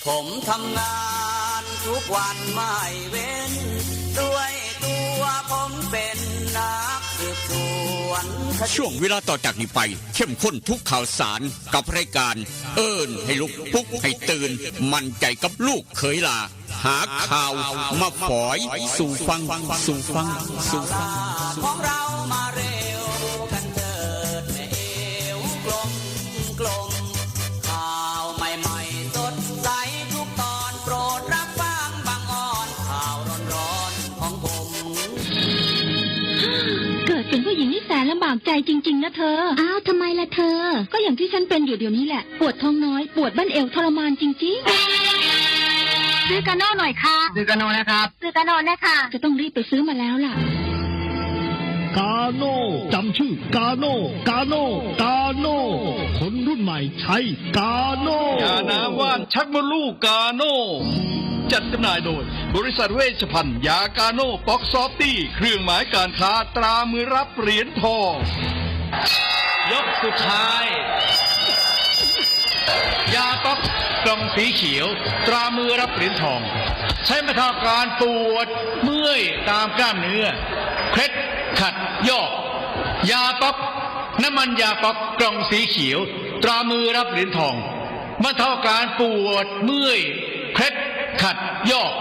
ผมทำงานทุกวันไม่เว้นด้วยตัวผมเป็นนักสืบสวนช่วงเวลาต่อจากนี้ไปเข้มข้นทุกข่าวสารกับรายการเอิ้นให้ลุกปลุกให้ตื่นมั่นใจกับลูกเขยลาหาข่าวมาฝอยสู่ฟังของเรามาเร็วกันเถิดเอวกลมข่าวใหม่ๆสดใสทุกตอนโปรดรับฟังบางอ่อนข่าวร้อนๆของผมเกิดเป็นผู้หญิงนี่แสนลำบากใจจริงๆนะเธออ้าวทำไมล่ะเธอก็อย่างที่ฉันเป็นอยู่เดี๋ยวนี้แหละปวดท้องน้อยปวดบั้นเอวทรมานจริงๆซื้อกาโน่หน่อยค่ะซื้อกาโน่นะครับซื้อกาโน่นะคะจะต้องรีบไปซื้อมาแล้วล่ะกาโน่จำชื่อกาโน่คนรุ่นใหม่ใช้กาโน่ยาน้ำว่านชักมดลูกกาโน่จัดจำหน่ายโดยบริษัทเวชภัณฑ์ยากาโน่ป๊อกซอฟตี้เครื่องหมายการค้าตรามือรับเหรียญทองยกสุดท้ายยาป๊อกกล่องสีเขียวตรามือรับเหรียญทองใช้บรรเทาการปวดเมื่อยตามกล้ามเนื้อเคล็ดขัดยอกยาป๊อกน้ำมันยาป๊อกกล่องสีเขียวตรามือรับเหรียญทองบรรเทาการปวดเมื่อยเคล็ดขัดยอก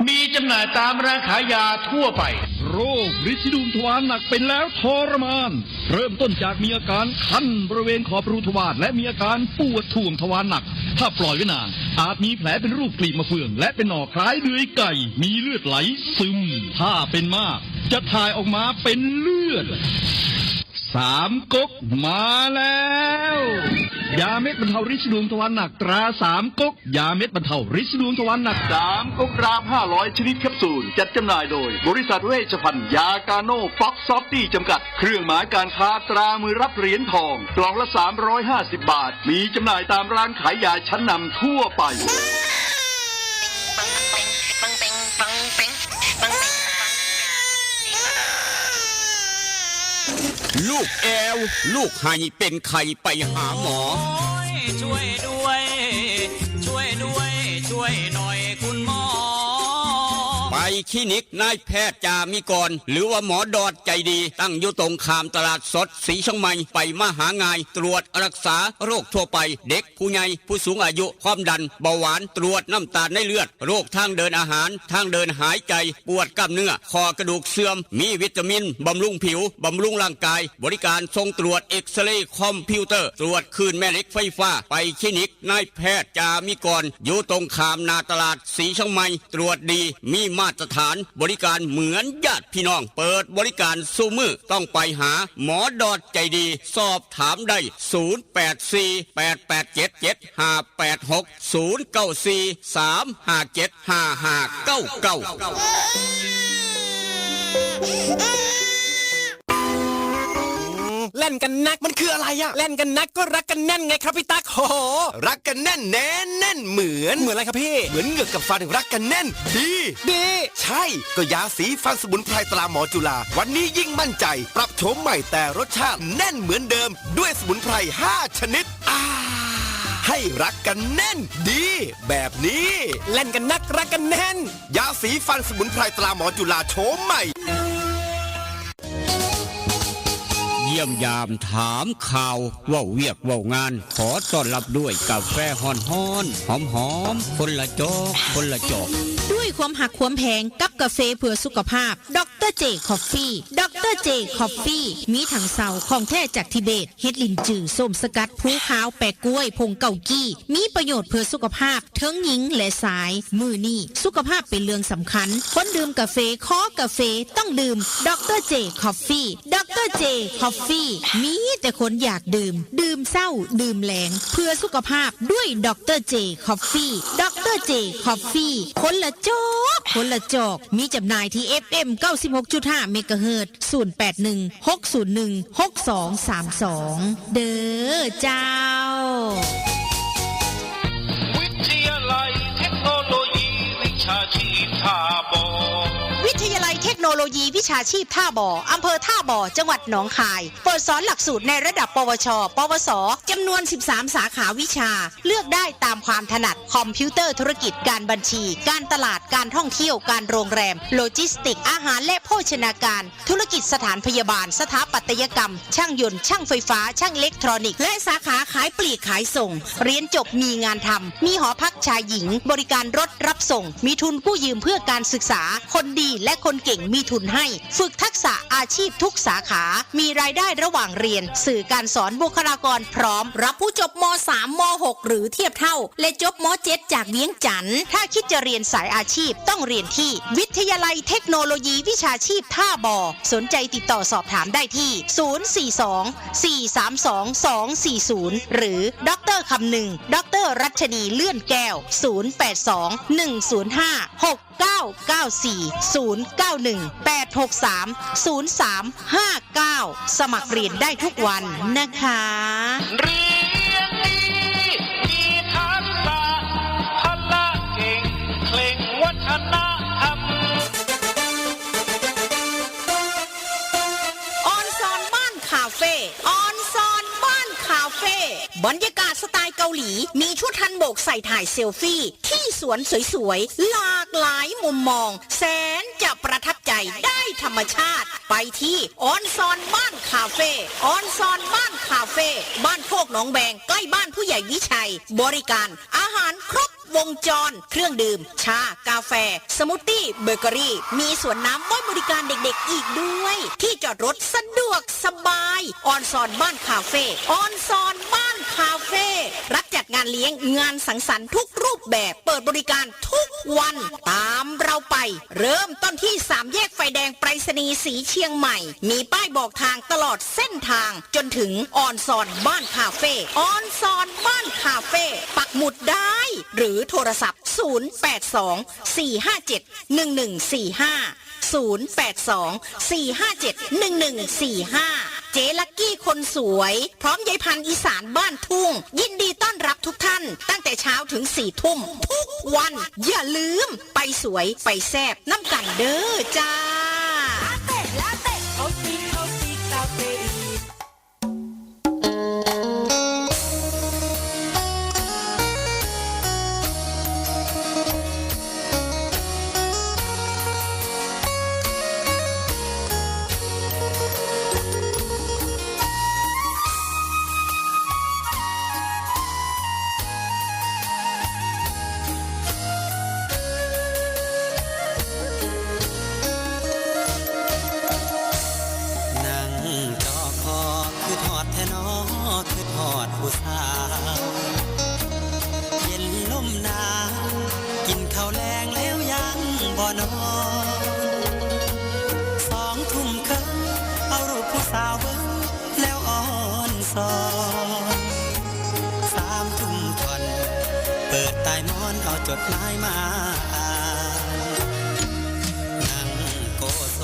มีจำหน่ายตามร้านขายยาทั่วไปโรคฤทธิ์ดวงทวารหนักเป็นแล้วทรมานเริ่มต้นจากมีอาการคันบริเวณขอบรูทวารและมีอาการปวดท่วงทวารหนักถ้าปล่อยไว้นานอาจมีแผลเป็นรูปกลีบมะเฟืองและเป็นหน่อคล้ายเลื้อยไก่มีเลือดไหลซึมถ้าเป็นมากจะถ่ายออกมาเป็นเลือด3 ก๊กมาแล้วยาเม็ดบรรเทาฤทธิ์ดวงทวารหนักตรา3 ก๊กยาเม็ดบรรเทาฤทธิ์ดวงทวารหนัก3 ก๊กราม500ชนิดแคปซูลจัดจำหน่ายโดยบริษัทเวชภัณฑ์ยากาโน่ฟ็อกซอฟตี้จำกัดเครื่องหมายการค้าตรามือรับเหรียญทองกล่องละ350 บาทมีจำหน่ายตามร้านขายยาชั้นนำทั่วไปลูกแอวลูกไห้เป็นไข้ไปหาหมอช่วยด้วยช่วยหน่อยคุณหมอไปคลินิกนายแพทย์จามิกรหรือว่าหมอดอดใจดีตั้งอยู่ตรงข้ามตลาดสดศรีเชียงใหม่ไปมาหางายตรวจรักษาโรคทั่วไปเด็กผู้ใหญ่ผู้สูงอายุความดันเบาหวานตรวจน้ำตาลในเลือดโรคทางเดินอาหารทางเดินหายใจปวดกล้ามเนื้อคอกระดูกเสื่อมมีวิตามินบำรุงผิวบำรุงร่างกายบริการส่งตรวจเอ็กซเรย์คอมพิวเตอร์ตรวจคลื่นแม่เหล็กไฟฟ้าไปคลินิกนายแพทย์จามิกรอยู่ตรงข้ามนาตลาดศรีเชียงใหม่ตรวจดีมีมาตรฐานบริการเหมือนญาติพี่น้องเปิดบริการสู้มือต้องไปหาหมอดอดใจดีสอบถามได้เล่นกันนักมันคืออะไรอะเล่นกันนักก็รักกันแน่นไงครับพี่ตั๊กโหรักกันแน่นแน่นเหมือนอะไรครับพี่เหมือนเหงือกกับฟันรักกันแน่นดีใช่ก็ยาสีฟันสมุนไพรตราหมอจุฬาวันนี้ยิ่งมั่นใจปรับโฉมใหม่แต่รสชาติแน่นเหมือนเดิมด้วยสมุนไพร5 ชนิดให้รักกันแน่นดีแบบนี้เล่นกันนักรักกันแน่นยาสีฟันสมุนไพรตราหมอจุฬาโฉมใหม่เยี่ยมยามถามข่าวว่าเวียกว่างานขอต้อนรับด้วยกาแฟฮ้อนหอมคนละจอกด้วยความหักความแพงกับกาแฟเพื่อสุขภาพดรเจคอฟฟี่ดรเจคอฟฟี่มีถังเสาของแท้จากทิเบตเฮ็ดลินจือส้มสกัดภูขาวแปะกล้วยผงเกากี้มีประโยชน์เพื่อสุขภาพทั้งหญิงและชายมือนี่สุขภาพเป็นเรื่องสำคัญคนดื่มกาแฟขอกาแฟต้องดื่มดรเจคอฟฟี่ดรเจคอฟฟี่มีแต่คนอยากดื่มเศร้าดื่มแหลงเพื่อสุขภาพด้วยดรเจคอฟฟี่ดรเจคอฟฟี่คนละจอกมีจำหน่ายที่ FM 96.5 เมกะเฮิรตซ์0816016232เด้อเจ้าวิทยาลัยเทคโนโลยีวิชาชีพท่าบ่อวิทย ยาลัยเทคโนโลยีวิชาชีพท่าบ่ออำเภอท่าบ่อจังหวัดหนองคายเปิดสอนหลักสูตรในระดับปวช ปวสจำนวน 13 สาขาวิชาเลือกได้ตามความถนัดคอมพิวเตอร์ธุรกิจการบัญชีการตลาดการท่องเที่ยวการโรงแรมโลจิสติกอาหารและโภชนาการธุรกิจสถานพยาบาลสถาปัตยกรรมช่างยนต์ช่างไฟฟ้าช่างอิเล็กทรอนิกส์และสาขาขายปลีกขายส่งเรียนจบมีงานทำมีหอพักชายหญิงบริการรถรับส่งมีทุนกู้ยืมเพื่อการศึกษาคนดีและคนเก่งมีทุนให้ฝึกทักษะอาชีพทุกสาขามีรายได้ระหว่างเรียนสื่อการสอนบุคลากรพร้อมรับผู้จบม.3 ม.6 หรือเทียบเท่าและจบม.7 จากเวียงจันทร์ถ้าคิดจะเรียนสายอาชีพต้องเรียนที่วิทยาลัยเทคโนโลยีวิชาชีพท่าบ่อสนใจติดต่อสอบถามได้ที่ 042-432-240 หรือดร.คำหนึ่งดร.รัชนีเลื่อนแก้ว 082-105-6994-091-863-0359 สมัครเรียนได้ทุกวันนะคะ เรียนดีมีทักษะพละเก่งเคร่งวัฒนธรรม ออนซอนบ้านคาเฟ่ออนซอนบ้านคาเฟ่บรรยากาศสไตล์เกาหลีมีชุดฮันบกใส่ถ่ายเซลฟี่ที่สวนสวยๆหลากหลายมุมมองแสนจะประทับใจได้ธรรมชาติไปที่ออนซอนบ้านคาเฟ่ออนซอนบ้านคาเฟ่บ้านโคกหนองแบงใกล้บ้านผู้ใหญ่วิชัยบริการอาหารครบวงจรเครื่องดื่มชากาแฟสมูทตี้เบเกอรี่มีสวนน้ำไว้บริการเด็กๆอีกด้วยที่จอดรถสะดวกสบายออนซอนบ้านคาเฟ่ออนซอนบ้านคาเฟ่รับจัดงานเลี้ยงงานสังสรรค์ทุกรูปแบบเปิดบริการทุกวันตามเราไปเริ่มต้นที่3แยกไฟแดงไปรษณีย์สีเชียงใหม่มีป้ายบอกทางตลอดเส้นทางจนถึงออนซอนบ้านคาเฟ่ออนซอนบ้านคาเฟ่ปักหมุดได้หรือโทรศัพท์ 082-457-1145 เจลักกี้คนสวยพร้อมยายพันธุ์อีสานบ้านทุ่งยินดีต้อนรับทุกท่านตั้งแต่เช้าถึง4 ทุ่มทุกวันอย่าลืมไปสวยไปแซ่บน้ำกันเด้อจ้าผู้สาวเย็นลมหนาวกินข้าวแลงแล้วยังบ่นอน2 ทุ่มครึ่งเอารูปผู้สาวเบิ่งแล้วอ่อนซอน3 ทุ่มก่อนเปิดใต้หมอนเอาจดหมายมาอ่านนั่งโกโซ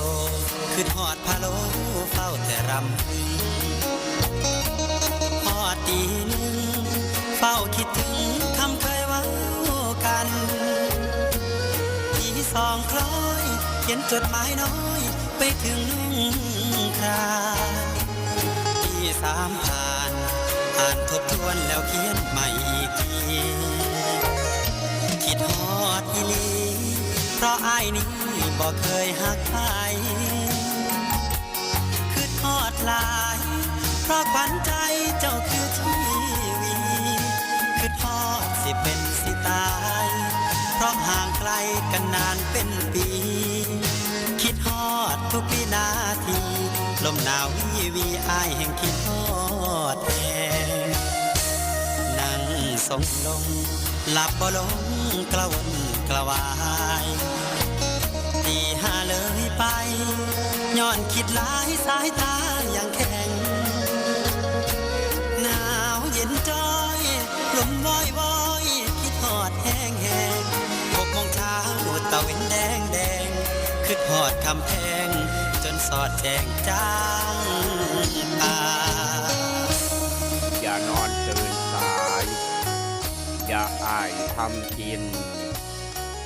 ขึ้นฮอดพะโลเฝ้าแต่รำพึงตีหนึ่งเฝ้าคิดถึงคำเคยเว้ากันตี2 คล้อยเขียนจดหมายน้อยไปถึงนุ่งครานตี3 ผ่านอ่านทบทวนแล้วเขียนใหม่อีกทีคิดฮอดอีหลีเพราะอ้ายนี้บ่เคยหักใครคิดฮอดหลายเพราะขวัญใจเจ้าคือชีวีคือทอดสิเป็นสิตายเพราะห่างไกลกันนานเป็นปีคิดฮอดทุกวินาทีลมหนาววีอ้ายแห่งคิดฮอดแห่นั่งส่งลงหลับบ่ลงกระวนกระวายตี 5เลยไปย้อนคิดหลายสายตาอย่างแข็งหนาวเย็นจ้อยลมวอยวอยคิดฮอดแห้งแห้ง6 โมงเช้าตะเวนแดงแดงคิดฮอดคำแพงจนสอดแจงจางตาอย่านอนตื่นสายอย่าอ้ายทำกิน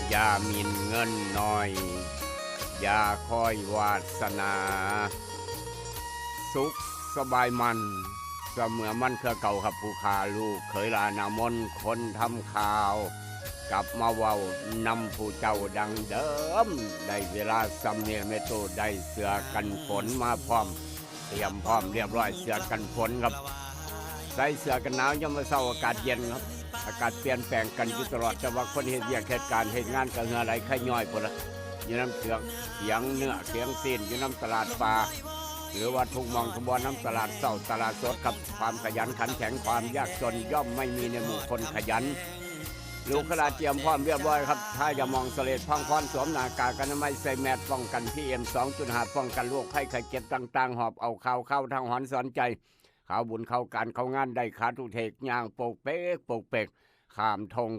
อย่ามินเงินน้อย อย่าคอยวาสนา สุขสบายมันเสมือมันเครือเก่าครับผู้ขาลูกเคยลานามนคนทำข่าว กลับมาเว้านำผู้เจ้าดังเดิมได้เวลาสำเนียงเมโตได้เสือกันฝนมาพร้อมเตรียมพร้อมเรียบร้อยเสือกันฝนครับใส่เสือกันหนาวยามมื้อเช้าอากาศเย็นครับอากาศเปลี่ยนแปลงกันอยู่ตลอดแต่ว่าคนเฮ็ดเวียกเหตุการณ์เฮ็ดงานก็เหงื่อไหลไข้ย่อยพุ่นละอยู่น้ำเสือกเสียงเนื้อเสียงซีนอยู่น้ำตลาดปลาหรือว่าทุกมองขบวนน้ำตลาดเศร้าตลาดสดกับความขยันขันแข็งความยากจนย่อมไม่มีในหมู่คนขยันลูกขลาเตรียมพร้อมเรียบร้อยครับถ้าอย่ามองเสลดพังพรสวมหน้ากากอนามัยใส่แมสป้องกันPM 2.5ป้องกันโรคภัยไข้เจ็บต่างๆหอบเอาข่าวเข้าทางหอนสอนใจข่าวบุญเข้าการเข้างานได้ขาทุเทกย่างโปกเป๊กโปกเปกข้ามทง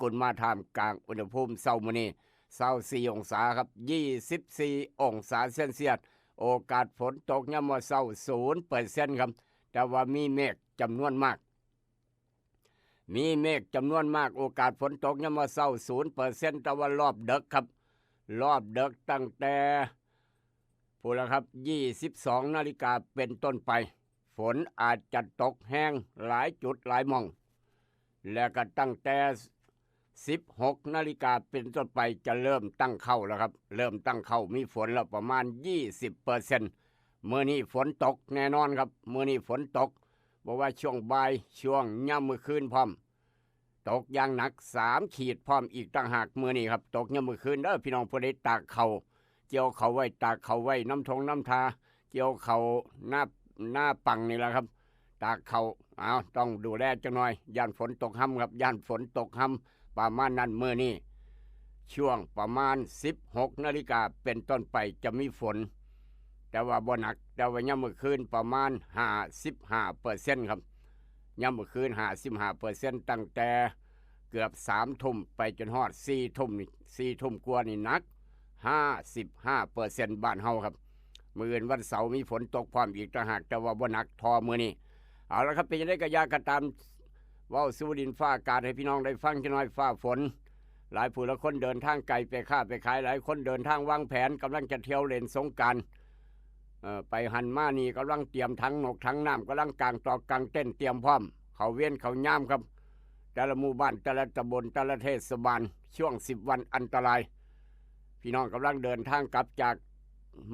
กุนมาท่ามกลางอุณหภูมิเช้ามื้อนี้24องศาครับ24องศาเซนเซียสโอกาสฝนตกยามมื้อเช้า 0% ครับแต่ว่ามีเมฆจำนวนมากโอกาสฝนตกยามมื้อเช้า 0% แต่ว่ารอบดึกครับรอบดึกตั้งแต่พูดแล้วครับ22 นาฬิกาเป็นต้นไปฝนอาจจะตกแห้งหลายจุดหลายหม่องและก็ตั้งแต่16 นาฬิกาเป็นต้นไปจะเริ่มตั้งเข้าแล้วครับเริ่มตั้งเข้ามีฝนแล้วประมาณ 20%มื้อนี้ฝนตกแน่นอนครับมื้อนี้ฝนตกบอกว่าช่วงบ่ายช่วงย่ำมื้อคืนพร้อมตกอย่างหนัก3ขีดพร้อมอีกต่างหากมื้อนี้ครับตกย่ำมื้อคืนเด้อพี่น้องผู้ใดตากเขาเกี่ยวเขาไว้ตากเขาไว้น้ำทงน้ำทาเกี่ยวเขาหน้าปังนี่แหละครับตากเขาต้องดูแลจังหน่อยย่านฝนตกห่ำครับย่านฝนตกห่ำประมาณนั้นมื้อนี้ช่วงประมาณ16 นาฬิกาเป็นต้นไปจะมีฝนแต่ว่าบ่หนักแต่ว่ายามมื้อคืนประมาณ 55% ครับยามมื้อคืน 55% ตั้งแต่เกือบ3 ทุ่มไปจนฮอด4 ทุ่มนี่4 ทุ่มกว่านี่หนัก 55% บ้านเฮาครับมื้ออื่นวันเสาร์มีฝนตกพร้อมอีกต่างหากแต่ว่าบ่หนักทอมื้อนี้เอาละครับเป็นจังได๋ก็อยากตามเว้าสู่ดินฟ้าอากาศให้พี่น้องได้ฟังจักหน่อยฟ้าฝนหลายผู้ละคนเดินทางไกลไปค้าไปขายหลายคนเดินทางวางแผนกำลังจะเที่ยวเล่นสงกรานต์ไปหันมานี่กำลังเตรียมทั้งนกทั้งน้ำกำลังกางตอกกางเต้นเตรียมพร้อมเขาเวียนเขาย่ามครับแต่ละหมู่บ้านแต่ละตำบลแต่ละเทศบาลช่วง10 วันอันตรายพี่น้องกำลังเดินทางกลับจาก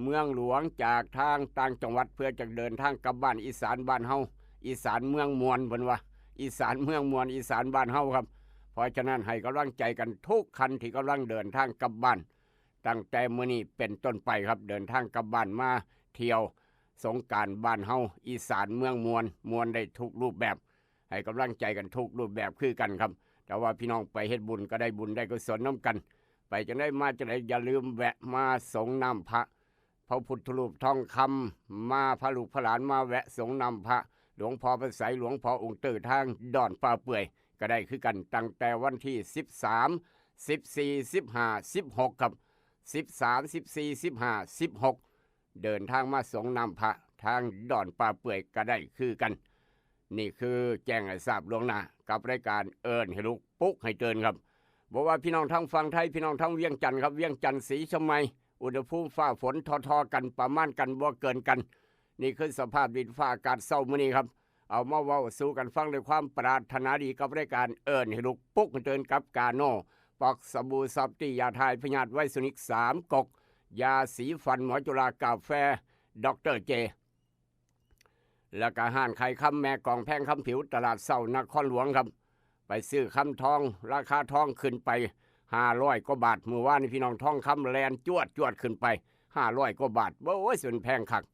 เมืองหลวงจากทางต่างจังหวัดเพื่อจะเดินทางกลับบ้านอีสานบ้านเฮาอีสานเมืองมวลเพิ่นว่าอีสานเมืองมวลอีสานบ้านเฮาครับเพราะฉะนั้นให้กำลังใจกันทุกคันที่กำลังเดินทางกลับบ้านตั้งแต่มื้อนี้เป็นต้นไปครับเดินทางกลับบ้านมาเที่ยวสงกรานต์บ้านเฮาอีสานเมืองมวลได้ทุกรูปแบบให้กำลังใจกันทุกรูปแบบคือกันครับแต่ว่าพี่น้องไปเฮ็ดบุญก็ได้บุญได้กุศลน้ำกันไปจังได้มาจังได้อย่าลืมแวะมาสงน้ำพระพุทธรูปทองคำมาพระลูกพระหลานมาแวะสงน้ำพระหลวงพ่อพระไสยหลวงพ่อองค์เตอร์ทางดอนป่าเปื่อยก็ได้คือกันตั้งแต่วันที่13 14 15 16ครับ13 14 15 16เดินทางมาสงน้ำพระทางดอนป่าเปื่อยก็ได้คือกันนี่คือแจ้งให้ทราบล่วงหน้ากับรายการเอิ้นให้ลุกปลุกให้ตื่นครับบอกว่าพี่น้องทั้งฝั่งไทยพี่น้องทั้งเวียงจันทร์ครับเวียงจันทร์ศรีชมัยอุณหภูมิฟ้าฝนทอๆกันประมาณกันบ่เกินกันนี่คือสภาพดินฟ้าอากาศเช้ามื้อนี้ครับเอามาเว้าสู่กันฟังด้วยความปรารถนาดีกับรายการเอิ้นให้ลุกปลุกให้ตื่นกับกาโนปอกสบู่ซับตี้ยาทายพยาธิไวซุนิก3 กกยาสีฟันหมอจุฬากาแฟดรเจแล้วก็ห้านไข่คำแม่กองแพงคำผิวตลาดเช้านครหลวงครับไปซื้อคำทองราคาทองขึ้นไป500 กว่าบาทมื้อวานนี้พี่น้องทองคำแลนจวดขึ้นไป500 กว่าบาทโอ้ยส่วนแพงคัก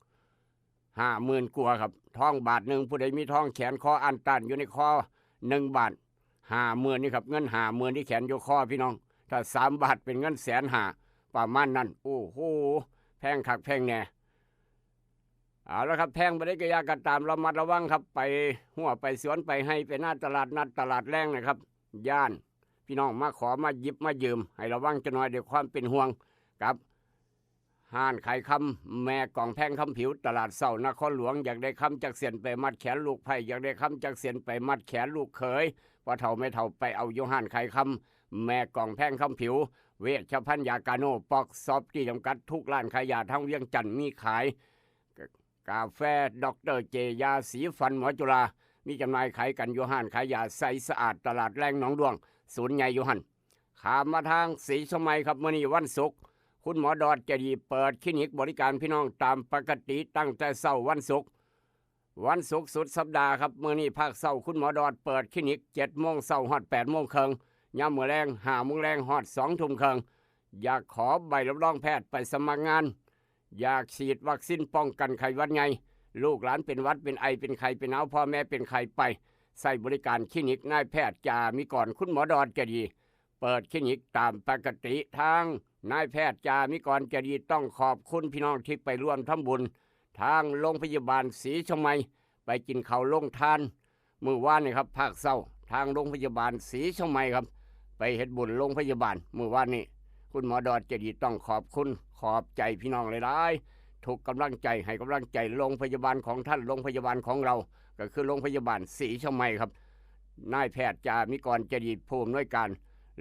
50,000 กว่าครับทองบาทหนึ่งผู้ใดมีทองแขนคออันตันอยู่ในคอ1 บาท 50,000นี่ครับเงิน 50,000ที่แขนอยู่คอพี่น้องถ้า3 บาทเป็นเงิน150,000ประมาณนั้นโอ้โหแพงคักแพงแน่เอาละครับแพงบ่ได้ก็อยากกันตามระมัดระวังครับไปหัวไปสวนไปให้ไปหน้าตลาดนัดตลาดแรงนะครับย่านพี่น้องมาขอมาหยิบมายืมให้ระวังจะน้อยด้วยความเป็นห่วงครับห้านขายคำแม่กองแพงคำผิวตลาดเช้านครหลวงอยากได้คำจากเสียนไปมัดแขนลูกไผ่อยากได้คำจากเสียนไปมัดแขนลูกเขยพอเฒ่าไม่เฒ่าไปเอาอยู่ห้านขายคำแม่กองแพงคำผิว เวชภัณฑ์ยากาโนปอกซอฟที่จำกัดทุกร้านขายยาทั้งเวียงจันทน์มีขายกาแฟดรเจยาสีฟันหมอจุฬามีจำหน่ายขายกันอยู่ห้านขายยาใสสะอาดตลาดแรงหนองดวงศูนย์ใหญ่อยู่หันขามมาทางศรีชมัยครับมื้อนี้วันศุกร์คุณหมอดอดจะดีเปิดคลินิกบริการพี่น้องตามปกติตั้งแต่เช้าวันศุกร์สุดสัปดาห์ครับมื้อนี้ภาคเช้าคุณหมอดอดเปิดคลินิก7 โมงเช้าฮอด8 โมงครึ่งยามมื้อแลง5 โมงแลงฮอด2 ทุ่มครึ่งอยากขอใบรับรองแพทย์ไปสมัครงานอยากฉีดวัคซีนป้องกันไข้หวัดใหญ่ลูกหลานเป็นหวัดเป็นไอเป็นไข้เป็นหนาวพ่อแม่เป็นไข้ไปใส่บริการคลินิกนายแพทย์จามีก่อนคุณหมอดอดจะดีเปิดคลินิกตามปกติทางนายแพทย์จามิกรจะดีต้องขอบคุณพี่น้องที่ไปร่วมทำบุญทางโรงพยาบาลศรีชมัยไปกินข้าวลงทานมื้อวานนี่ครับภาคเช้าทางโรงพยาบาลศรีชมัยครับไปเฮ็ดบุญโรงพยาบาลมื้อวานนี้คุณหมอดอดจะดีต้องขอบคุณขอบใจพี่น้องหลายๆทุกกำลังใจให้กำลังใจโรงพยาบาลของท่านโรงพยาบาลของเราก็คือโรงพยาบาลศรีชมัยครับนายแพทย์จามิกรจะดีผู้อำนวยการ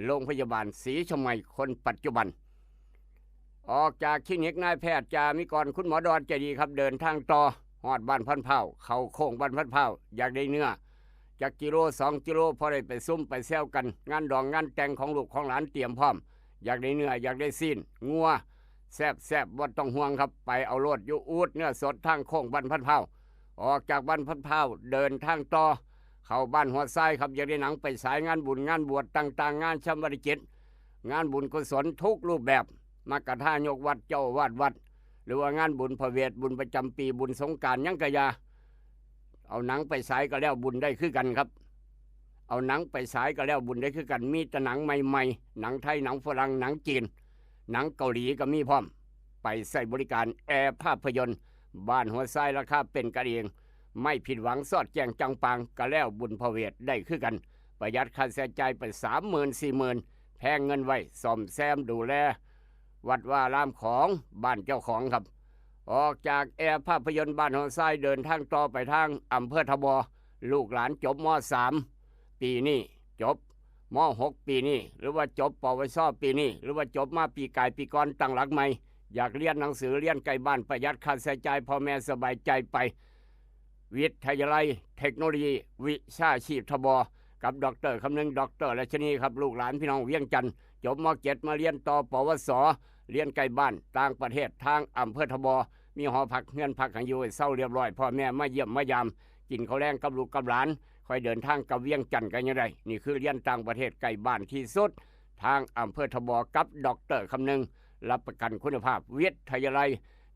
โรงพยาบาลศรีชมัยคนปัจจุบันออกจากคลินิกนายแพทย์จามิกรคุณหมอดอนใจดีครับเดินทางต่อฮอดบ้านพันเผาเข้าโค้งบ้านพันเผาอยากได้เนื้อจากกิโล2 กิโลพอได้ไปซุ่มไปแซวกันงานดองงานแต่งของลูกของหลานเตรียมพร้อมอยากได้เนื้ออยากได้ซีนงัวแซ่บบ่ต้องห่วงครับไปเอาโลดอยู่อูดเนื้อสดทางโค้งบ้านพันเผาออกจากบ้านพันเผาเดินทางต่อเข้าบ้านหัวไส้ครับอยากได้หนังไปสายงานบุญงานบวชต่างๆงานชำระกิจงานบุญกุศลทุกรูปแบบมากระท่ายกวัดเจ้าวาดวัดหรือว่างานบุญพระเวทบุญประจำปีบุญสงกรานต์ยังกะยาเอาหนังไปสายก็แล้วบุญได้คือกันครับเอาหนังไปสายก็แล้วบุญได้คือกันมีแต่หนังใหม่ๆหนังไทยหนังฝรั่งหนังจีนหนังเกาหลีก็มีพร้อมไปใส่บริการแอร์ภาพยนตร์บ้านหัวไส้ราคาเป็นกันเองไม่ผิดหวังสอดแจงจังปังก็แล้วบุญพระเวทได้คือกันประหยัดค่าใช้จ่ายไป30,000-40,000แพงเงินไว้ซ่อมแซมดูแลวัดว่ารามของบ้านเจ้าของครับออกจากแอร์ภาพยนตร์บ้านหัวไส้เดินทางต่อไปทางอำเภอทบลูกหลานจบม.3 ปีนี้จบม.6 ปีนี้หรือว่าจบปวส.ปีนี้หรือว่าจบมาปีกายปีก่อนตั้งหลักใหม่อยากเรียนหนังสือเรียนใกล้บ้านประหยัดค่าใช้จ่ายพ่อแม่สบายใจไปวิทยาลัยเทคโนโลยีวิชาชีพทบกับดร.คำนึงดร.ราชนีครับลูกหลานพี่น้องเวียงจันทน์จบม.7 มาเรียนต่อปวส.เรียนใกล้บ้านต่างประเทศทางอำเภอทบมีหอพักเงินพักให้อยู่เศร้าเรียบร้อยพ่อแม่มาเยี่ยมมายามกินข้าวแรงกับลูกกับหลานค่อยเดินทางกับเวียงจันทน์กันยังไงนี่คือเรียนต่างประเทศใกล้บ้านที่สุดทางอำเภอทบกับดร.คำนึงรับประกันคุณภาพวิทยาลัย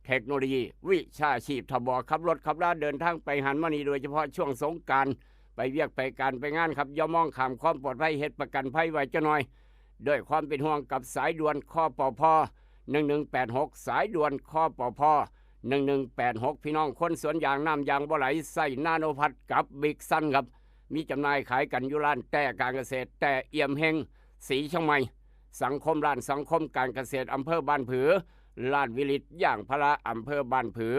เทคโนโลยีวิชาชีพทบขับรถขับราเดินทางไปหันมานีโดยเฉพาะช่วงสงกรานต์ไปเวียกไปการไปงานครับอย่ามองข้ามความปลอดภัยเหตุประกันภัยไว้จะหน่อยด้วยความเป็นห่วงกับสายด่วนคปพ1186สายด่วนคปพ1186พี่น้องคนสวนยางน้ำยางบ่ไหลใส่นาโนพัดกับบิ๊กซันครับมีจำหน่ายขายกันอยู่ร้านแต่การเกษตรแต่เอี่ยมเฮงศรีเชียงใหม่สังคมร้านสังคมการเกษตรอำเภอบ้านผือลาดวิลิตย่างพระอำเภอบ้านผือ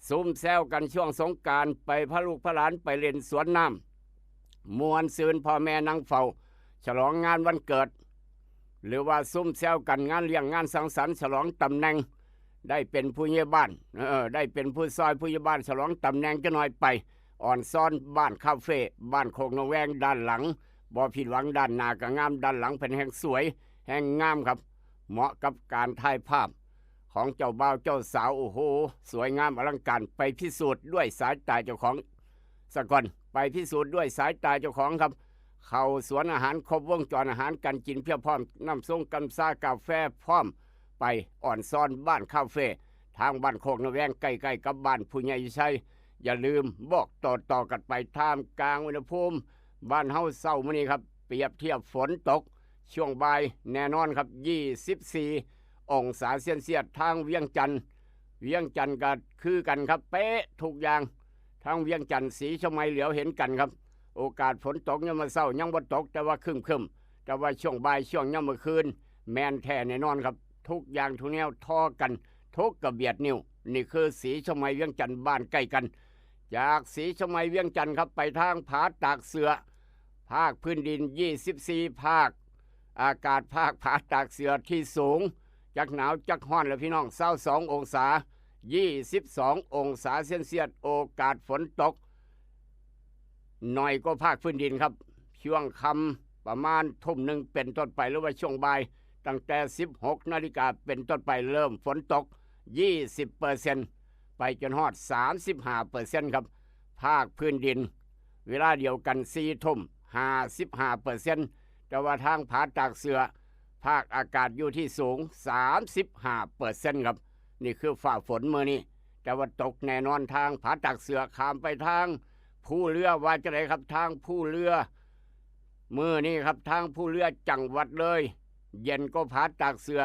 ซุ่มแซวกันช่วงสงกรานต์ไปพระลูกพระหลานไปเล่นสวนน้ำมวนซืนพ่อแม่นั่งเฝ้าฉลองงานวันเกิดหรือว่าซุ่มแซวกันงานเลี้ยงงานสังสรรค์ฉลองตำแหน่งได้เป็นผู้ใหญ่บ้านได้เป็นผู้ซอยผู้ใหญ่บ้านฉลองตำแหน่งจะน้อยไปอ่อนซ้อนบ้านคาเฟ่บ้านโคกนแวงด้านหลังบ่ผิดหวังด้านหน้าก็งามด้านหลังเป็นแห่งสวยแห่งงามครับเหมาะกับการถ่ายภาพของเจ้าบ่าวเจ้าสาวโอ้โหสวยงามอลังการไปพิสูจน์ด้วยสายตาเจ้าของสะก่อนไปพิสูจน์ด้วยสายตาเจ้าของครับเข้าสวนอาหารครบวงจรอาหารกันกินเพียบพร้อมน้ำส้มกันซ่ากาแฟพร้อมไปอ่อนซ้อนบ้านคาเฟ่ทางบ้านโคกนแวงใกล้ๆกับบ้านผู้ใหญ่ชัยอย่าลืมบอกต่อกันไปท่ามกลางอุณหภูมิบ้านเฮาเศร้ามื้อนี้ครับเปรียบเทียบฝนตกช่วงบ่ายแน่นอนครับ24องศาเซลเซียสทางเวียงจันทน์ก็คือกันครับเป๊ะทุกอย่างทางเวียงจันทน์ศรีชมัยเหลียวเห็นกันครับโอกาสฝนตกยังมาเศร้ายังบ่ตกแต่ว่าครึมแต่ว่าช่วงบ่ายช่วงยังมื้อคืนแม่นแท้แน่นอนครับทุกอย่างทุกแนวทอกันทุกกระเบียดนิ้วนี่คือศรีชมัยเวียงจันทน์บ้านใกล้กันจากศรีชมัยเวียงจันทน์ครับไปทางผาตากเสือภาคพื้นดิน24ภาค อากาศภาคผาตากเสือที่สูงจักหนาวจักฮ้อนแล้วพี่น้อง22องศา22องศาเซนเซียสโอกาสฝนตกหน่อยก็ภาคพื้นดินครับช่วงค่ำประมาณทุ่มหนึ่งเป็นต้นไปหรือว่าช่วงบ่ายตั้งแต่16 นาฬิกาเป็นต้นไปเริ่มฝนตก 20% ไปจนฮอด 35% ครับภาคพื้นดินเวลาเดียวกัน4 ทุ่ม 55% แต่ว่าทางผาตากเสือภาคอากาศอยู่ที่สูง 35% ครับนี่คือฝ่าฝนมื้อนี้แต่ว่าตกแน่นอนทางผาตากเสือข้ามไปทางผู้เรือว่าจะไหนครับทางผู้เรือมื้อนี้ครับทางผู้เรือจังหวัดเลยเย็นก็ผาตากเสือ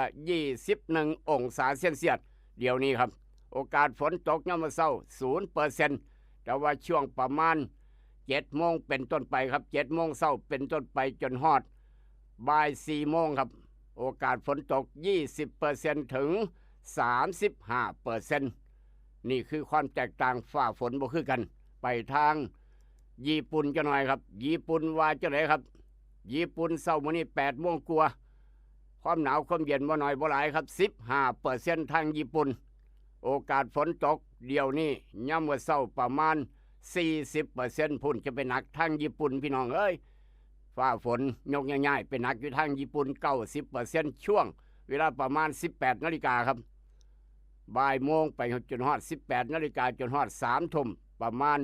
21องศาเซนเซียสเดี๋ยวนี้ครับโอกาสฝนตกยามมื้อเช้า 0% แต่ว่าช่วงประมาณ7 โมงเป็นต้นไปครับ7 โมงเช้าเป็นต้นไปจนฮอดบ่าย4 โมงครับโอกาสฝนตก 20% ถึง 35% นี่คือความแตกต่างฟ้าฝนบ่คือกันไปทางญี่ปุ่นจะหน่อยครับญี่ปุ่นว่าจะไหนครับญี่ปุ่นเช้ามื้อนี้8 โมงกว่าความหนาวความเย็นบ่น้อยบ่หลายครับ 15% ทางญี่ปุ่นโอกาสฝนตกเดี๋ยวนี้ยามมื้อเช้าประมาณ 40% พุ่นจะเป็นหนักทางญี่ปุ่นพี่น้องเอ้ยฟ้าฝนยกง่ายๆเป็นหนักอยู่ทางญี่ปุ่น 90% ช่วงเวลาประมาณ 18 นาฬิกาครับบ่ายโมงไปจนฮอด 18 นาฬิกาจนฮอด 3 ทุ่มประมาณ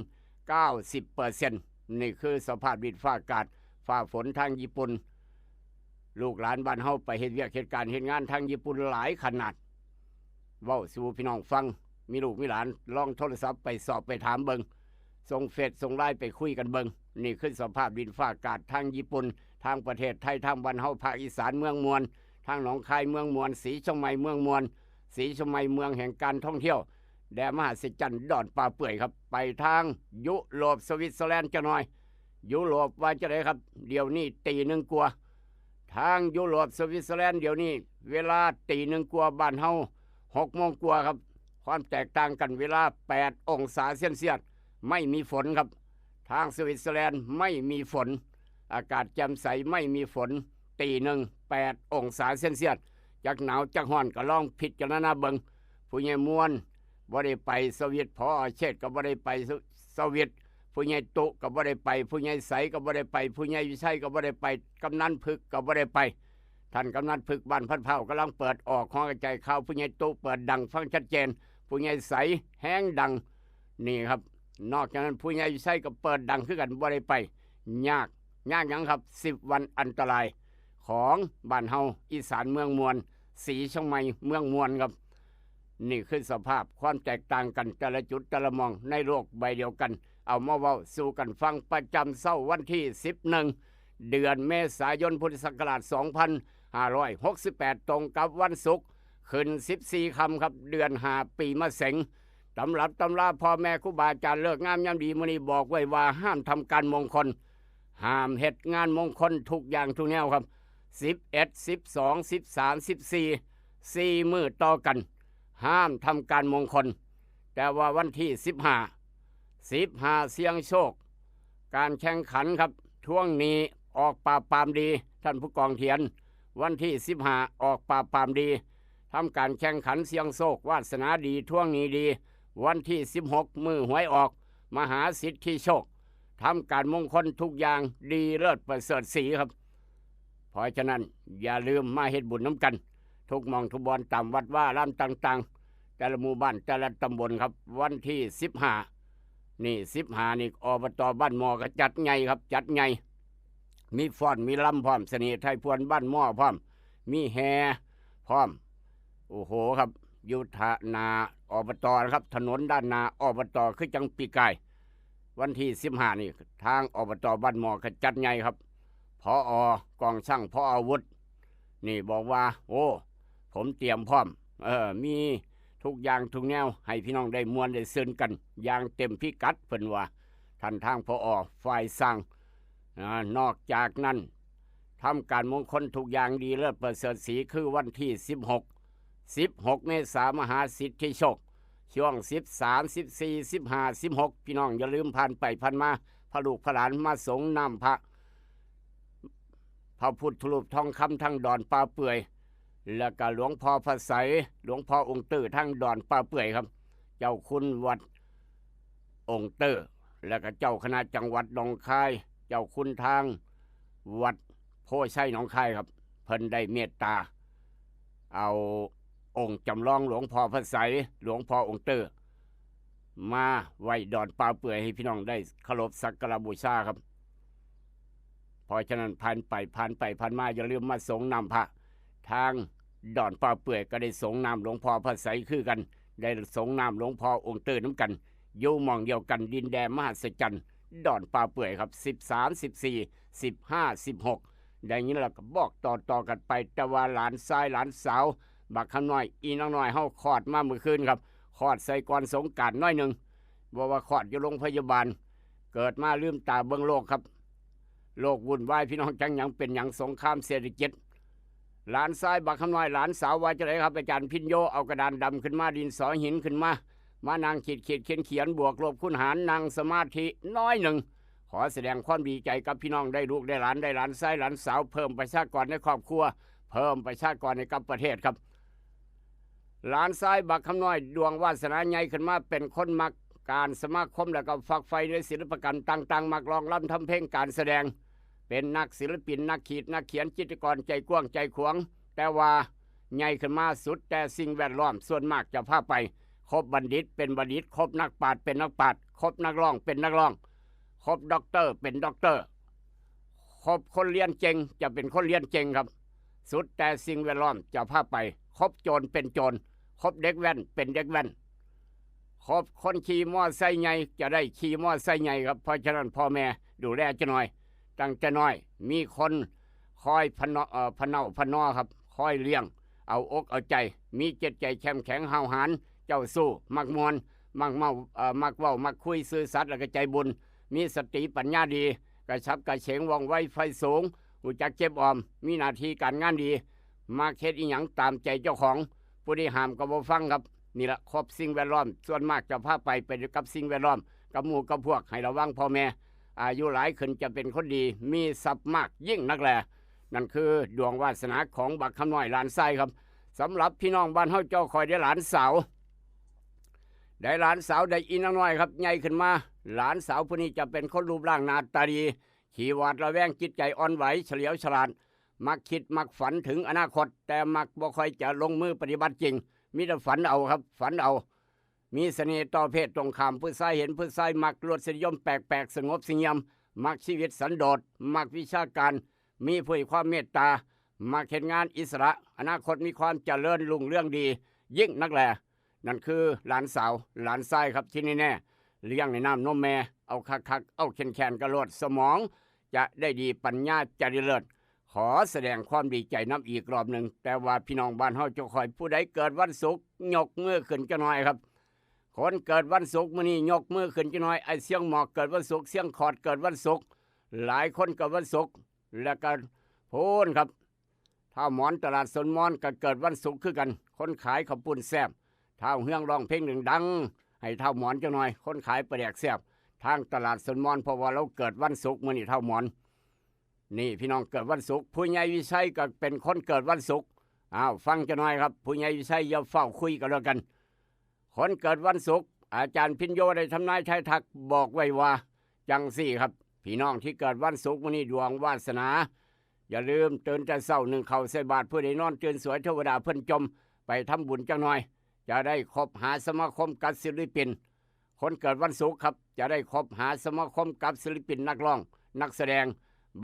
90% นี่คือสภาพดินฟ้าอากาศฟ้าฝนทางญี่ปุ่นลูกหลานบ้านเฮาไปเฮ็ดเวียกเหตุการณ์เฮ็ดงานทางญี่ปุ่นหลายขนาดเว้าสู่พี่น้องฟังมีลูกมีหลานลองโทรศัพท์ไปสอบไปถามเบิงส่งเฟซส่งไลน์ไปคุยกันเบิงนี่คือสภาพดินฟ้าอากาศทางญี่ปุ่นทางประเทศไทยทางบ้านเฮาภาคอีสานเมืองมวลทางหนองคายเมืองมวลศรีเชียงใหม่เมืองมวลศรีเชียงใหม่เมืองแห่งการท่องเที่ยวแดนมหัศจรรย์ดอนป่าเปื่อยครับไปทางยุโรปสวิตเซอร์แลนด์จะหน่อยยุโรปว่าจะได้ครับเดี๋ยวนี้ตี 1 กว่าทางยุโรปสวิตเซอร์แลนด์เดี๋ยวนี้เวลาตี 1 กว่าบ้านเฮา6 โมงกว่าครับความแตกต่างกันเวลา8 องศาเซนเซียสไม่มีฝนครับทางสวิตเซอร์แลนด์ไม่มีฝนอากาศแจ่มใสไม่มีฝนตี 1 8 องศาเซนเซียสจากหนาวจากร้อนก็ลองพิจารณาเบิงผู้ใหญ่มวลบ่ได้ไปสวีทพอเชษก็บ่ได้ไปสวีทผู้ใหญ่ตุก็บ่ได้ไปผู้ใหญ่ใสก็บ่ได้ไปผู้ใหญ่วิชัยก็บ่ได้ไปกำนันพึกก็บ่ได้ไปท่านกำนันพึกบ้านพันเผากำลังเปิดออกห้องกระจายข่าวผู้ใหญ่ตุเปิดดังฟังชัดเจนผู้ใหญ่ใสแห้งดังนี่ครับนอกจากนั้นผู้ใหญ่วิชัยก็เปิดดังคือกันบ่ได้ไปยากหยังครับ10 วันอันตรายของบ้านเฮาอีสานเมืองมวลศรีเชียงใหม่เมืองมวลครับนี่คือสภาพความแตกต่างกันแต่ละจุดแต่ละมองในโลกใบเดียวกันเอามาเว้าสู่กันฟังประจำเช้าวันที่11 เดือนเมษายนพุทธศักราช 2568 ตรงกับวันศุกร์ขึ้น14 ค่ำครับเดือน5 ปีมะเส็งตำรับตำราพ่อแม่ครูบาอาจารย์เลิกงามยามดีมื้อนี้บอกไว้ว่าห้ามทำการมงคลห้ามเฮ็ดงานมงคลทุกอย่างทุกแนวครับ11 12 13 14 4 มื้อต่อกันห้ามทำการมงคลแต่ว่าวันที่15เสี่ยงโชคการแข่งขันครับช่วงนี้ออกปราบปรามดีท่านผู้กองเทียนวันที่15ออกปราบปรามดีทำการแข่งขันเสี่ยงโชควาสนาดีช่วงนี้ดีวันที่16มือหวยออกมหาสิทธิโชคทำการมงคลทุกอย่างดีเลิศประเสริฐศรีครับเพราะฉะนั้นอย่าลืมมาเฮ็ดบุญน้ำกันทุกหม่องทุกบอนตามวัดว่าร้านต่างๆแต่ละหมู่บ้านแต่ละตำบลครับวันที่15นี่15นี่อบต.บ้านหม้อก็จัดใหญ่ครับจัดใหญ่มีฟ้อนมีลำพร้อมเสน่ห์ไทยพวนบ้านหม้อพร้อมมีแห่พร้อมโอ้โหครับอยู่นาอบต.นะครับถนนด้านนาอบต.คือจังปีกายวันที่15นี่ทางอบต.บ้านหม้อก็จัดใหญ่ครับผอกองช่างผออาวุธนี่บอกว่าโอ้ผมเตรียมพร้อมมีทุกอย่างทุกแนวให้พี่น้องได้มวลได้ซึ้นกันอย่างเต็มพิกัดเพิ่นว่าท่านทางผอฝ่ายสร้างนอกจากนั้นทำการมงคลทุกอย่างดีเลิศประเสริฐศรีคือวันที่16 เมษายนมหาสิทธิโชคช่วง13 14 15 16พี่น้องอย่าลืมผ่านไปผ่านมาพระลูกพระหลานมาสงน้ำพระ พระพุทธรูปทองคำทั้งดอนป่าเปื่อยแล้วก็หลวงพ่อพระไสยหลวงพ่อองค์ตื้อทั้งดอนป่าเปื่อยครับเจ้าคุณวัดองค์ตื้อแล้วก็เจ้าคณะจังหวัดหนองคายเจ้าคุณทางวัดโพชัยหนองคายครับเพิ่นได้เมตตาเอาองค์จำลองหลวงพ่อพระไสยหลวงพ่อองค์ตื้อมาไว้ดอนป่าเปื่อยให้พี่น้องได้เคารพสักการะบูชาครับเพราะฉะนั้นผ่านไปมาอย่าลืมมาสงน้ำพระทางดอนป่าเปื่อยก็ได้สงน้ำหลวงพ่อพระไสยคือกันได้สงน้ำหลวงพ่อองค์ตื้อน้ำกันอยู่หม่องเดียวกันดินแดนมหัศจรรย์ดอนป่าเปื่อยครับ13 14 15 16ได้ยินแล้วก็บอกต่อกันไปแต่ว่าหลานชายหลานสาวบักคำน้อยอีน้องน้อยเฮาคลอดมาเมื่อคืนครับคลอดใส่ก่อนสงกรานต์น้อยหนึ่งบอกว่าคลอดอยู่โรงพยาบาลเกิดมาลืมตาเบิ่งโลกครับโลกวุ่นวายพี่น้องจังหยังเป็นหยังสงครามเศรษฐกิจหลานชายบักคำน้อยหลานสาวว่าจะไรครับอาจารย์พินโยเอากระดานดำขึ้นมาดินสอหินขึ้นมานางขีดเขียนบวกลบคูณหารนางสมาธิน้อยหนึ่งขอแสดงความดีใจกับพี่น้องได้ลูกได้หลานชายหลานสาวเพิ่มประชากรในครอบครัวเพิ่มประชากรในกับประเทศครับหลานชายบักคำน้อยดวงวาสนาใหญ่ขึ้นมาเป็นคนมักการสมาคมแล้วก็ฝักใฝ่ในศิลปกรรมต่างๆมักร้องรำทำเพลงการแสดงเป็นนักศิลปินนักขีดนักเขียนจิตรกรใจกว้างใจขวางแต่ว่าใหญ่ขึ้นมาสุดแต่สิ่งแวดล้อมส่วนมากจะพาไปคบบัณฑิตเป็นบัณฑิตคบนักปราชญ์เป็นนักปราชญ์คบนักร้องเป็นนักร้องคบด็อกเตอร์เป็นด็อกเตอร์คบคนเรียนเก่งจะเป็นคนเรียนเก่งครับสุดแต่สิ่งแวดล้อมจะพาไปคบโจรเป็นโจรคบเด็กแว่นเป็นเด็กแว่นคบคนขี่มอไซค์ใหญ่จะได้ขี่มอไซค์ใหญ่ครับเพราะฉะนั้นพ่อแม่ดูแลจะหน่อยตั้งแต่น้อยมีคนคอยพนอครับคอยเลี้ยงเอาอกเอาใจมีจิตใจเข้มแข็งห้าวหาญเจ้าสู้มักมวนมักเมามักเว้ามักคุยซื่อสัตย์แล้วก็ใจบุญมีสติปัญญาดีกระชับกระเฉงว่องไวไฟสูงรู้จักเก็บออมมีหน้าที่การงานดีมาเฮ็ดอีหยังตามใจเจ้าของผู้ที่ห้ามก็บ่ฟังครับนี่ละครบสิ่งแวดล้อมส่วนมากจะพาไปกับสิ่งแวดล้อมกับหมู่กับพวกให้ระวังพ่อแม่อายุหลายขึ้นจะเป็นคนดีมีทรัพย์มากยิ่งนักแลนั่นคือดวงวาสนาของบักคำน้อยหลานไส้ครับสำหรับพี่น้องบ้านเฮาเจ้าคอยได้หลานสาวได้อีนางน้อยครับใหญ่ขึ้นมาหลานสาวผู้นี้จะเป็นคนรูปร่างหน้าตาดีขี้หวาดระแวงจิตใจอ่อนไหวเฉลียวฉลาดมักคิดมักฝันถึงอนาคตแต่มักบ่ค่อยจะลงมือปฏิบัติจริงมีแต่ฝันเอาครับฝันเอามีเสน่ห์ต่อเพศตรงข้ามผู้ชายเห็นผู้ชายมักรสนิยมแปลกๆสงบเสงี่ยมมักชีวิตสันโดษมักวิชาการมีผู้ให้ความเมตตามักเห็นงานอิสระอนาคตมีความเจริญรุ่งเรืองดียิ่งนักแลนั่นคือหลานสาวหลานชายครับที่นี่แน่เลี้ยงในน้ำนมแม่เอาคักเอาแขนกระโดดสมองจะได้ดีปัญญาจะดีเลิศขอแสดงความดีใจน้ำอีกรอบหนึ่งแต่ว่าพี่น้องบ้านเฮาจะคอยผู้ใดเกิดวันศุกร์ยกมือขึ้นจะหน่อยครับคนเกิดวันศุกร์มื้อนี้ยกมือขึ้นจะหน่อยไอ้เสียงหมอกเกิดวันศุกร์เสียงขอดเกิดวันศุกร์หลายคนเกิดวันศุกร์แล้วก็พูนครับถ้าหมอนตลาดสนมอนก็เกิดวันศุกร์คือกันคนขายข้าวปุ้นแซ่บเท่าเฮืองร้องเพลงหนึ่งดังให้เท่าหมอนจะหน่อยคนขายปลาแดกแซ่บทางตลาดสนมอนเพราะว่าเราเกิดวันศุกร์มื้อนี้เท่าหมอนนี่พี่น้องเกิดวันศุกร์ผู้ใหญ่วิชัยก็เป็นคนเกิดวันศุกร์ฟังจะหน่อยครับผู้ใหญ่วิชัยอย่าเฝ้าคุยกันแล้วกันคนเกิดวันศุกร์อาจารย์พินโยได้ทำนายทายทักบอกไว้ว่าจังสี่ครับพี่น้องที่เกิดวันศุกร์มื้อนี้ดวงวาสนาอย่าลืมตื่นแต่เช้า1ข้าวใส่บาตรเพื่อได้นอนตื่นสวยเทวดาเพิ่นจมไปทำบุญจังหน่อยจะได้คบหาสมาคมกับศิลปินคนเกิดวันศุกร์ครับจะได้คบหาสมาคมกับศิลปินนักร้องนักแสดง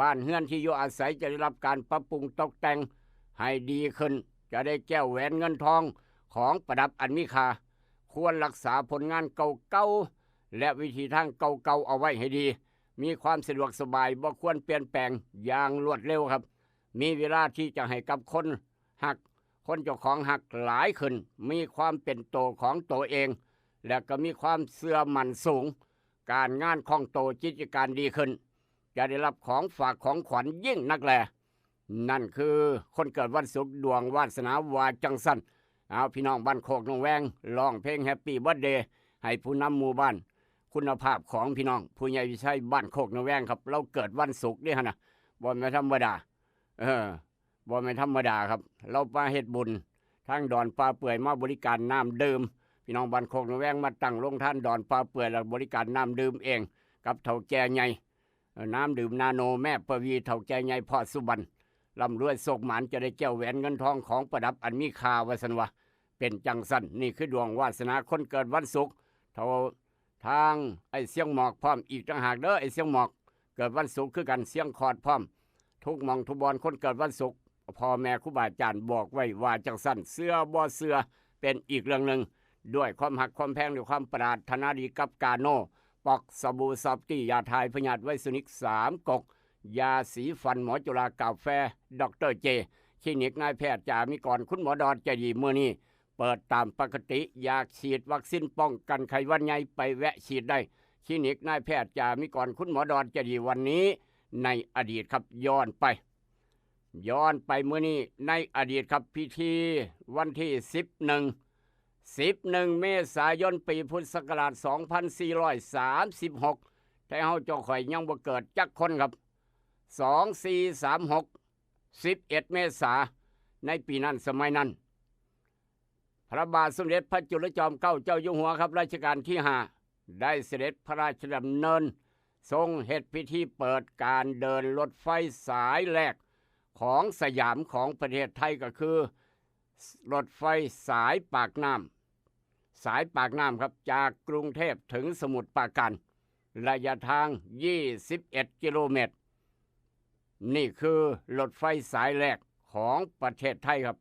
บ้านเฮือนที่อยู่อาศัยจะได้รับการปรับปรุงตกแต่งให้ดีขึ้นจะได้แก้วแหวนเงินทองของประดับอันมีค่าควรรักษาผลงานเก่าๆและวิธีทางเก่าๆเอาไว้ให้ดีมีความสะดวกสบายบ่ควรเปลี่ยนแปลงอย่างรวดเร็วครับมีเวลาที่จะให้กับคนหักคนเจ้าของหักหลายขึ้นมีความเป็นโตของตัวเองและก็มีความเสื่อมั่นสูงการงานคล่องโตกิจการดีขึ้นจะได้รับของฝากของขวัญยิ่งนักแลนั่นคือคนเกิดวันศุกร์ดวงวาสนาวาจังสันเอาพี่น้องบ้านโคกนงแวงร้องเพลงแฮปปี้เบิร์ธเดย์ให้ผู้นำหมู่บ้านคุณภาพของพี่น้องผู้ใหญ่วิชัยบ้านโคกนงแวงครับเราเกิดวันศุกร์นี่ฮะนะบ่แม่นธรรมดา บ่แม่นธรรมดาครับเรามาเฮ็ดบุญทางดอนปลาเปื่อยมาบริการน้ำดื่มพี่น้องบ้านโคกระแวงมาตั้งโรงทานดอนปลาเปื่อยแล้วบริการน้ำดื่มเองกับเฒ่าแก่ใหญ่น้ำดื่มนาโนแม่ปวีเฒ่าแก่ใหญ่พ่อสุบรรณร่ำรวยโศกหมานจะได้แก้วแหวนเงินทองของประดับอันมีค่าวาสนวะเป็นจังสันนี่คือดวงวาสนาคนเกิดวันศุกร์เท่าทางไอ้เสียงหมอกพร้อมอีกต่างหากเด้อไอ้เสียงหมอกเกิดวันศุกร์คือกันเสียงคอดพร้อมทุกหมองทุกบอลคนเกิดวันศุกร์พ่อแม่ครูบาอาจารย์บอกไว้ว่าจังสันเสื้อบ่เสื้อเป็นอีกเรื่องหนึ่งด้วยความหักความแพงด้วยความปรารถนาดีกับกาโนปอกสบู่ซับตี้ยาทายพยาธิไวซูนิก3 กกยาสีฟันหมอจุฬากาแฟดรเจคลินิกนายแพทย์จ่ามีก่อนคุณหมอดอนใจดีมื้อนี้เปิดตามปกติอยากฉีดวัคซีนป้องกันไข้หวัดใหญ่ไปแวะฉีดได้คลินิกนายแพทย์จ่ามีก่อนคุณหมอดอนใจดีวันนี้ในอดีตครับย้อนไปมื้อนี้ในอดีตครับพิธีวันที่11 เมษายนปีพุทธศักราช2436แต่เฮาเจ้าข่อยยังบ่เกิดจักคนครับ2436 11 เมษายนในปีนั้นสมัยนั้นพระบาทสมเด็จพระจุลจอมเกล้าเจ้าอยู่หัวครับรัชกาลที่5ได้เสด็จพระราชดำเนินทรงเฮ็ดพิธีเปิดการเดินรถไฟสายแรกของสยามของประเทศไทยก็คือรถไฟสายปากน้ำครับจากกรุงเทพถึงสมุทรปราการระยะทาง21 กิโลเมตรนี่คือรถไฟสายแรกของประเทศไทยครับ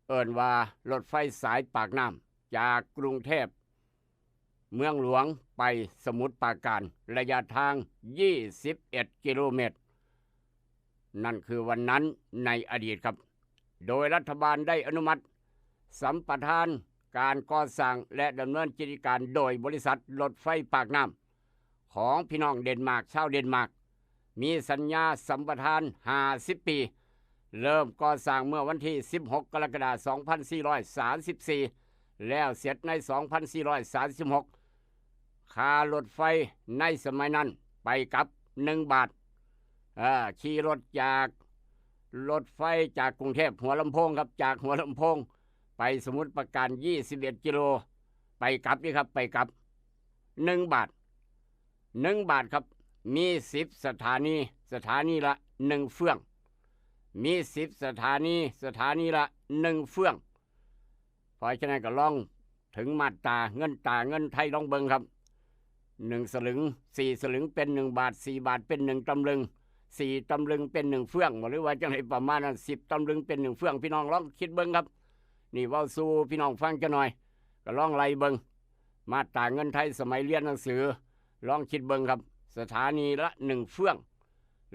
เอิ้นว่ารถไฟสายปากน้ำจากกรุงเทพเมืองหลวงไปสมุทรปราการระยะทาง21 กิโลเมตรนั่นคือวันนั้นในอดีตครับโดยรัฐบาลได้อนุมัติสัมปทานการก่อสร้างและดำเนินกิจการโดยบริษัทรถไฟปากน้ำของพี่น้องเดนมาร์กชาวเดนมาร์กมีสัญญาสัมปทาน50 ปีเริ่มก่อสร้างเมื่อวันที่16 กรกฎาคม 2434แล้วเสร็จใน 2436ค่ารถไฟในสมัยนั้นไปกับ1 บาทขี่รถจากรถไฟจากกรุงเทพหัวลำโพงครับจากหัวลำโพงไปสมุทรปราการ21 กิโลไปกลับนี่ครับไปกลับ1 บาทครับมี10 สถานีละ1 เฟื่องมี10 สถานีละ1 เฟื่องเพราะฉะนั้นก็ลองถึงมาตราเงินไทยลองเบิ่งครับ1 สลึง4 สลึงเป็น1 บาท4 บาทเป็น1 ตำลึง4 ตำลึงเป็น1 เฟื่องหรือว่าจังได๋ประมาณนั้น10 ตำลึงเป็น1 เฟื่องพี่น้องลองคิดเบิ่งครับนี่เว้าสู่พี่น้องฟังจักหน่อยก็ลองไล่เบิ่งมาตราเงินไทยสมัยเรียนหนังสือลองคิดเบิ่งครับสถานีละ1 เฟื่อง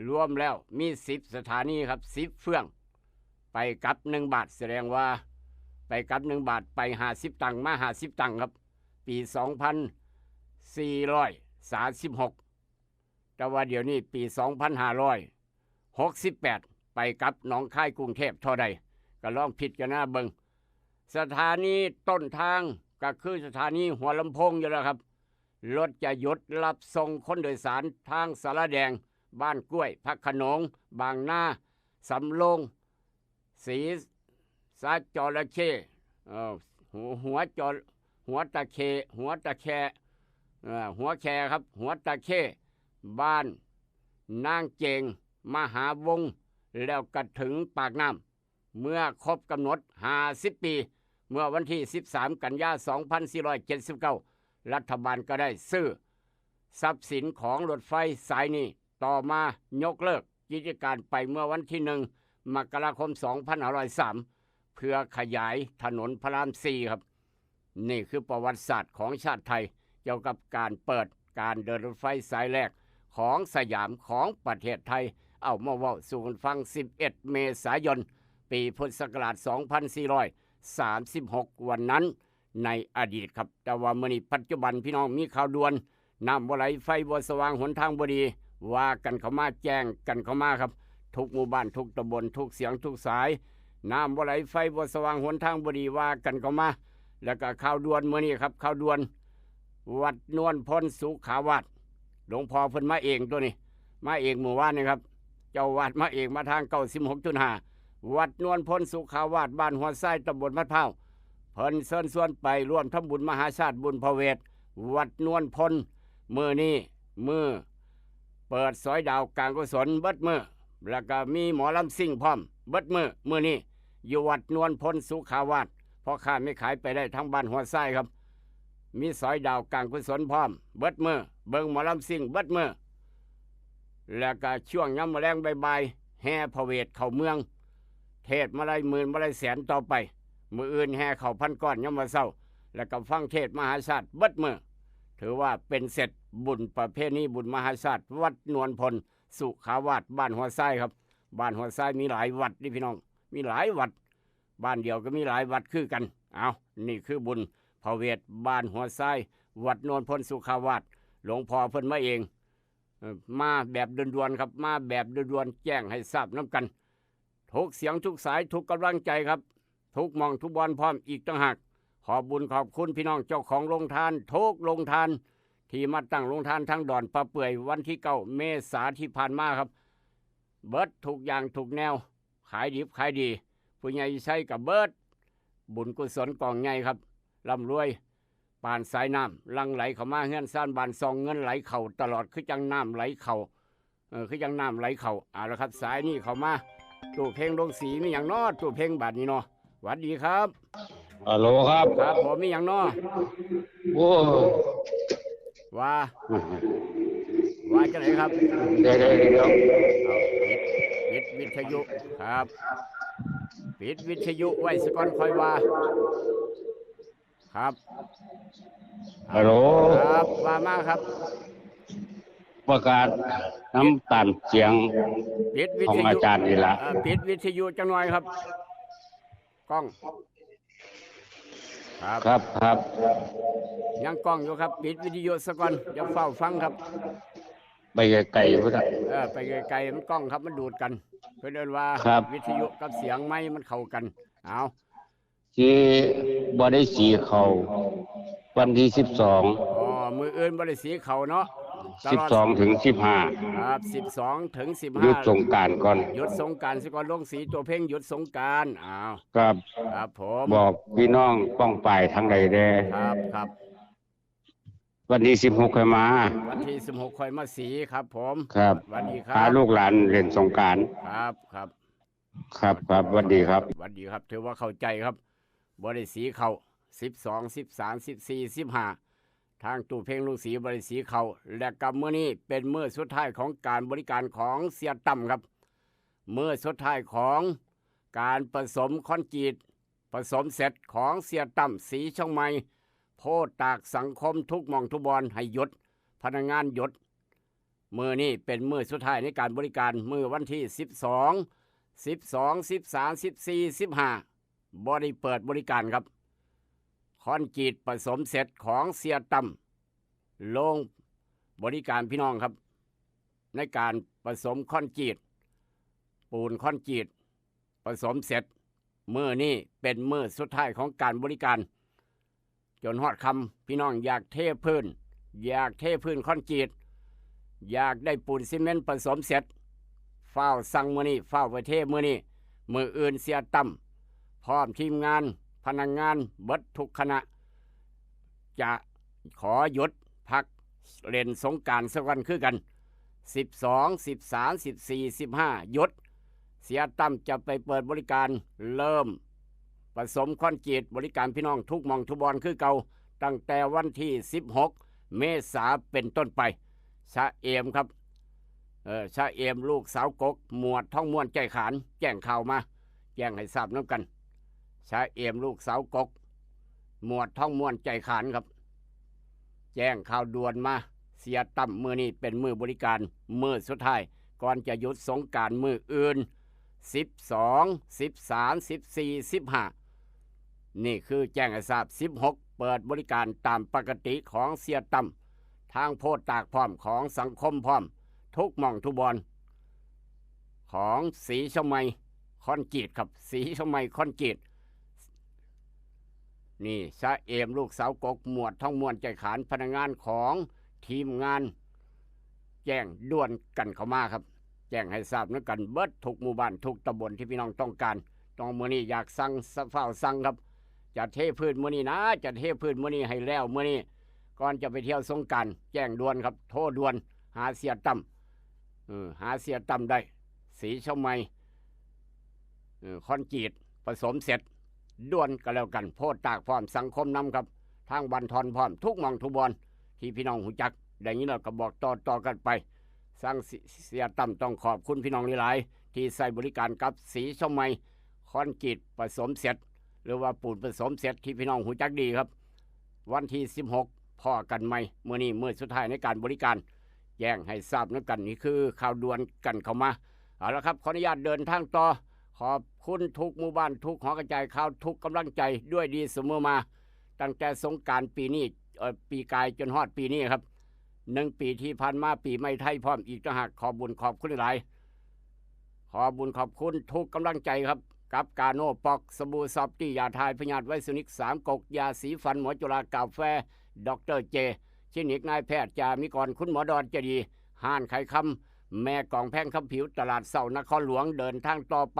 รวมแล้วมี10 สถานีครับ10 เฟื่องไปกลับ1 บาทแสดงว่าไปกลับ1 บาทไป50 ตังค์มา50 ตังค์ครับปี2436แต่ว่าเดี๋ยวนี้ปี2568ไปกับหนองคายกรุงเทพเท่าใดก็ลองพิจารณาเบิ่งสถานีต้นทางก็คือสถานีหัวลำโพงอยู่แล้วครับรถจะหยุดรับส่งคนโดยสารทางสารแดงบ้านกล้วยพักขนงบางนาสำโรงศรีสาจระเข้หัวตะแคครับหัวตะเข้บ้านนางเจงมหาวงศ์แล้วก็ถึงปากน้ำเมื่อครบกำหนด50 ปีเมื่อวันที่13 กันยายน 2479รัฐบาลก็ได้ซื้อทรัพย์สินของรถไฟสายนี้ต่อมายกเลิกกิจการไปเมื่อวันที่1 มกราคม 2503เพื่อขยายถนนพระราม 4ครับนี่คือประวัติศาสตร์ของชาติไทยเกี่ยวกับการเปิดการเดินรถไฟสายแรกของสยามของประเทศไทยเอามาเว้าสู่กันฟัง11 เมษายนปีพุทธศักราช2436วันนั้นในอดีตครับแต่ว่ามื้อนี้ปัจจุบันพี่น้องมีข่าวด่วนน้ำบ่ไหลไฟบ่สว่างหนทางบ่ดีว่ากันเข้ามาแจ้งกันเข้ามาครับทุกหมู่บ้านทุกตำบลทุกเสียงทุกสายน้ำบ่ไหลไฟบ่สว่างหนทางบ่ดีว่ากันเข้ามาแล้วก็ข่าวด่วนมื้อนี้ครับข่าวด่วนวัดนวลพลสุขาวาสหลวงพ่อเพิ่นมาเองตัวนี้มาเองหมู่บ้านนี่ครับ เจ้าวาดมาเองมาทาง96.5วัดนวลพลสุขาวาสบ้านหัวไส้ตำบลมะพร้าวเพิ่นเชิญชวนไปร่วมทำบุญมหาชาติบุญพระเวทวัดนวลพลมื้อนี้มื้อเปิดซอยดาวการกุศลเบิดมื้อแล้วก็มีหมอลำซิ่งพร้อมเบิดมื้อนี้อยู่วัดนวลพลสุขาวาสพ่อค้าไม่ขายไปได้ทั้งบ้านหัวไส้ครับมีซอยดาวการกุศลพร้อมเบิดมื้อเบิ่งหมอลำซิ่งเบิดมื้อแล้วก็ช่วงยามมื้อแลงบ่ายๆแห่พระเวทเข้าเมืองเทศมาลัยหมื่นมาลัยแสนต่อไปมื้ออื่นแห่เข้าพันก้อนยามมื้อเช้าแล้วก็ฟังเทศมหาชาติเบิดมื้อถือว่าเป็นเสร็จบุญประเพณีบุญมหาชาติวัดนวลพลสุขาวาสบ้านหัวไส้ครับบ้านหัวไส้มีหลายวัดนี่พี่น้องมีหลายวัดบ้านเดียวก็มีหลายวัดคือกันเอานี่คือบุญพระเวทบ้านหัวไส้วัดนวลพลสุขาวาสหลวงพ่อเพิ่นมาเองมาแบบด่วนๆครับมาแบบด่วนๆแจ้งให้ทราบน้ำกันทุกเสียงทุกสายทุกกำลังใจครับทุกมองทุกบอลพร้อมอีกต่างหากขอบุญขอบคุณพี่น้องเจ้าของโรงทานทุกโรงทานที่มาตั้งโรงทานทั้งดอนปลาเปื่อยวันที่9 เมษายนที่ผ่านมาครับเบิดทุกอย่างทุกแนวขายดิบขายดีผู้ใหญ่ใช้กับเบิดบุญกุศลกองใหญ่ครับร่ำรวยปานสายน้ำลังไหลเข้ามาเฮือนซ่านบานซองเงินไหลเข่าตลอดคือจังน้ำไหลเข่าคือจังน้ำไหลเข่าละครับสายนี่เข้ามาตู้เพลงโรงสีมีอย่างนอตู้เพลงบาทนี้เนาะสวัสดีครับฮัลโหลครับครับผมมีอย่างนอโอ้ว่าจังไหนครับเดี๋ยวปิดวิทยุครับปิดวิทยุไว้สก่อนคอยว่าครับฮัลโหลครับว่ามาครับประกาศน้ำตาลเสียงของอาจารย์นี่ละปิดวิทยุจังหน่อยครับกล้องครับยังกล้องอยู่ครับปิดวิทยุซะก่อนเดี๋ยวเฝ้าฟังครับไปไกลๆพุทธไปไกลๆมันกล้องครับมันดูดกันเพื่อเดินว่าวิทยุกับเสียงไม้มันเข้ากันเอาที่บ่ได้สีเขาวันที่มืออื่นบ่ได้สีเขาเนาะ12 ถึง 15ครับ12 ถึง 15หยุดสงกรานต์ก่อนหยุดสงกรานต์ซะก่อนลงสีตัวเพลงหยุดสงกรานต์ครับผมบอกพี่น้องป้องป่ายทางใดแด่ครับวันที่16ค่อยมาวันที่16ค่อยมาสีครับผมครับสวัสดีครับพาลูกหลานเล่นสงกรานต์ครับสวัสดีครับสวัสดีครับถือว่าเข้าใจครับบ่ได้สีเขา12 13 14 15ทางตู้เพลงลุงศรีบริสีเขาและกับมื้อนี้เป็นมื้อสุดท้ายของการบริการของเสียต่ำครับมื้อสุดท้ายของการผสมคอนกรีตผสมเสร็จของเสียต่ำสีช่องใหม่โพดตากสังคมทุกหม่องทุกบอนให้หยุดพนักงานหยุดมื้อนี้เป็นมื้อสุดท้ายในการบริการมื้อวันที่12 13 14 15บ่ได้เปิดบริการครับคอนกรีตผสมเสร็จของเสียต่ำลงบริการพี่น้องครับในการผสมคอนกรีตปูนคอนกรีตผสมเสร็จมื้อนี้เป็นมื้อสุดท้ายของการบริการจนฮอดคำพี่น้องอยากเทพื้นคอนกรีตอยากได้ปูนซีเมนต์ผสมเสร็จเฝ้าสั่งมื้อนี้เฝ้าไปเทมื้อนี้มื้ออื่นเสียต่ำพร้อมทีมงานพนักงานเบิดทุกคณะจะขอหยุดพักเล่นสงกรานต์สักวันคือกัน12 13 14 15หยุดเสียต่ำจะไปเปิดบริการเริ่มผสมคอนกรีตบริการพี่น้องทุกหม่องทุกบอนคือเก่าตั้งแต่วันที่16 เมษายนเป็นต้นไปชะเอมครับชะเอมลูกสาวกกหมวดท่องม่วนใจขานแจ้งข่าวมาแจ้งให้ทราบน้ำกันชาเอมลูกสาวกกหมวดท่องม่วนใจขานครับแจ้งข่าวด่วนมาเสียต่ำมือนี้เป็นมือบริการมือสุดท้ายก่อนจะหยุดสงกรานต์มืออื่น12 13 14 15นี่คือแจ้งให้ทราบ16เปิดบริการตามปกติของเสียต่ำทางโพดตากพร้อมของสังคมพร้อมทุกหม่องทุกบอนของสีชมายคอนกรีตครับสีชมายคอนกรีตนี่ชาเอมลูกสาวกกหมวดท่องม่วนใจขานพนักงานของทีมงานแจ้งด่วนกันเข้ามาครับ แจ้งให้ทราบนึกกันเบิดทุกหมู่บ้านทุกตำบลที่พี่น้องต้องการต้องมื้อนี้อยากสั่งเฝ้าสั่งครับจะเทพื้นมื้อนี้นะจะเทพื้นมื้อนี้ให้แล้วมื้อนี้ก่อนจะไปเที่ยวสงกรานต์แจ้งด่วนครับโทรด่วนหาเสียต่ำหาเสียต่ำได้สีชมัยคอนกรีตผสมเสร็จด่วนก็แล้วกันโพดตากพร้อมสังคมนำครับทางบันทอนพร้อมทุกหม่องทุกบอนที่พี่น้องหูจักได้ยินแล้วก็บอกต่อกันไปสร้างเสียต่ำต้องขอบคุณพี่น้องหลายๆที่ใส่บริการกับสีชมัยคอนกรีตผสมเสร็จหรือว่าปูนผสมเสร็จที่พี่น้องหูจักดีครับวันที่16พ่อกันใหม่มื้อนี้มื้อสุดท้ายในการบริการแจ้งให้ทราบนึกกันนี่คือข่าวด่วนกันเข้ามาเอาละครับขออนุญาตเดินทางต่อขอบคุณทุกหมู่บ้านทุกหอกระจายข่าวทุกกำลังใจด้วยดีเสมอมาตั้งแต่สงกรานต์ปีนี้ปีกายจนฮอดปีนี้ครับ1 ปีที่ผ่านมาปีใหม่ไทยพร้อมอีกต่างหากขอบุญขอบคุณหลายขอบุญขอบคุณทุกกำลังใจครับกับกาโนปอกสบู่ซอฟตี้ยาทายพยาธิไวซุนิก3กกยาสีฟันหมอจุฬากาแฟดรเจชินิกนายแพทย์จามิกรคุณหมอดอนเจดีห้านไข่คำแม่กองแพงคำผิวตลาดเสานครหลวงเดินทางต่อไป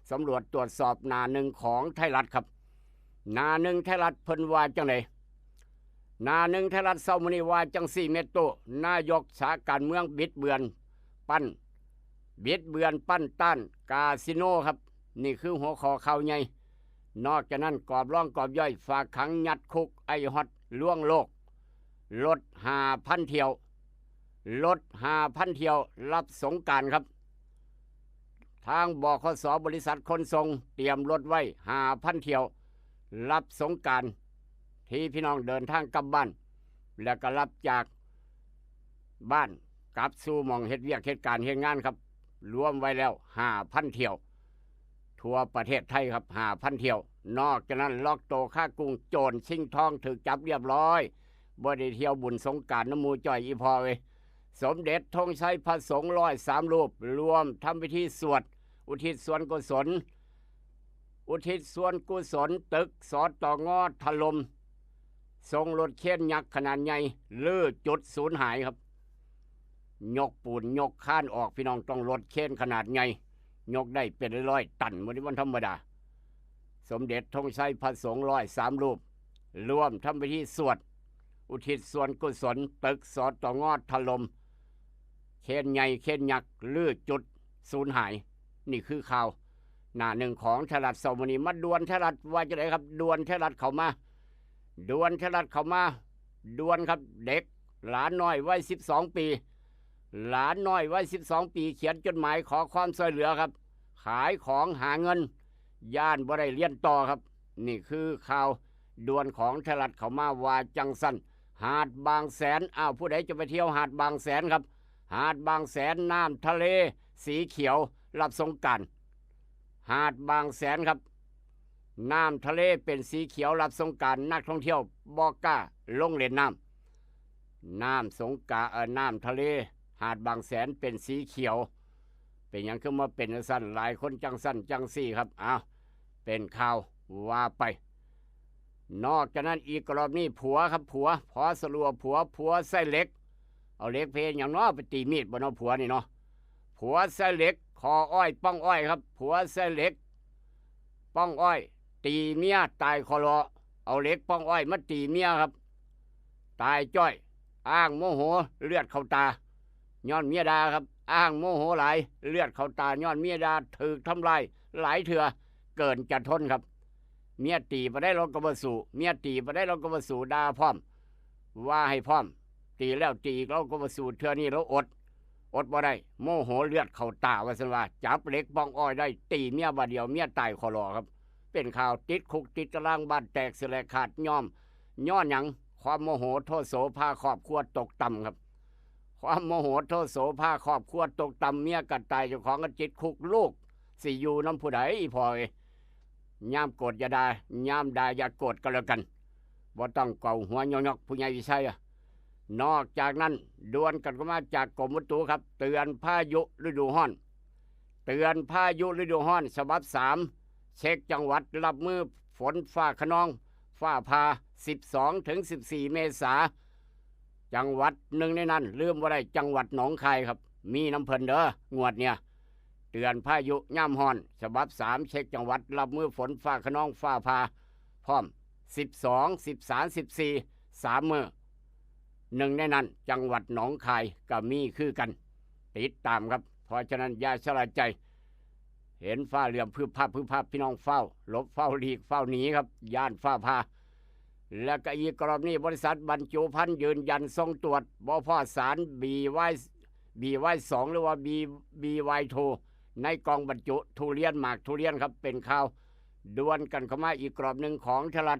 สำรวจตรวจสอบหน้าหนึ่งของไทยรัฐครับหน้าหนึ่งไทยรัฐเพิ่นว่าจังไดหน้าหนึ่งไทยรัฐเสาร์มื้อนี้ว่าจัง4 เมตรโตนายกสาการเมืองบิดเบือนปั้นต้านกาสิโนครับนี่คือหัวข้อข่าวใหญ่นอกจากนั้นกรอบร่องกรอบย่อยฝากขังยัดคุกไอฮอตล่วงโลกลด 5,000 เที่ยวรับสงกรานต์ครับทางบขส.บริษัทขนส่งเตรียมรถไว้ 5,000 เที่ยวรับสงกรานต์ที่พี่น้องเดินทางกลับบ้านแล้วก็รับจากบ้านกลับสู่หม่องเฮ็ดเวียกเฮ็ดการเฮ็ดงานครับรวมไว้แล้ว 5,000 เที่ยวทั่วประเทศไทยครับ 5,000 เที่ยวนอกจากนั้นล็อกโตค่ากรุงโจรชิงทองถูกจับเรียบร้อยบ่ได้เที่ยวบุญสงกรานต์น้ำมูจ่อยอีพอเว้ยสมเด็จธงชัยพระสงฆ์103 รูปรวมทำพิธีสวดอุทิศส่วนกุศลตึกสตง.ถล่มส่งรถเข็นยักษ์ขนาดใหญ่ลื้อจุดสูญหายครับยกปูนยกข้านออกพี่น้องต้องรถเข็นขนาดใหญ่ยกได้เป็นร้อยตันวันธรรมดาสมเด็จธงชัยพระสงฆ์103 รูปรวมทำพิธีสวดอุทิศส่วนกุศลตึกสตง.ถล่มเข็นใหญ่เข็นยักษ์ลื้อจุดสูญหายนี่คือข่าวหน้าหนึ่งของไทยรัฐเสาร์มื้อนี้มาด่วนไทยรัฐว่าจะไหนครับด่วนไทยรัฐเข้ามาด่วนครับเด็กหลานน้อยวัย12 ปีหลานน้อยวัย12 ปีเขียนจดหมายขอความช่วยเหลือครับขายของหาเงินย่านบ่ได้เรียนต่อครับนี่คือข่าวด่วนของไทยรัฐเข้ามาว่าจังสั้นหาดบางแสนผู้ใดจะไปเที่ยวหาดบางแสนครับหาดบางแสนน้ำทะเลสีเขียวรับสงกรานต์หาดบางแสนครับน้ำทะเลเป็นสีเขียวรับสงกรานต์นักท่องเที่ยวบ่กล้าลงเล่นน้ำสงกรานต์น้ำทะเลหาดบางแสนเป็นสีเขียวเป็นอย่างคือมาเป็นสั้นหลายคนจังสั้นจังสี่ครับเป็นข่าวว่าไปนอกจากนั้นอีกรอบนี้ผัวพอสลัวผัวไส้เหล็กเอาเหล็กเพลอย่างน้อไปตีมีดบนเอาผัวนี่เนาะผัวไส้เหล็กคออ้อยป้องอ้อยครับผัวไส้เหล็กป้องอ้อยตีเมียตายคอรอเอาเหล็กป้องอ้อยมาตีเมียครับตายจ้อยอ้างโมโหเลือดเข้าตาย้อนเมียดาครับอ้างโมโหหลายเลือดเข้าตาย้อนเมียดาถูกทำลายหลายเถื่อเกินจะทนครับเมียตีไปได้เราก็บ่สู้ด่าพร้อมว่าให้พร้อมตีแล้วตีเราก็บ่สู้เถื่อนี้เราอดบ่ได้โมโหเลือดเข้าตาว่าซั่นว่าจับเหล็กป้องอ้อยได้ตีเมียบาดเดียวเมียตายคอรอครับเป็นข่าวติดคุกติดตารางบ้านแตกเสลขาดย้อนหยังความโมโหโทโสพาครอบครัวตกต่ำครับความโมโหโทโสพาครอบครัวตกต่ำเมียกัดตายเจ้าของก็จิตคุกลูกสิอยู่น้ำผู้ใดอีพอย่ามโกรธอย่าด่าย่ามด่าอย่าโกรธก็แล้วกันบ่ต้องเกาหัวยอกผู้ใหญ่วิชัยนอกจากนั้นด่วนกันก็มาจากกรมอุตุครับเตือนพายุฤดูร้อนฉบับ3เช็คจังหวัดรับมือฝนฟ้าคะนองฟ้าผ่า12-14 เมษายนจังหวัดหนึ่งในนั้นลืมว่าได้จังหวัดหนองคายครับ มีน้ำเพิ่นเด้องวดเนี่ยเตือนพายุย่ำฮ้อนฉบับ3เช็คจังหวัดรับมือฝนฟ้าคะนองฟ้าผ่าพร้อม12 13 14 3มื้อหนึ่งในนั้นจังหวัดหนองคายก็มีคือกันติดตามครับเพราะฉะนั้นอย่าชะล่าใจเห็นฟ้าเหลื่อมพึบพับพี่น้องเฝ้าหลบเฝ้าหลีกเฝ้าหนีครับย่านฟ้าผ่าและก็อีกกรณีบริษัทบรรจุภัณฑ์ยืนยันส่งตรวจบ่พอสาร BY2 หรือว่า BY2 ในกล่องบรรจุทุเรียนหมากทุเรียนครับเป็นข่าวดวนกันเข้ามาอีกกรอบหนึ่งของทลัด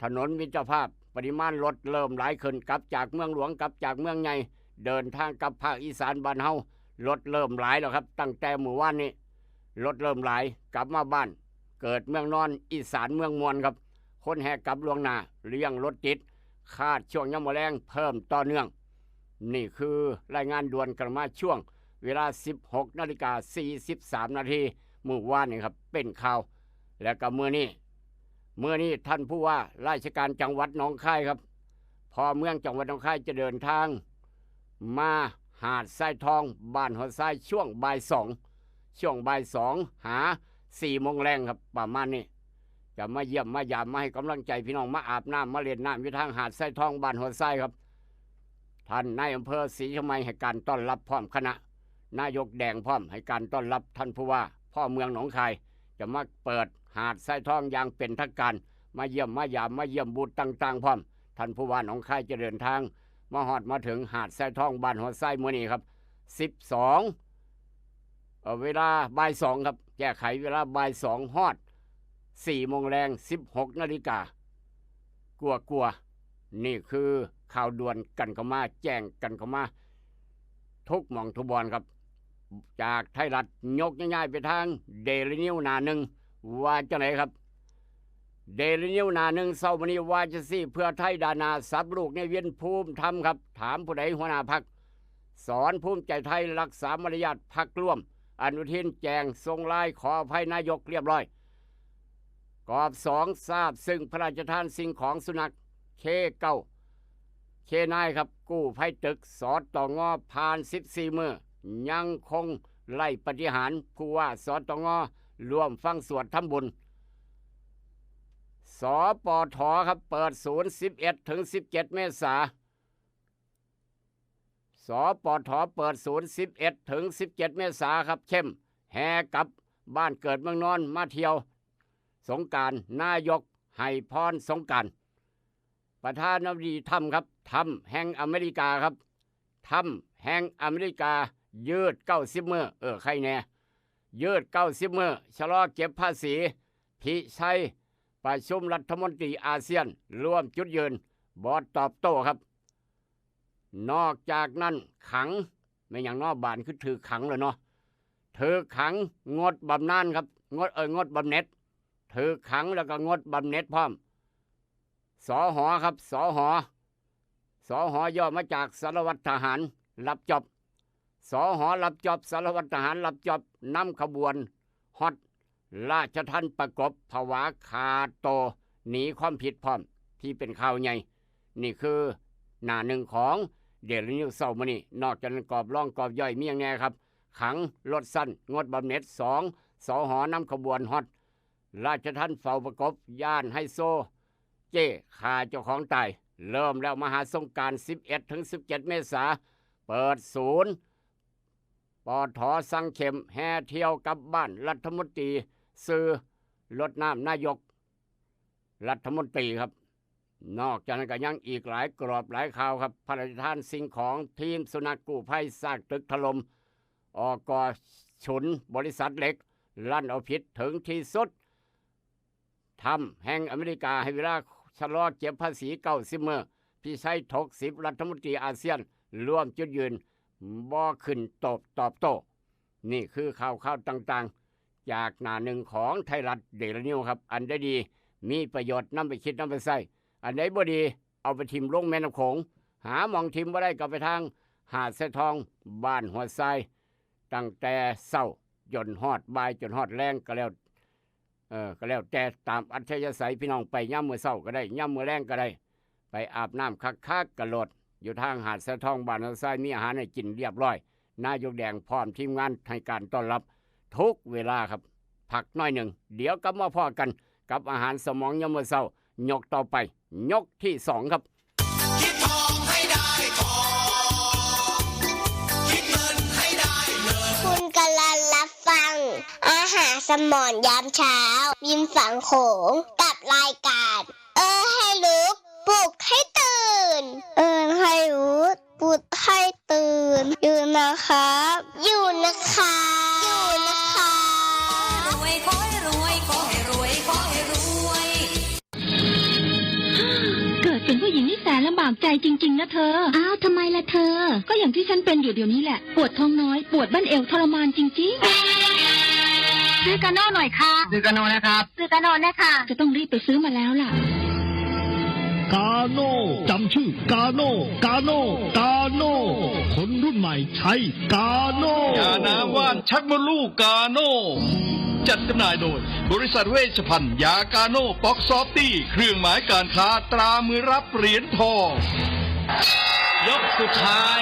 ถนนมิตรภาพปริมาณรถเริ่มหลายขึ้นกลับจากเมืองหลวงกลับจากเมืองใหญ่เดินทางกลับภาคอีสานบ้านเฮารถเริ่มหลายแล้วครับตั้งแต่เมื่อวานนี้รถเริ่มหลายกลับมาบ้านเกิดเมืองนอนอีสานเมืองมวลครับคนแห่กลับล่วงหน้าเลี้ยงรถติดคาดช่วงยามมื้อแลงเพิ่มต่อเนื่องนี่คือรายงานด่วนกันมาช่วงเวลา 16:43 นาทีเมื่อวานนี่ครับเป็นข่าวและก็เมื่อนี้ท่านผู้ว่าราชการจังหวัดหนองคายครับพอเมืองจังหวัดหนองคายจะเดินทางมาหาดทรายทองบ้านหัวทรายช่วงบ่าย2หา4 โมงแรงครับประมาณนี้จะมาเยี่ยมมายามมาให้กำลังใจพี่น้องมาอาบน้ำมาเล่นน้ำอยู่ทางหาดทรายทองบ้านหัวทรายครับท่านนายอำเภอศรีชมัยให้การต้อนรับพร้อมคณะนายกแดงพร้อมให้การต้อนรับท่านผู้ว่าพ่อเมืองหนองคายจะมาเปิดหาดทรายทองอย่างเป็นทางการมาเยี่ยมมายามมาเยี่ยมบูธต่างๆพร้อมท่านผู้ว่าหนองคายจะเดินทางมาฮอดมาถึงหาดทรายทองบ้านหัวทรายมื้อนี้ครับเวลาบ่าย2ครับแก้ไขเวลาบ่าย2ฮอด4 โมงแรง16 นาฬิกากลัวนี่คือข่าวด่วนกันเข้ามาแจ้งกันเข้ามาทุกหม่องทุกบอนครับจากไทยรัฐยกง่ายๆไปทางเดลินิวหน้าหนึ่งว่าจังไหนครับเดลินิวหน้าหนึ่งเช้าวันนี้ว่าจะสิเพื่อไทยดานาสับลูกในเวียนภูมิธรรมครับถามผู้ใดหัวหน้าพรรคสอนภูมิใจไทยรักษามารยาทพรรคร่วมอนุทินแจงทรงลายขออภัยนายกเรียบร้อยกอบ2ทราบซึ่งพระราชทานสิ่งของสุนัขเคนายครับกู้ภัยตึกสอดต่องอผ่าน14 มื้อยังคงไล่ปฏิหารผู้ว่าสอดต่องอรวมฟังสวดทำบุญสปทครับเปิดศูนย์11 ถึง 17 เมษาสปทเปิดศูนย์11 ถึง 17 เมษาครับเข้มแห่กับบ้านเกิดเมืองนอนมาเที่ยวสงกรานต์นายกให้พรสงกรานต์ประธานาธิบดีทรัมป์ครับทรัมป์แห่งอเมริกาครับทรัมป์แห่งอเมริกายืด90 มื้อใครแน่ยืด90 มื้อชะลอเก็บภาษีพิชัยประชุมรัฐมนตรีอาเซียนร่วมจุดยืนบอดตอบโต้ครับนอกจากนั้นขังไม่อย่างนอกบ้านคือถือขังเลยเนาะถือขังงดบำนาญครับงดบำเหน็จถือขังแล้วก็งดบำเหน็จพร้อมสหครับสหย่อมาจากสารวัตรทหารรับจอบสหรับจอบสารวัตรทหารรับจอบนำขบวนฮอตราชทัณฑ์ประกบภาวะคาโตหนีความผิดพร้อมที่เป็นข่าวใหญ่นี่คือหน้าหนึ่งของเดลินิวเช้ามื้อนี้นอกจากนั้นกรอบร่องกรอบย่อยมีอย่างแน่ครับขังรถสั้นงดบำเหน็จ2สหนำขบวนฮอตราชทัณฑ์เฝ้าประกบย่านไฮโซเจ้ฆ่าเจ้าของตายเริ่มแล้วมหาสงกรานต์11 ถึง 17 เมษาเปิดศูนย์ปทสั่งเข็มแห่เที่ยวกับบ้านรัฐมนตรีซื้อรถน้ำนายกรัฐมนตรีครับนอกจากนั้นก็ยังอีกหลายกรอบหลายข่าวครับพระราชทานสิ่งของทีมสุนัขกู้ภัยซากตึกถล่มอกฉุนบริษัทเล็กลั่นเอาผิดถึงที่สุดทำแห่งอเมริกาให้เวลาชะลอเก็บภาษี90 มื้อพี่ชัยถก10รัฐมนตรีอาเซียนร่วมจุดยืนบ่ขึ้นตอบโต้นี่คือข่าวต่างๆจากหน้าหนึ่งของไทยรัฐเดลินิวครับอันใดดีมีประโยชน์นำไปคิดนำไปใช้อันใดบ่ดีเอาไปทิมลงแม่น้ำโขงหาหมองทิมบ่ได้ก็ไปทางหาดทรายทองบ้านหัวทรายตั้งแต่เช้าจนฮอดบ่ายจนฮอดแรงก็แล้วแต่ตามอัธยาศัยพี่น้องไปย่ำมื้อเช้าก็ได้ย่ำมื้อแรงก็ได้ไปอาบน้ำคักๆกระโดดอยู่ทางหาดทรายทองบ้านหัวทรายมีอาหารให้กินเรียบร้อย นายกแดงพร้อมทีมงานให้การต้อนรับทุกเวลาครับพักน้อยหนึ่งเดี๋ยวกลับมาพอกันกับอาหารสมองยามมื้อเช้ายกต่อไปยกที่2ครับคิดทองให้ได้ทองคิดเงินให้ได้เงินคุณกำลังรับฟังอาหารสมองยามเช้ายิ้มฝังโขงกับรายการให้รู้ปลุกให้ตื่นให้รู้ปลุกให้ตื่นอยู่นะครับอยู่นะคะรวยขอให้รวยขอให้รวยขอให้รวย เกิดเป็นผู้หญิงนี่แสนลำบากใจจริงๆนะเธอ อ้าวทำไมล่ะเธอ ก็อย่างที่ฉันเป็นอยู่เดี๋ยวนี้แหละ ปวดท้องน้อย ปวดบั้นเอวทรมานจริงๆ ซื้อกาโน่หน่อยค่ะ ซื้อกาโน่นะครับ ซื้อกาโน่นะคะ จะต้องรีบไปซื้อมาแล้วล่ะ กาโน่จำชื่อกาโน่กาโน่กาโน่คนรุ่นใหม่ใช้กาโน่ยาน้ำว่านชักมดลูกกาโน่จัดจำหน่ายโดยบริษัทเวชภัณฑ์ยากาโน่ป๊อกซอฟตี้เครื่องหมายการค้าตรามือรับเหรียญทองยกสุดท้าย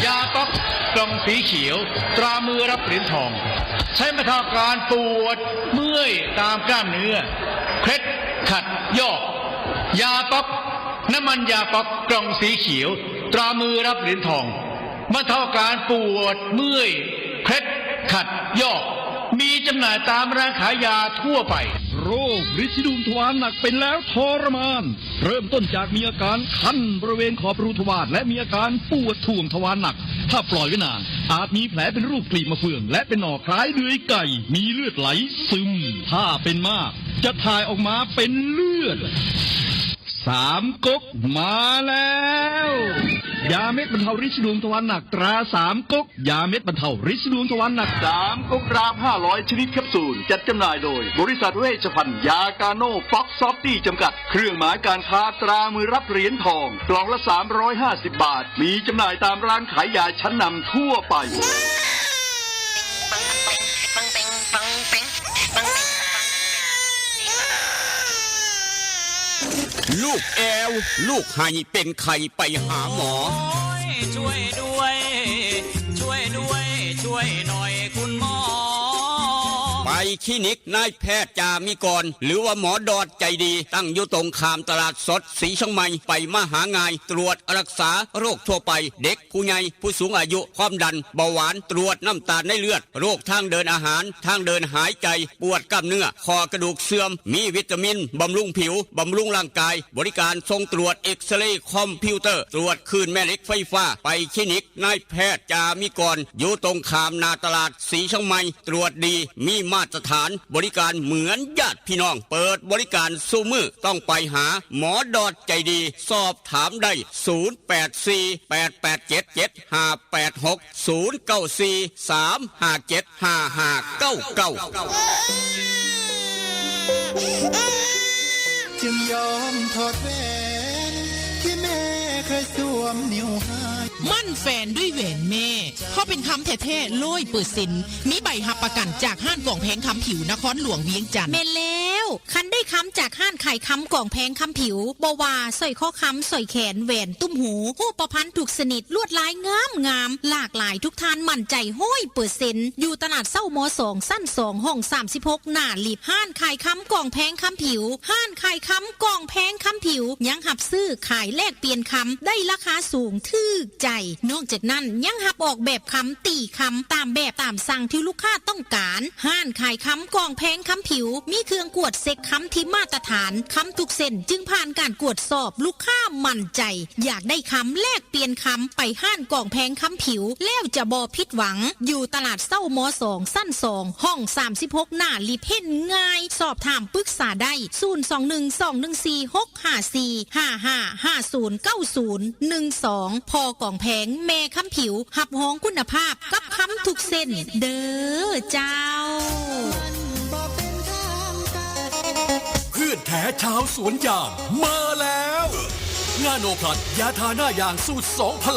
ยาป๊อกกล่องสีเขียวตรามือรับเหรียญทองใช้บรรเทาการปวดเมื่อยตามกล้ามเนื้อเคล็ดขัดยอกยาป๊อกน้ำมันยาป๊อกกล่องสีเขียวตรามือรับเหรียญทองบรรเทาการปวดเมื่อยเคล็ดขัดยอกมีจำหน่ายตามร้านขายยาทั่วไปโรคฤทธิ์ดุมทวารหนักเป็นแล้วทรมานเริ่มต้นจากมีอาการคันบริเวณขอบรูทวารและมีอาการปวดท่วงทวารหนักถ้าปล่อยไว้นานอาจมีแผลเป็นรูปกลีบมะเฟืองและเป็นหน่อคล้ายเลื้อยไก่มีเลือดไหลซึมถ้าเป็นมากจะถ่ายออกมาเป็นเลือด3 ก๊กมาแล้วยาเม็ดบรรเทาฤทธิ์ดวงทวารหนักตรา3 ก๊กยาเม็ดบรรเทาฤทธิ์ดวงทวารหนัก3 ก๊กราม500ชนิดแคปซูลจัดจำหน่ายโดยบริษัทเวชภัณฑ์ยากาโน่ฟ็อกซอฟตี้จำกัดเครื่องหมายการค้าตรามือรับเหรียญทองกล่องละ350 บาทมีจำหน่ายตามร้านขายยาชั้นนำทั่วไปลูกแอวลูกไห้เป็นไข่ไปหาหมอช่วยด้วยช่วยด้วยช่วยหน่อยคุณหมอไปคลินิกนายแพทย์จามิกรหรือว่าหมอดอดใจดีตั้งอยู่ตรงขามตลาดสดสีเชียงใหม่ไปมาหางายตรวจรักษาโรคทั่วไปเด็กผู้ใหญ่ผู้สูงอายุความดันเบาหวานตรวจน้ำตาลในเลือดโรคทางเดินอาหารทางเดินหายใจปวดกล้ามเนื้อคอกระดูกเสื่อมมีวิตามินบำรุงผิวบำรุงร่างกายบริการทรงตรวจเอ็กซเรย์คอมพิวเตอร์ตรวจคลื่นแม่เหล็กไฟฟ้าไปคลินิกนายแพทย์จามิกรอยู่ตรงขามนาตลาดสีเชียงใหม่ตรวจดีมีมาตรฐานบริการเหมือนญาติพี่น้องเปิดบริการสู้มือต้องไปหาหมอดอดใจดีสอบถามได้จึงยอมถอดแหวนที่แม่เคยสวมนิ้วให้มั่นแฟนด้วยแหวนแม่เพราะเป็นคำแท้ๆ100%มีใบหับประกันจากห้านกล่องแพงคำผิวนครหลวงเวียงจันทร์แม่แล้วคันได้คำจากห้านไข่คำกล่องแพงคำผิวบวาสร้อยข้อคำสร้อยแขนแหวนตุ้มหูหูประพันธ์ถูกสนิทลวดลายงามหลากหลายทุกทานมั่นใจ100%อยู่ตลาดเศร้าม2สั้น2ห้อง36หน้าลิฟห้านไข่คำกล่องแพงคำผิวห้านไข่คำกล่องแพงคำผิวยังหับซื้อขายแลกเปลี่ยนคำได้ราคาสูงทึกใจนอกจากนั้นยังหับออกแบบคำตีคำตามแบบตามสั่งที่ลูกค้าต้องการห้านขายคำกล่องแพงคำผิวมีเครื่องกวดเซ็กคำที่มาตรฐานคำทุกเส้นจึงผ่านการกวดสอบลูกค้ามั่นใจอยากได้คำแลกเปลี่ยนคำไปห้านกล่องแพงคำผิวแล้วจะบ่ผิดหวังอยู่ตลาดเศร้าม2สั้น2ห้อง36หน้าลิฟเห็นง่ายสอบถามปรึกษาได้0212146555509012พอกล่องแพงแม่คำผิวหับห้องคุณภาพกับคำทุกเส้นเด้อเจ้าเพื่อนแท้ชาวสวนยางมาแล้ว นาโนพลัสยาทาหน้ายางสูตร2 พ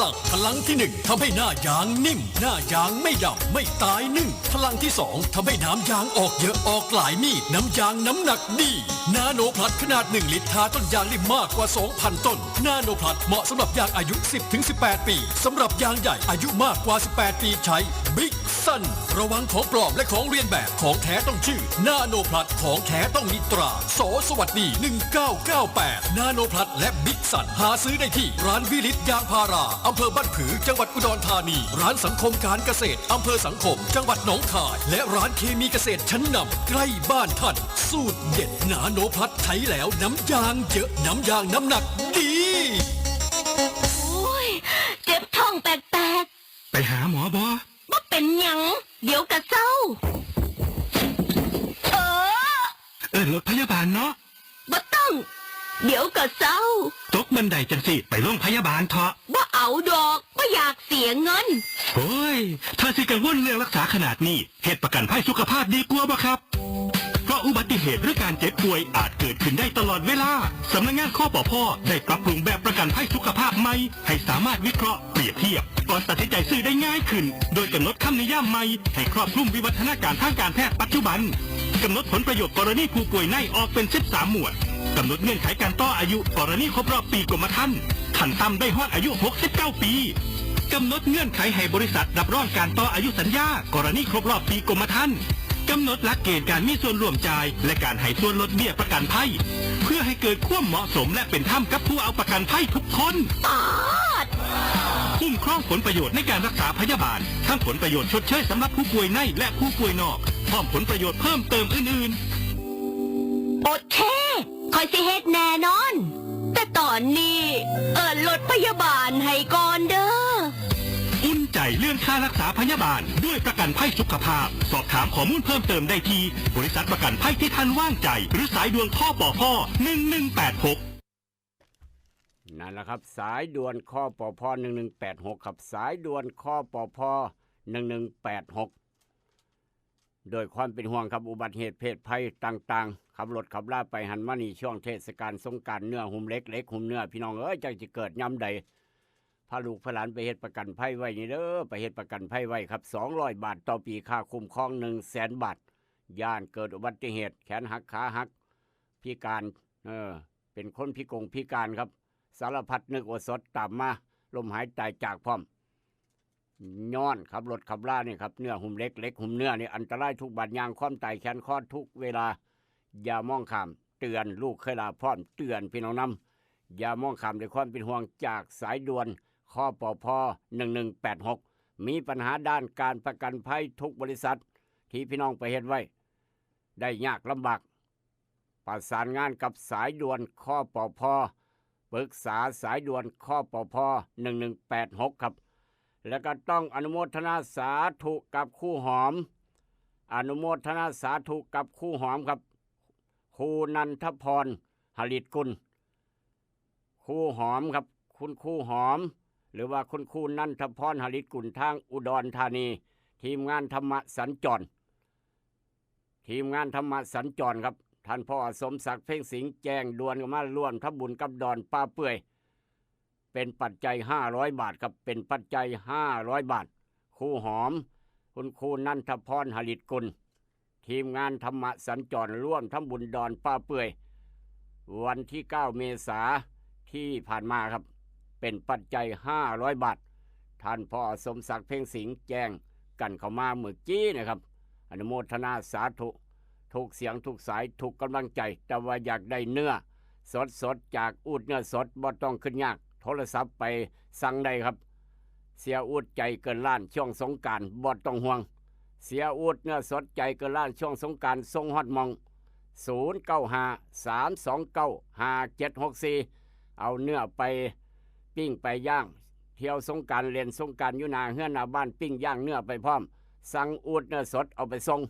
ลังที่ 1ทำให้หน้ายางนิ่มหน้ายางไม่ดำไม่ตายนึ่งพลังที่ 2ทำให้น้ำยางออกเยอะออกหลายมีดน้ำยางน้ำหนักดีนาโนพลัสขนาด1 ลิตรทาต้นยางได้มากกว่า 2,000 ต้นนาโนพลัสเหมาะสำหรับยางอายุ 10-18 ปีสำหรับยางใหญ่อายุมากกว่า 18 ปีใช้บิ๊กซันระวังของปลอมและของเรียนแบบของแท้ต้องชื่อนาโนพลัสของแท้ต้องมีตราสวัสดี1998นาโนพลัสและบิ๊กซันหาซื้อได้ที่ร้านวิลิตยางพาราอำเภอบ้านผือจังหวัดอุดรธานีร้านสังคมการเกษตรอำเภอสังคมจังหวัดหนองคายและร้านเคมีเกษตรชั้นนำใกล้บ้านท่านสูตรเด็ดนาโนพลัสใช้แล้วน้ำยางเยอะน้ำยางน้ำหนักดีโอ้ยเจ็บท้องแปลกๆไปหาหมอบอบ่เป็นหยังเดี๋ยวกะเศร้ารถพยาบาลเนาะบ่ต้องเดี๋ยวกะเศร้าตกบันไดจังสิไปโรงพยาบาลเถอะบ่เอาดอกบ่อยากเสียเงินโอ้ยถ้าสิกังวลเรื่องรักษาขนาดนี้เหตุประกันภัยสุขภาพดีกว่าบ่ครับเพราะอุบัติเหตุหรือการเจ็บป่วยอาจเกิดขึ้นได้ตลอดเวลาสำนักงานข้อปพ.ได้ปรับปรุงแบบประกันภัยสุขภาพใหม่ให้สามารถวิเคราะห์เปรียบเทียบก่อนตัดสินใจซื้อได้ง่ายขึ้นโดยกำหนดคำนิยามใหม่ให้ครอบคลุมวิวัฒนาการทางการแพทย์ปัจจุบันกำหนดผลประโยชน์กรณีผู้ป่วยในออกเป็น13 หมวดกำหนดเงื่อนไขการต่ออายุกรณีครบรอบปีกรมธรรม์ขั้นต่ำได้ฮอดอายุ69 ปีกำหนดเงื่อนไขให้บริษัทรับรองการต่ออายุสัญญากรณีครบรอบปีกรมธรรม์กำหนดหลักเกณฑ์การมีส่วนร่วมจ่ายและการให้ส่วนลดเบี้ยประกันภัยเพื่อให้เกิดความเหมาะสมและเป็นธรรมกับผู้เอาประกันภัยทุกคนคุ้มครองผลประโยชน์ในการรักษาพยาบาลทั้งผลประโยชน์ชดเชยสำหรับผู้ป่วยในและผู้ป่วยนอกพร้อมผลประโยชน์เพิ่มเติมอื่นโอเคคอยสิเฮ็ดแน่นอนแต่ตอนนี้รถพยาบาลให้ก่อนเด้ออุ่นใจเรื่องค่ารักษาพยาบาลด้วยประกันภัยสุขภาพสอบถามข้อมูลเพิ่มเติมได้ที่บริษัทประกันภัยที่ท่านว่างใจหรือสายด่วนข้อปพ1186นั่นแหละครับสายด่วนข้อปพ1186ครับสายด่วนข้อปพ1186โดยความเป็นห่วงครับอุบัติเหตุเพศภัยต่างๆขับรถขับลาไปหันมานี่ช่วงเทศกาลสงกรานต์เนื้อหุ่มเล็กหุ่มเนื้อพี่น้องจะเกิดย่ำใดพาลูกพาหลานไปเฮ็ดประกันภัยไว้นี่เด้อไปเฮ็ดประกันภัยไว้ครับ200 บาทต่อปีค่าคุ้มครอง100,000 บาทย่านเกิดอุบัติเหตุแขนหักขาหักพิการเป็นคนพิการครับสารพัดนึกอดสดตามมาลมหายใจจากพร้อมย้อนขับรถขับลานี่ครับเนื้อหุ่มเล็กหุ่มเนื้อนี่อันตรายทุกบาดยางความตายแขนคอทุกเวลาอย่ามองข้ามเตือนลูกเคยลาพร้อมเตือนพี่น้องนำอย่ามองข้ามด้วยความเป็นห่วงจากสายด่วนข้อปพ1186มีปัญหาด้านการประกันภัยทุกบริษัทที่พี่น้องไปเฮ็ดไว้ได้ยากลำบากประสานงานกับสายด่วนข้อปพปรึกษาสายด่วนข้อปพ1186ครับแล้วก็ต้องอนุโมทนาสาธุกับคู่หอมอนุโมทนาสาธุกับคู่หอมครับครูนันทพรหฤทธิ์กุลคู่หอมครับคุณคู่หอมหรือว่าคุณครูนันทพรหฤทธิ์กุลทางอุดรธานีทีมงานธรรมสัญจรครับท่านพ่อสมศักดิ์เพ่งสิงห์แจ้งด่วนมาร่วมทำบุญกับดอนป้าเปื่อยเป็นปัจจัย500 บาทครับเป็นปัจจัย500 บาทคู่หอมคุณครูนันทพรหฤทธิ์กุลทีมงานธรรมสัญจรร่วมทำบุญดอนป้าเปื่อยวันที่9 เมษายนที่ผ่านมาครับเป็นปัจจัย500 บาทท่านพ่อสมศักดิ์เพ่งสิงห์แจ้งกันเข้ามาเมื่อกี้นะครับอนุโมทนาสาธุทุกเสียงทุกสายทุกกำลังใจแต่ว่าอยากได้เนื้อสดจากอูฐเนื้อสดบ่ต้องขึ้นยากโทรศัพท์ไปสั่งได้ครับเสียอูฐใจเกินล้านช่วงสงกรานต์บ่ต้องห่วงเสียอูฐเนื้อสดใจเกินล้านช่วงสงกรานต์ส่งฮอดมอง0953295764เอาเนื้อไปปิ้งไปย่างเที่ยวสงกรานต์เล่นสงกรานต์อยู่หน้าเฮือนหน้าบ้านปิ้งย่างเนื้อไปพร้อมสั่งอูฐเนื้อสดเอาไปส่ง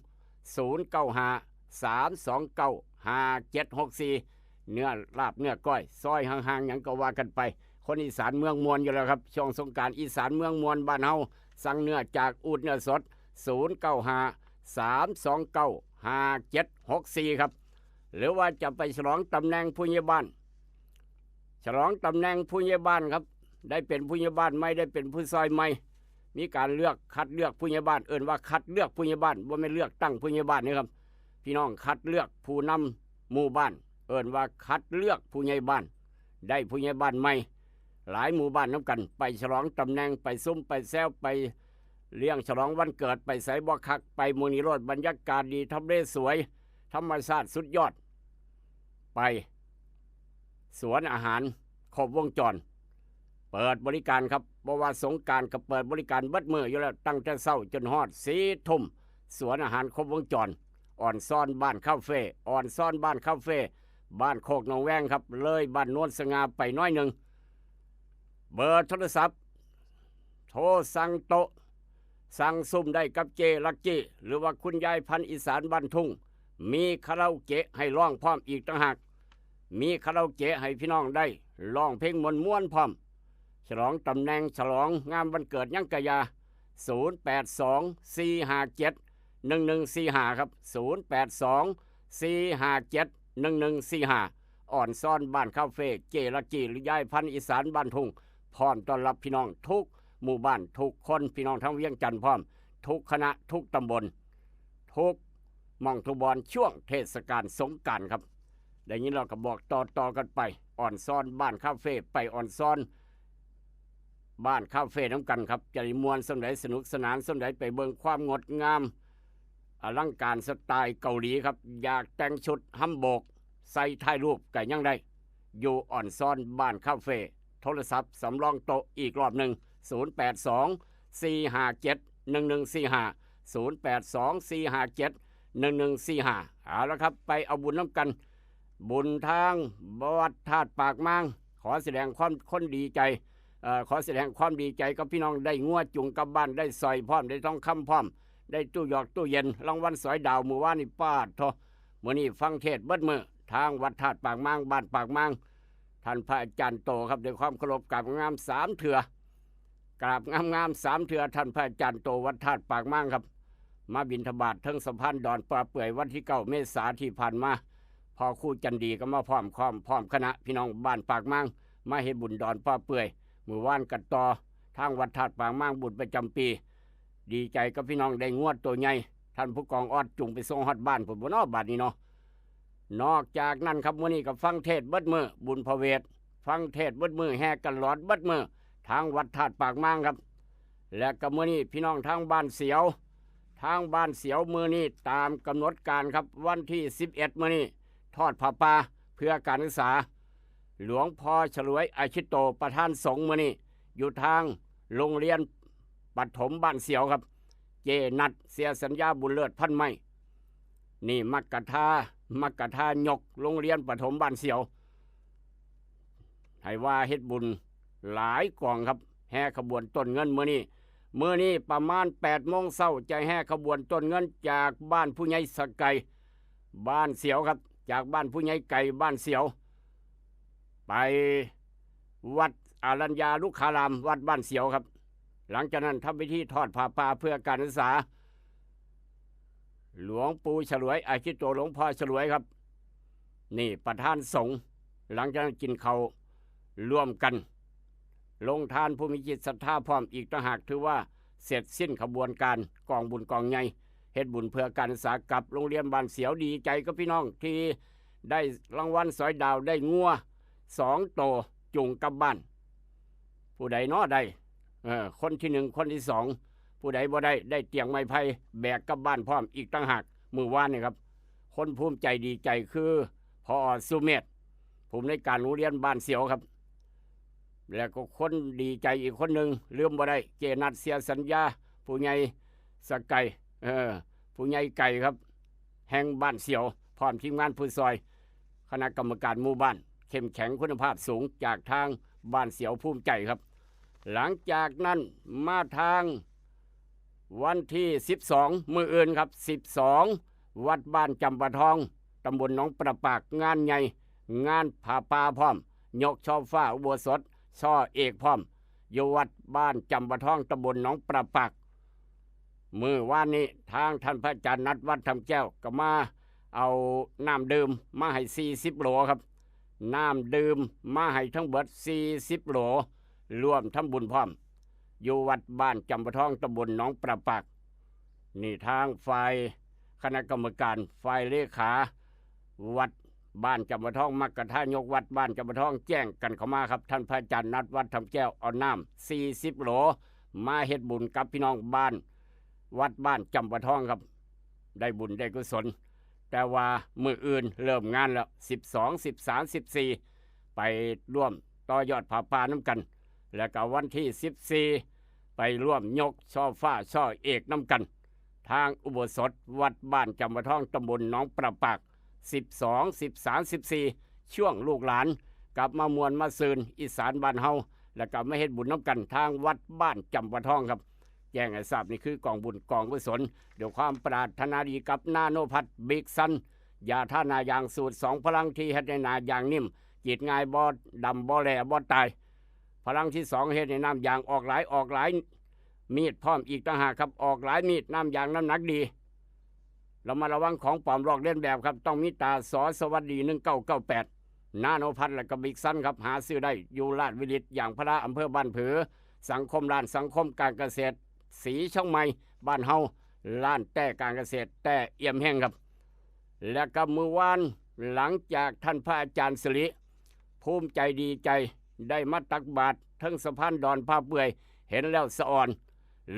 0953295764เนื้อลาบเนื้อก้อยซอยห่างๆหยังก็ว่ากันไปคนอีสานเมืองมวลอยู่แล้วครับช่วงสงกรานต์อีสานเมืองมวลบ้านเฮาสั่งเนื้อจากอูฐเนื้อสด0953295764ครับหรือว่าจะไปฉลองตำแหน่งผู้ใหญ่บ้าน ฉลองตำแหน่งผู้ใหญ่บ้านครับได้เป็นผู้ใหญ่บ้านไม่ได้เป็นผู้ซอยไม่มีการเลือกคัดเลือกผู้ใหญ่บ้านเอิ้นว่าคัดเลือกผู้ใหญ่บ้านว่าไม่เลือกตั้งผู้ใหญ่บ้านนี่ครับพี่น้องคัดเลือกผู้นำหมู่บ้านเอิ้นว่าคัดเลือกผู้ใหญ่บ้านได้ผู้ใหญ่บ้านใหม่หลายหมู่บ้านน้ำกันไปฉลองตำแหน่งไปซุ้มไปแซวไปเลี้ยงฉลองวันเกิดไปใส่บ่คักไปมูนิโรธบรรยากาศดีทำเลสวยธรรมชาติสุดยอดไปสวนอาหารครบวงจรเปิดบริการครับเพราะว่าสงกรานต์ก็เปิดบริการเบิดมืออยู่แล้วตั้งแต่เช้าจนฮอด4 ทุ่มสวนอาหารครบวงจรอ่อนซ่อนบ้านคาเฟ่อ่อนซ่อนบ้านคาเฟ่บ้านโคกหนองแวงครับเลยบ้านโนนสง่าไปน้อยหนึ่งเบอร์โทรศัพท์โทรสั่งโต๊ะสั่งซุ่มได้กับเจลักกี้หรือว่าคุณยายพันธุ์อีสานบ้านทุ่งมีคาราโอเกะให้ร้องพร้อมอีกต่างหากมีคาราโอเกะให้พี่น้องได้ร้องเพลงม่วนๆพร้อมฉลองตำแหน่งฉลองงานวันเกิดยังกะยา0824571145ครับ0824571145อ่อนซ่อนบ้านคาเฟ่เจลักกี้หรือยายพันธุ์อีสานบ้านทุ่งพร้อมต้อนรับพี่น้องทุกหมู่บ้านทุกคนพี่น้องทั้งเวียงจันทน์พร้อมทุกคณะทุกตำบลทุกหม่องทุบอนช่วงเทศกาลสงกรานต์ครับดังนี้เราก็บอกต่อกันไปอ่อนซ่อนบ้านคาเฟ่ไปอ่อนซ่อนบ้านคาเฟ่น้ำกันครับจะได้มวนสำหรับสนุกสนานสำหรับไปเบิ่งความงดงามอลังการสไตล์เกาหลีครับอยากแต่งชุดฮัมโบกใส่ถ่ายรูปก็ยังได้อยู่อ่อนซ่อนบ้านคาเฟ่โทรศัพท์สำรองโต๊ะอีกรอบหนึ่ง0824571145 0824571145เอาละครับไปเอาบุญน้ำกันบุญทางวัดธาตุปากมังขอแสดงความคนดีใจขอแสดงความดีใจกับพี่น้องได้งัวจุงกลับบ้านได้ซอยพร้อมได้ทองคำพร้อมได้ตู้หยอกตู้เย็นรางวัลสอยดาวมือว่านี่ป้าทอมื้อนี้ฟังเทศน์เบิดมือทางวัดธาตุปากมังบ้านปากมังท่านพระอาจารย์โตครับด้วยความเคารพกราบงาม3 เถื่อกราบงาม3 เถื่อท่านพระอาจารย์โตวัดธาตุปากมังครับมาบิณฑบาตเทิงสะพานดอนปลาเปื่อยวันที่9 เมษายนที่ผ่านมาพอคู่จันดีก็มาพร้อมคณะพี่น้องบ้านปากมังมาเฮ็ดบุญดอนปลาเปื่อยมื้อวานกันต่อทางวัดธาตุปากมังบุญประจำปีดีใจกับพี่น้องได้งวดตัวใหญ่ท่านผู้กองออดจุงไปส่งฮอดบ้านพุ่นบ่เนาะบัดนี้เนาะนอกจากนั้นครับมื้อนี้ก็ฟังเทศน์เบิดมื้อบุญพระเวทฟังเทศน์เบิดมื้อแห่กันหลอดเบิดมื้อทางวัดธาตุปากมังครับและก็มื้อนี้พี่น้องทางบ้านเสียวมื้อนี้ตามกำหนดการครับวันที่11มื้อนี้ทอดผ้าป่าเพื่อการศึกษาหลวงพ่อฉลวยอาชิโตประธานสงฆ์มื้อนี้อยู่ทางโรงเรียนปฐมบ้านเสียวครับเจนัดเสียสัญญาบุญเลิศพันไม้นี่มักกะทายกโรงเรียนปฐมบ้านเสียวให้ว่าเฮ็ดบุญหลายกองครับแห่ขบวนต้นเงินมื้อนี้ประมาณ8 โมงเช้าจะแห่ขบวนต้นเงินจากบ้านผู้ใหญ่สะไก่บ้านเสียวครับจากบ้านผู้ใหญ่ไก่บ้านเสียวไปวัดอารัญญาลุกขารามวัดบ้านเสียวครับหลังจากนั้นทำพิธีทอดผ้าป่าเพื่อการศึกษาหลวงปู่ฉลวยอาชิโตหลวงพ่อฉลวยครับนี่ประธานสงฆ์หลังจากนั้นกินข้าวร่วมกันลงทานผู้มีจิตศรัทธาพร้อมอีกต่างหากถือว่าเสร็จสิ้นขบวนการกองบุญกองใหญ่เฮ็ดบุญเพื่อการศึกษากับโรงเรียนบ้านเสียวดีใจกับพี่น้องที่ได้รางวัลสอยดาวได้งัว2 โตจุงกลับบ้านผู้ใดน้อใดคนที่1คนที่2ผู้ใดบ่ได้เตียงไม้ไผ่แบกกลับบ้านพร้อมอีกต่างหากมื้อวานนี่ครับคนภูมิใจดีใจคือพอสุเมธผู้อำนวยการโรงเรียนบ้านเสียวครับแล้วก็คนดีใจอีกคนหนึ่งลืมบ่ได้เจนัดเสียสัญญาผู้ใหญ่สะไก่ผู้ใหญ่ไก่ครับแห่งบ้านเสียวพร้อมทีมงานผู้ซอยคณะกรรมการหมู่บ้านเข้มแข็งคุณภาพสูงจากทางบ้านเสียวภูมิใจครับหลังจากนั้นมาทางวันที่12มื้ออื่นครับ12วัดบ้านจำปาทองตำบลหนองประปากงานใหญ่งานผ้าป่าพร้อมยกช่อฟ้าอุโบสถช่อเอกพร้อมอยู่วัดบ้านจำปาทองตำบลหนองประปากมื้อวานนี้ทางท่านพระอาจารย์นัดวัดทำแก้วก็มาเอาน้ำดื่มมาให้40 โหลครับ น้ำดื่มมาให้ทั้งเบิด40โหลรวมทำบุญพร้อมอยู่วัดบ้านจำปาทองตำบลหนองประปักนี่ทางฝ่ายคณะกรรมการฝ่ายเลขาวัดบ้านจำปาทองมักกะทายกวัดบ้านจำปาทองแจ้งกันเข้ามาครับท่านพระอาจารย์นัดวัดทำแก้วเอาน้ำ40โหลมาเฮ็ดบุญกับพี่น้องบ้านวัดบ้านจำปาทองครับได้บุญได้กุศลแต่ว่ามื้ออื่นเริ่มงานแล้ว12 13 14ไปร่วมต่อยอดผาป่าน้ำกันแล้วก็วันที่14ไปร่วมยกช่อฟ้าช่อเอกน้ำกันทางอุโบสถวัดบ้านจำปาทองตำบลหนองประปัก12 13 14ช่วงลูกหลานกลับมามวลมาซืนอีสานบ้านเฮาแล้วก็มาเฮ็ดบุญน้ำกันทางวัดบ้านจำปาทองครับแจ้งให้ทราบนี่คือกองบุญกองกุศลเดี๋ยวความปรารถนาดีกับนาโนพัดบิ๊กซันยาท่านายางสูตร2พลังที่เฮ็ดให้นายางนิ่มจิตง่ายบ่ดำบ่แหล่บ่ตายพลังที่2เฮ็ดให้น้ำยางออกหลายมีดพร้อมอีกต่างหากครับออกหลายมีดน้ำยางน้ำหนักดีเรามาระวังของปลอมลอกเลียนแบบครับต้องมีตาสอสวัสดี1998นาโนพัดและก็บิ๊กซันครับหาซื้อได้อยู่ลาดวิลิตอย่างพระอำเภอบ้านผือสังคมร้านสังคมการเกษตรสีช่องใหม่บ้านเฮาร้านแต่การเกษตรแต่เอี่ยมแห้งครับและก็มือวานหลังจากท่านพระอาจารย์สิริภูมิใจดีใจได้มาตักบาตรทั้งสะพานดอนผ้าเปื่อยเห็นแล้วสะอ่อน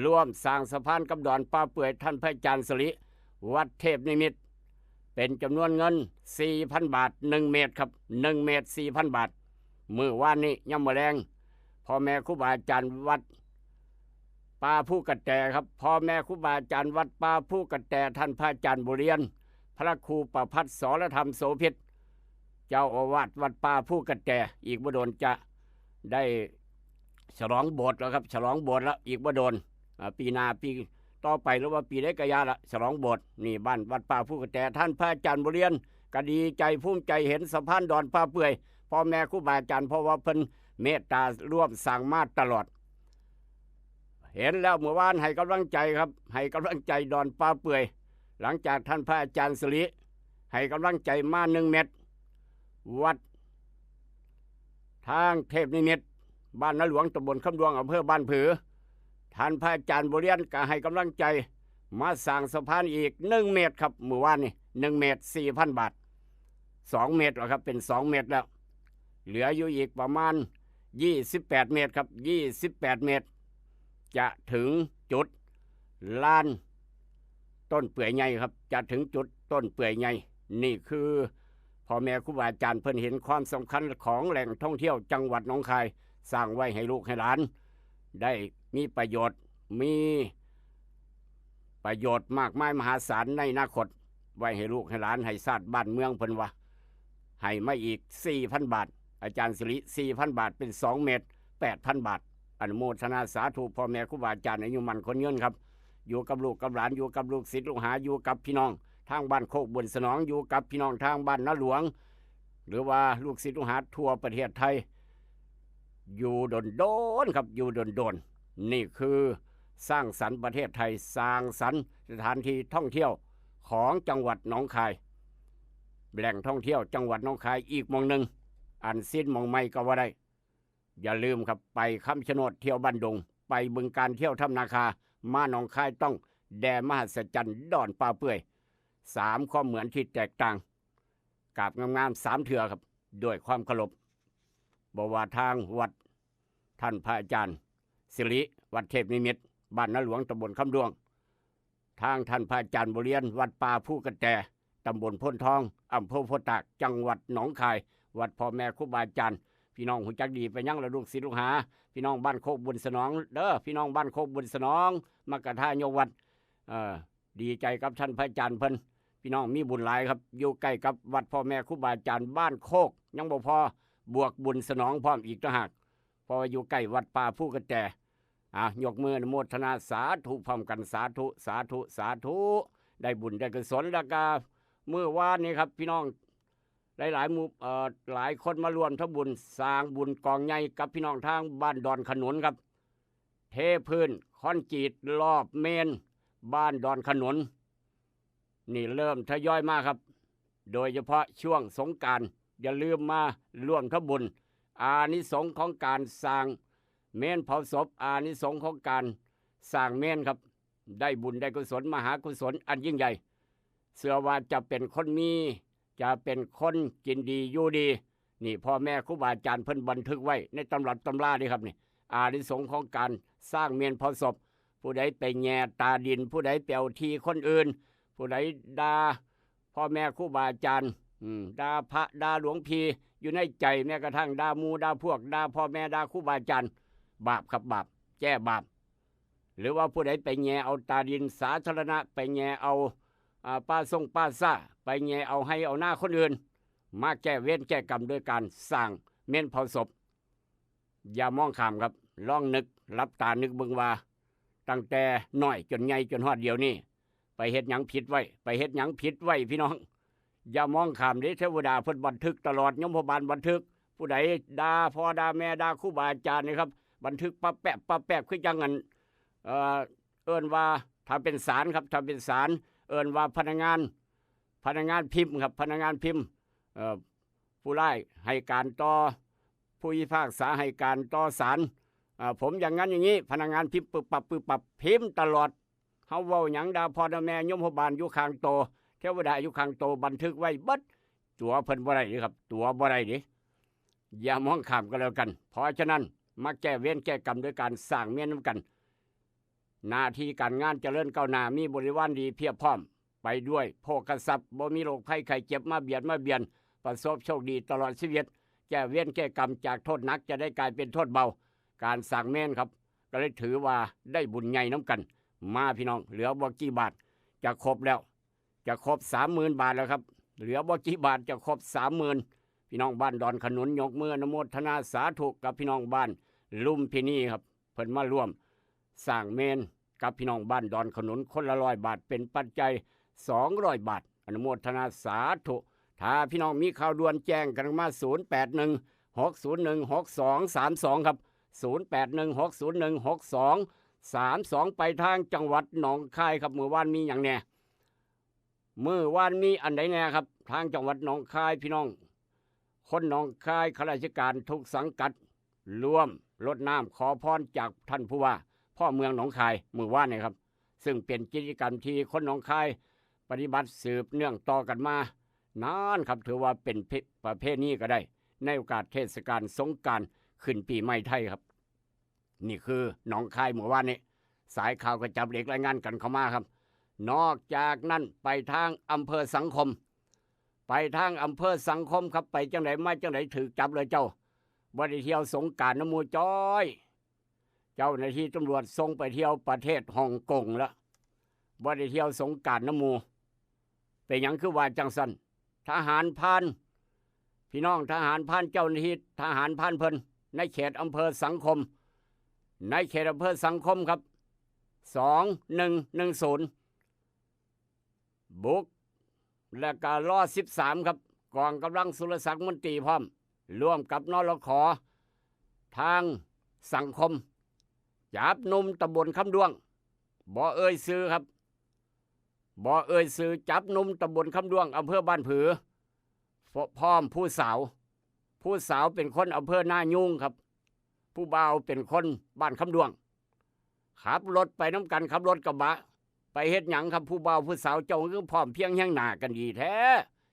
ร่วมสร้างสะพานกับดอนผ้าเปื่อยท่านพระอาจารย์สิริวัดเทพนิมิตรเป็นจำนวนเงิน 4,000 บาท1เมตรครับ1เมตร 4,000 บาทมื้อวานนี้ย่ำมะแรงพ่อแม่ครูบาอาจารย์วัดป่าผู้กระแตครับพ่อแม่ครูบาอาจารย์วัดป่าผู้กระแตท่านพระอาจารย์บุเรียนพระครูประภัสสรธรรมโสภิตเจ้าอาวาสวัดป่าผู้กระแตอีกบ่โดนจะได้ฉลองโบสถ์แล้วครับฉลองโบสถ์แล้วอีกบ่โดนปีหน้าปีต่อไปหรือว่าปีได้กระยาละฉลองโบสถ์นี่บ้านวัดป่าผู้กระแตท่านพระอาจารย์บุเรียนก็ดีใจภูมิใจเห็นสะพานดอนผ้าเปื่อยพ่อแม่ครูบาอาจารย์เพราะว่าเพิ่นเมตตาร่วมสร้างมาตลอดเห็นแล้วเมื่อวานให้กำลังใจครับให้กำลังใจดอนป่าเปื่อยหลังจากท่านพระอาจารย์สิริให้กำลังใจมา1เม็ดวัดทางเทพนิมิตรบ้านนาหลวงตำบลคำดวงอำเภอบ้านผือท่านพระอาจารย์บุเรียนก็ให้กำลังใจมาสร้างสะพานอีก1เมตรครับเมื่อวานนี่1เมตร 4,000 บาท2เมตรแล้วครับเป็น2เมตรแล้วเหลืออยู่อีกประมาณ28เมตรครับ28เมตรจะถึงจุดลานต้นเปื่อยใหญ่ครับจะถึงจุดต้นเปื่อยใหญ่นี่คือพ่อแม่ครูบาอาจารย์เพิ่นเห็นความสำคัญของแหล่งท่องเที่ยวจังหวัดหนองคายสร้างไว้ให้ลูกให้หลานได้มีประโยชน์มากมายมหาศาลในอนาคตไว้ให้ลูกให้หลานให้ชาติบ้านเมืองเพิ่นว่าให้มาอีก 4,000 บาทอาจารย์สิริ 4,000 บาทเป็น2เมตร 8,000 บาทอนุโมทนาสาธุพ่อแม่ครูบาอาจารย์อายุมันคนยืนครับอยู่กับลูกกับหลานอยู่กับลูกศิษย์ลูกหาอยู่กับพี่น้องทางบ้านโคกบุญสนองอยู่กับพี่น้องทางบ้านนาหลวงหรือว่าลูกศิษย์ลูกหาทั่วประเทศไทยอยู่โดนครับอยู่โดนนี่คือสร้างสรรค์ประเทศไทยสร้างสรรค์สถานที่ท่องเที่ยวของจังหวัดหนองคายแหล่งท่องเที่ยวจังหวัดหนองคายอีกมองหนึ่งอันสิ้นมองไม่ก็ว่าได้อย่าลืมครับไปคำชะโนดเที่ยวบ้านดงไปบึงการเที่ยวถ้ำนาคามาหนองคายต้องแดนมหัศจรรย์ดอนป่าเปื่อย3ความเหมือนที่แตกต่างกราบงามๆ3เถื่อครับด้วยความเคารพบว่าทางวัดท่านพระอาจารย์สิริวัดเทพนิมิตรบ้านนาหลวงตำบลคำดวงทางท่านพระอาจารย์บุเรียนวัดป่าผู้กระแตตำบลพ้นทองอำเภอโพธิ์ตากจังหวัดหนองคายวัดพ่อแม่ครูบาอาจารย์พี่น้องหูจักดีไปยังระลูกศิษย์ลูกหาพี่น้องบ้านโคกบุญสนองเด้อพี่น้องบ้านโคกบุญสนองมักกะท่ายกวัดดีใจกับท่านพระอาจารย์เพิ่นพี่น้องมีบุญหลายครับอยู่ใกล้กับวัดพ่อแม่ครูบาอาจารย์บ้านโคกยังบ่พอบวกบุญสนองพร้อมอีกต่างหากพออยู่ใกล้วัดป่าผู้กระแตยกมืออนุโมทนาสาธุพร้อมกันสาธุสาธุสาธุได้บุญได้กุศลแล้วก็เมื่อวานนี้ครับพี่น้องหลายหลายคนมารวมทั้งบุญสร้างบุญกองใหญ่กับพี่น้องทางบ้านดอนขนุนครับเทพื้นคอนกรีตรอบเมนบ้านดอนขนุนนี่เริ่มทยอยมาครับโดยเฉพาะช่วงสงกรานต์ อย่าลืมมาร่วมทำบุญอานิสงส์ของการสร้างเมนเผาศพอานิสงส์ของการสร้างเมนครับได้บุญได้กุศลมหากุศลอันยิ่งใหญ่เชื่อว่าจะเป็นคนมีจะเป็นคนกินดีอยู่ดีนี่พ่อแม่ครูบาอาจารย์เพิ่นบันทึกไว้ในตำรับตำรานี่ครับนี่อานิสงส์ของการสร้างเมนเผาศพผู้ใดไปแง่ตาดินผู้ใดเปียวทีคนอื่นผู้ใดด่าพ่อแม่ครูบาอาจารย์ด่าพระด่าหลวงพี่อยู่ในใจแม้กระทั่งด่ามูด่าพวกด่าพ่อแม่ด่าครูบาอาจารย์บาปครับบาปแก้บาปหรือว่าผู้ใดไปแง่เอาตาดินสาธารณะไปแง่เอาป้าส่งป้าซ่าไปแง่เอาให้เอาหน้าคนอื่นมาแก้เวรแก้กรรมด้วยการสร้างเมนเผาศพอย่ามองข้ามครับลองนึกรับตานึกเบิ่งว่าตั้งแต่น้อยจนใหญ่จนฮอดเดียวนี้ไปเฮ็ดหยังผิดไว้ไปเฮ็ดหยังผิดไว้พี่น้องอย่ามองข้ามเด้เทวดาเพิ่นบันทึกตลอดยมบาลบันทึกผู้ใดด่าพ่อด่าแม่ด่าครูบาอาจารย์นี่ครับบันทึกปั๊บแปะคือจังงั้นเอิ้นว่าถ้าเป็นศาลครับถ้าเป็นศาลเอิ้นว่าพนักงานพิมพ์ครับพนักงานพิมพ์ผู้ร้ายให้การต่อผู้พิพากษาให้การต่อศาลผมอย่างนั้นอย่างนี้พนักงานพิมพ์ปึบปับพิมพ์ตลอดเฮาเว้าหยังด่าพ่อด่าแม่ยมบาลอยู่ข้างโตเทวดาอยู่ข้างโตบันทึกไว้เบิดตัวเพิ่นบ่ได้นี่ครับตัวบ่ได้นี่อย่ามองข้ามกันแล้วกันเพราะฉะนั้นมาแก้เวรแก้กรรมด้วยการสร้างเมียนนำกันหน้าที่การงานเจริญก้าวหน้ามีบริวารดีเพียบพร้อมไปด้วยโภคทรัพย์บ่มีโรคภัยไข้เจ็บมาเบียดประสบโชคดีตลอดชีวิตแก้เวรแก้กรรมจากโทษหนักจะได้กลายเป็นโทษเบาการสร้างเมนครับก็เลยถือว่าได้บุญใหญ่น้ำกันมาพี่น้องเหลือบ่กี่บาทจะครบแล้วจะครบ 30,000 บาทแล้วครับเหลือบ่กี่บาทจะครบ 30,000พี่น้องบ้านดอนขนุนยกมืออนุโมทนาสาธุกับพี่น้องบ้านลุ่มพินีครับเพิ่นมาร่วมสร้างเมนกับพี่น้องบ้านดอนขนุนคนละ100 บาทเป็นปัจจัย200 บาทอนุโมทนาสาธุถ้าพี่น้องมีข่าวด่วนแจ้งกันมา0816016232ครับ0816016232ไปทางจังหวัดหนองคายครับเมื่อวานมีอย่างแน่เมื่อวานมีอันใดแน่ครับทางจังหวัดหนองคายพี่น้องคนหนองคายข้าราชการทุกสังกัดร่วมรดน้ำขอพรจากท่านผู้ว่าพ่อเมืองหนองคายเมื่อวานนี่ครับซึ่งเป็นกิจกรรมที่คนหนองคายปฏิบัติสืบเนื่องต่อกันมานานครับถือว่าเป็นประเพณีก็ได้ในโอกาสเทศกาลสงกรานต์ขึ้นปีใหม่ไทยครับนี่คือหนองคายเมื่อวานนี้สายข่าวก็จับเด็กรายงานกันเข้ามาครับนอกจากนั้นไปทางอำเภอสังคมครับไปจังไหนมาจังไหนถือจับเลยเจ้าบ่ได้เที่ยวสงกรานต์น้ำมูจ้อยเจ้าหน้าที่ตำรวจส่งไปเที่ยวประเทศฮ่องกงแล้วบ่ได้เที่ยวสงกรานต์น้ำมูเป็นหยังคือว่าจังสันทหารพานพี่น้องทหารพานเจ้าหน้าที่ทหารพานเพิ่นในเขตอำเภอสังคมครับ2110บุกและก็รอ13ครับกองกำลังสุรศักดิ์มนตรีพร้อมร่วมกับนรข.ทางสังคมจับหนุ่มตำบลคำดวงบ่เอ่ยชื่อครับบ่เอ่ยชื่อจับหนุ่มตำบลคำดวงอำเภอบ้านผือพร้อมผู้สาวเป็นคนอำเภอนายุงครับผู้บ่าวเป็นคนบ้านคำดวงขับรถไปน้ำกันขับรถกระบะไปเฮ็ดหยังครับผู้บ่าวผู้สาวเจ้าคือพร้อมเพียงแห่งหน้ากันดีแท้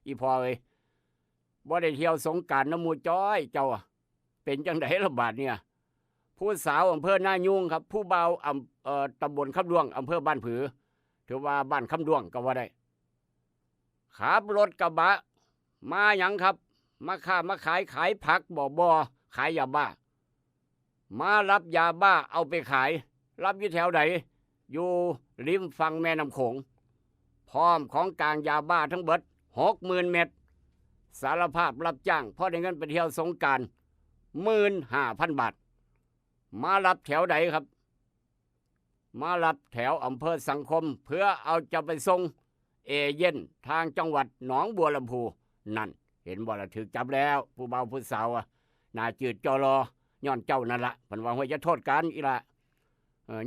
อีพ่อเอ้ยบ่ได้เที่ยวสงกรานต์น้ำมูจ้อยเจ้าเป็นจังได๋ล่ะบาดเนี่ยผู้สาวอำเภอนายุงครับผู้บ่าวตำบลคำดวงอำเภอบ้านผือถือว่าบ้านคำดวงก็ว่าได้ขับรถกระบะมาหยังครับมาค้ามาขายผักบ่ขายยาบ้ามารับยาบ้าเอาไปขายรับอยู่แถวไหนอยู่ริมฝั่งแม่น้ำโขงพร้อมของกลางยาบ้าทั้งเบิด 60,000 เม็ดสารภาพรับจ้างพอได้เงินไปเที่ยวสงกรานต์ 15,000 บาทมารับแถวไหนครับมารับแถวอำเภอสังคมเพื่อเอาจะไปส่งเอเย่นทางจังหวัดหนองบัวลำพูนั่นเห็นบ่ล่ะถูกจับแล้วผู้บ่าวผู้สาวน่าจืดจอรอย้อนเจ้านั่นละเพิ่นว่าว่าจะโทษกันอีละ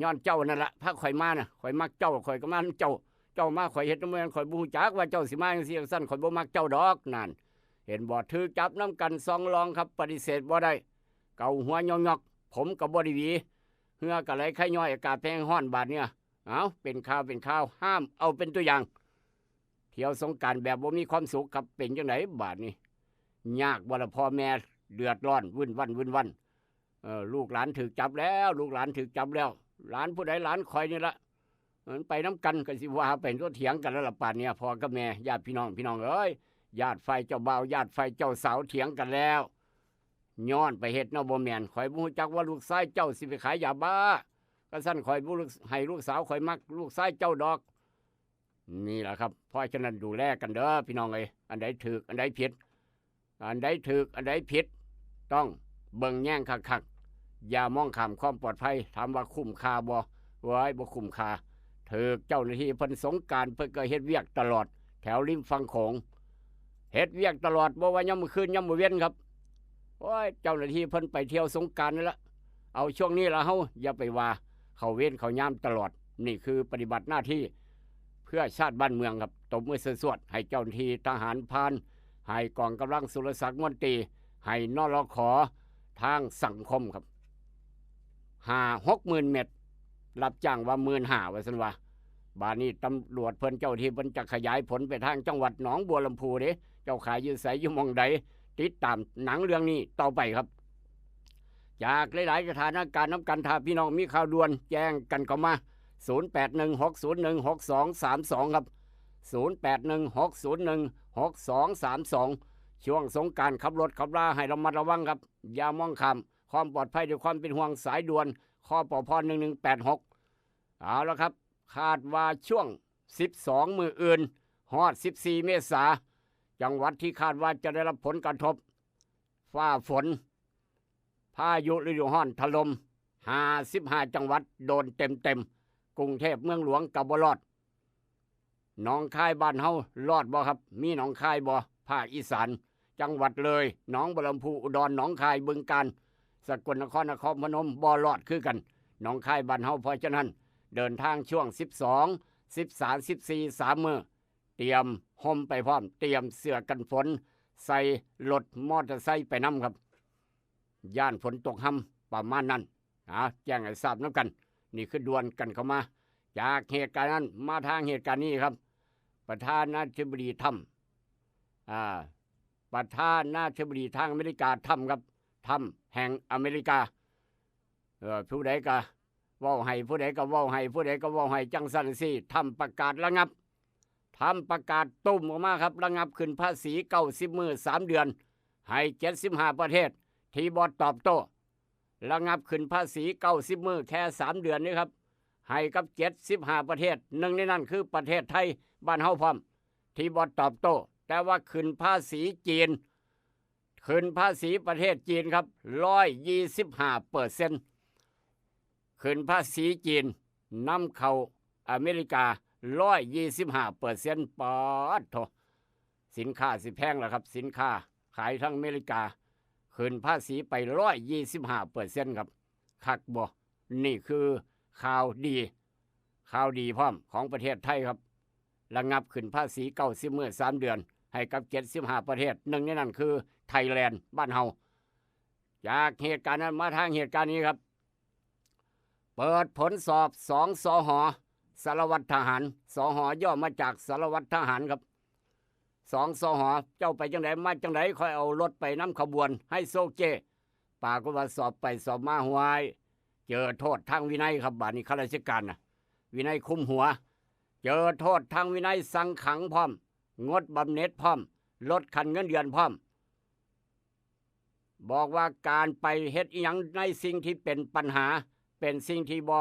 ย้อนเจ้านั่นละพาข่อยมาน่ะข่อยมักเจ้าข่อยก็มาเจ้ามาข่อยเฮ็ดนำข่อยบ่ฮู้จักว่าเจ้าสิมาจังซี่ซั่นข่อยบ่มักเจ้าดอกนั่น เห็นบ่ถือจับน้ำกันซองรองครับปฏิเสธบ่ได้เกาหัวยอกๆผมกับบ่ได้หวีเหือกะไหลไข่ย่อยอากาศแพงฮ้อนบาดเนี่ยเอาเป็นข่าวห้ามเอาเป็นตัวอย่างเที่ยวสงกรานต์แบบบ่มีความสุขครับเป็นจังไดบาดนี้ยากบ่ล่ะพ่อแม่เดือดร้อนวุ่นวันลูกหลานถูกจับแล้วลูกหลานถูกจับแล้วหลานผู้ใดหลานคอยนี่ละมันไปน้ำกันกันสิว่าเป็นตัวเถียงกันแล้วล่ะป่านเนี่ยพ่อกับแม่ญาติพี่น้องเอ้ยญาติไฟเจ้าบ่าวญาติไฟเจ้าสาวเถียงกันแล้วย้อนไปเฮ็ดเนาะบ่แม่นข่อยบ่ฮู้จักว่าลูกชายเจ้าสิไปขายยาบ้าก็สั่นข่อยบ่ให้ลูกสาวข่อยมักลูกชายเจ้าดอกนี่แหละครับเพราะฉะนั้นดูแลกันเด้อพี่น้องเอ้ยอันใดถูกอันใดผิดอันใดถูกอันใดผิดต้องเบิ่งแย่งคักๆอย่ามองข้ามความปลอดภัยถามว่าคุ้มค่าบ่ไว้บ่คุ้มค่าถูกเจ้าหน้าที่เพิ่นสงกรานต์เพิ่นก็เฮ็ดเวียกตลอดแถวริมฝั่งโขงเฮ็ดเวียกตลอดบ่ว่ายามมื้อคืนยามมื้อเย็นครับโอ้ยเจ้าหน้าที่เพิ่นไปเที่ยวสงกรานต์นั่นละเอาช่วงนี้ละเฮาอย่าไปว่าเขาเว้นเขายามตลอดนี่คือปฏิบัติหน้าที่เพื่อชาติบ้านเมืองครับตบมือสวดๆให้เจ้าหน้าที่ทหารพรานให้กองกำลังสุรศักดิ์มนตรีให้นรข.ทางสังคมครับ60,000 เม็ดรับจ้างว่า15,000ว่าซั่นว่าบาดนี้ตำรวจเพิ่นเจ้าที่เพิ่นจะขยายผลไปทางจังหวัดหนองบัวลำพูเด้เจ้าขายอยู่ไสอยู่หม่องใดติดตามหนังเรื่องนี้ต่อไปครับจากหลายๆสถานการณ์น้ำกันถ้าพี่น้องมีข่าวด่วนแจ้งกันเข้ามา0816016232ครับ0816016232ช่วงสงกรานต์ขับรถขับราให้ระมัดระวังครับอย่ามองข้ามความปลอดภัยด้วยความเป็นห่วงสายด่วนคปภ1186เอาละครับคาดว่าช่วง12มื้ออื่นฮอด14เมษายนจังหวัดที่คาดว่าจะได้รับผลกระทบฟ้าฝนพายุฤดูร้อนถล่ม55จังหวัดโดนเต็มกรุงเทพเมืองหลวงกับ่รอดหนองคายบ้านเฮารอดบ่ครับมีหนองคายบ่ภาคอีสานจังหวัดเลยหนองบัวลำพูอุดรหนองคายบึงกาฬสกลนครนครพนมบ่รอดคือกันหนองคายบ้านเฮาเพราะฉะนั้นเดินทางช่วง12 13 14 3มื้อเตรียมห่มไปพร้อมเตรียมเสื้อกันฝนใส่รถมอเตอร์ไซค์ไปนำครับย่านฝนตกห่ำประมาณนั้นแจ้งให้ทราบนำกันนี่คือด่วนกันเข้ามาจากเหตุการณ์นั้นมาทางเหตุการณ์นี้ครับประธานาธิบดีทรัมป์ประธานาธิบดีทางอเมริกาทรัมป์ครับทรัมป์แห่งอเมริกาผู้ใดก็เว้าให้ผู้ใดก็เว้าให้ผู้ใดก็เว้าให้จังซั่นสิทรัมป์ประกาศระงับทำประกาศตุ้มออกมาครับระงับขึ้นภาษี90 มื้อ3 เดือนให้75ประเทศที่บ่ตอบโต้ระงับขึ้นภาษี90 มื้อแค่3 เดือนนี้ครับให้กับ75ประเทศหนึ่งในนั้นคือประเทศไทยบ้านเฮาพร้อมที่บ่ตอบโต้แต่ว่าขึ้นภาษีจีนขึ้นภาษีประเทศจีนครับ125%ขึ้นภาษีจีนนำเข้าอเมริกา125%ปอดโถสินค้าสิแพงแล้วครับสินค้าขายทั้งอเมริกาขึ้นภาษีไป125%ครับคักบ่นี่คือข่าวดีพร้อมของประเทศไทยครับระงับขึ้นภาษี90 มื้อ3 เดือนให้กับ75ประเทศหนึ่งในนั้นคือไทยแลนด์บ้านเฮาจากเหตุการณ์นั้นมาทางเหตุการณ์นี้ครับเปิดผลสอบ2 สห.สารวัตรทหารสห.ย่อมาจากสารวัตรทหารครับ2 สห.เจ้าไปจังไดมาจังไดค่อยเอารถไปนำขบวนให้โซเจปากว่าสอบไปสอบมาหวยเจอโทษทางวินัยครับบาดนี้ข้าราชการน่ะวินัยคุมหัวเจอโทษทางวินัยสั่งขังพร้อมงดบำเหน็จพร้อมลดขั้นเงินเดือนพร้อมบอกว่าการไปเฮ็ดอีหยังในสิ่งที่เป็นปัญหาเป็นสิ่งที่บ่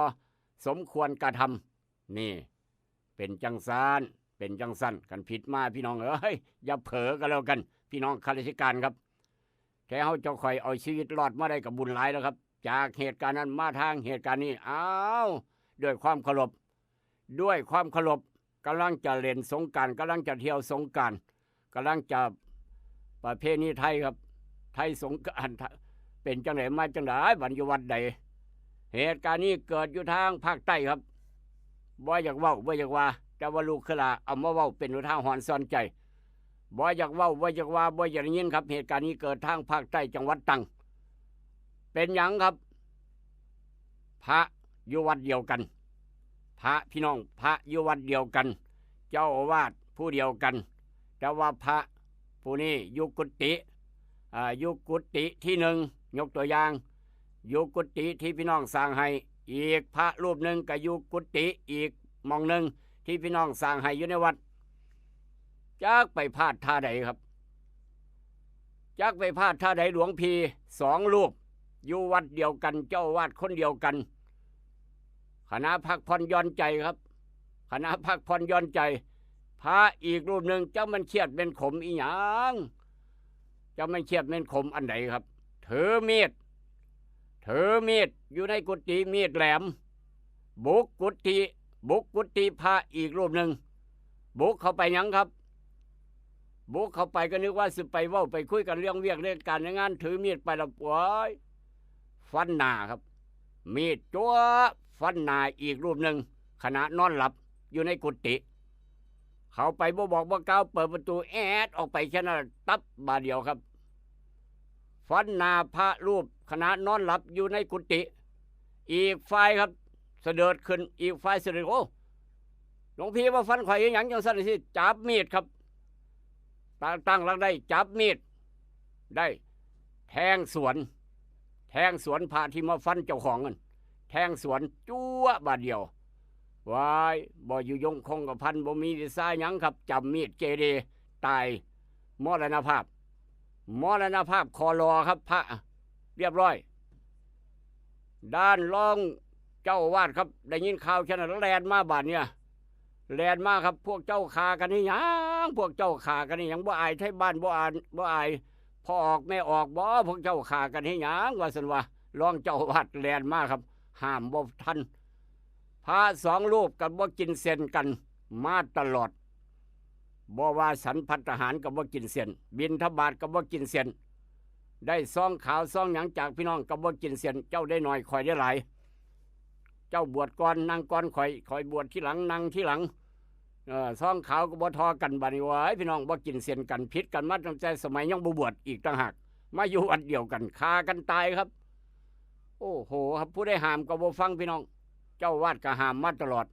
สมควรกระทำนี่เป็นจังซั่นกันผิดมาพี่น้องเอ้ยอย่าเผลอกันแล้วกันพี่น้องข้าราชการครับแค่เฮาจะคอยเอาชีวิตรอดมาได้กับบุญหลายแล้วครับจากเหตุการณ์นั้นมาทางเหตุการณ์นี้ด้วยความเคารพกำลังจะเล่นสงกรานต์กำลังจะเที่ยวสงกรานต์กำลังจะประเพณีไทยครับไทยสงกรานต์เป็นจังไหนมาจังไหนบัดอยู่วัดใดเหตุการณ์นี้เกิดอยู่ทางภาคใต้ครับบ่อยากว่าแต่ว่าลูกคือละเอามาเว้าเป็นอุทาหรณ์สอนใจ บ่อยากเว้าบ่อยากว่าบ่อยากได้ยินครับเหตุการณ์นี้เกิดทางภาคใต้จังหวัดตรังเป็นหยังครับพระอยู่วัดเดียวกันพระพี่น้องพระอยู่วัดเดียวกันเจ้าอาวาสผู้เดียวกันแต่ว่าพระผู้นี้อยู่กุฏิอยู่กุฏิที่หนึ่งยกตัวอย่างอยู่กุฏิที่พี่น้องสร้างให้อีกพระรูปหนึ่งก็อยู่กุฏิอีกหม่องหนึ่งที่พี่น้องสร้างให้อยู่ในวัดจักไปพลาดท่าใดครับจักไปพลาดท่าใดหลวงพี่สองรูปอยู่วัดเดียวกันเจ้าอาวาสคนเดียวกันคณะพักผ่อนหย่อนใจครับคณะพักผ่อนหย่อนใจพระอีกรูปหนึ่งเจ้ามันเครียดเป็นขมอีหยังเจ้ามันเครียดเป็นขมอันไหนครับถือมีดอยู่ในกุฏิมีดแหลมบุกกุฏิพระอีกรูปหนึ่งบุกเข้าไปหยังครับบุกเข้าไปก็นึกว่าสิไปเว้าไปคุยกันเรื่องเวียกเรื่องการงานถือมีดไปแล้วป่วยฟันหน้าครับมีดจั่วฟันหน้าอีกรูปหนึ่งขณะนอนหลับอยู่ในกุฏิเขาไปบ่บอกบ่กล่าวเปิดประตูแอดออกไปแค่นั้นตับบาเดียวครับฟันหน้าพระรูปขณะนอนหลับอยู่ในกุฏิอีกฝ่ายครับเสด็จขึ้นอีกฝ่ายเสด็จโอ้หลวงพี่ว่าฟันข่อยหยังจังซั่นสิจับมีดครับตั้งหลักได้จับมีดได้แทงสวนพระที่มาฟันเจ้าของกันแทงสวนจั่วบาดเดียววายบ่อยู่ยงคงกับพันบ่มีวิสาหยังครับจับมีดเจเรตายมรณภาพคอรอครับพระเรียบร้อยด้านรองเจ้าอาวาสครับได้ยินข่าวแค่นั้นแลนมาบาดเนี่ยแลนมาครับพวกเจ้าขากันนี่ยังพวกเจ้าขากันนี่ยังบ่อายไทยบ้านบ่อายพ่อออกแม่ออกบ่พวกเจ้าขากันนี่ยังว่าซั่นว่ารองเจ้าอาวาสแลนมาครับห้ามบ่ทันพระสองรูปกับบ่กินเส้นกันมาตลอดบ่ว่าสันภัตตาหารกับบ่กินเส้นบิณฑบาตกับบ่กินเส้นได้ซองขาวซองหยังจากพี่น้องกับบ่กินเส้นเจ้าได้น้อยข่อยได้หลายเจ้าบวชก่อนนั่งก่อนข่อยบวชที่หลังนั่งที่หลังซองขาวก็บ่ทอกันบัดนี้ว้ยพี่น้องบ่กินเส้นกันผิดกันมาตั้งแต่สมัยยังบ่บวชอีกต่างหากมาอยู่อันเดียวกันฆ่ากันตายครับโอ้โหครับผู้ได้ห้ามก็บ่ฟังพี่น้องเจ้าวาดก็ห้ามมาตลอด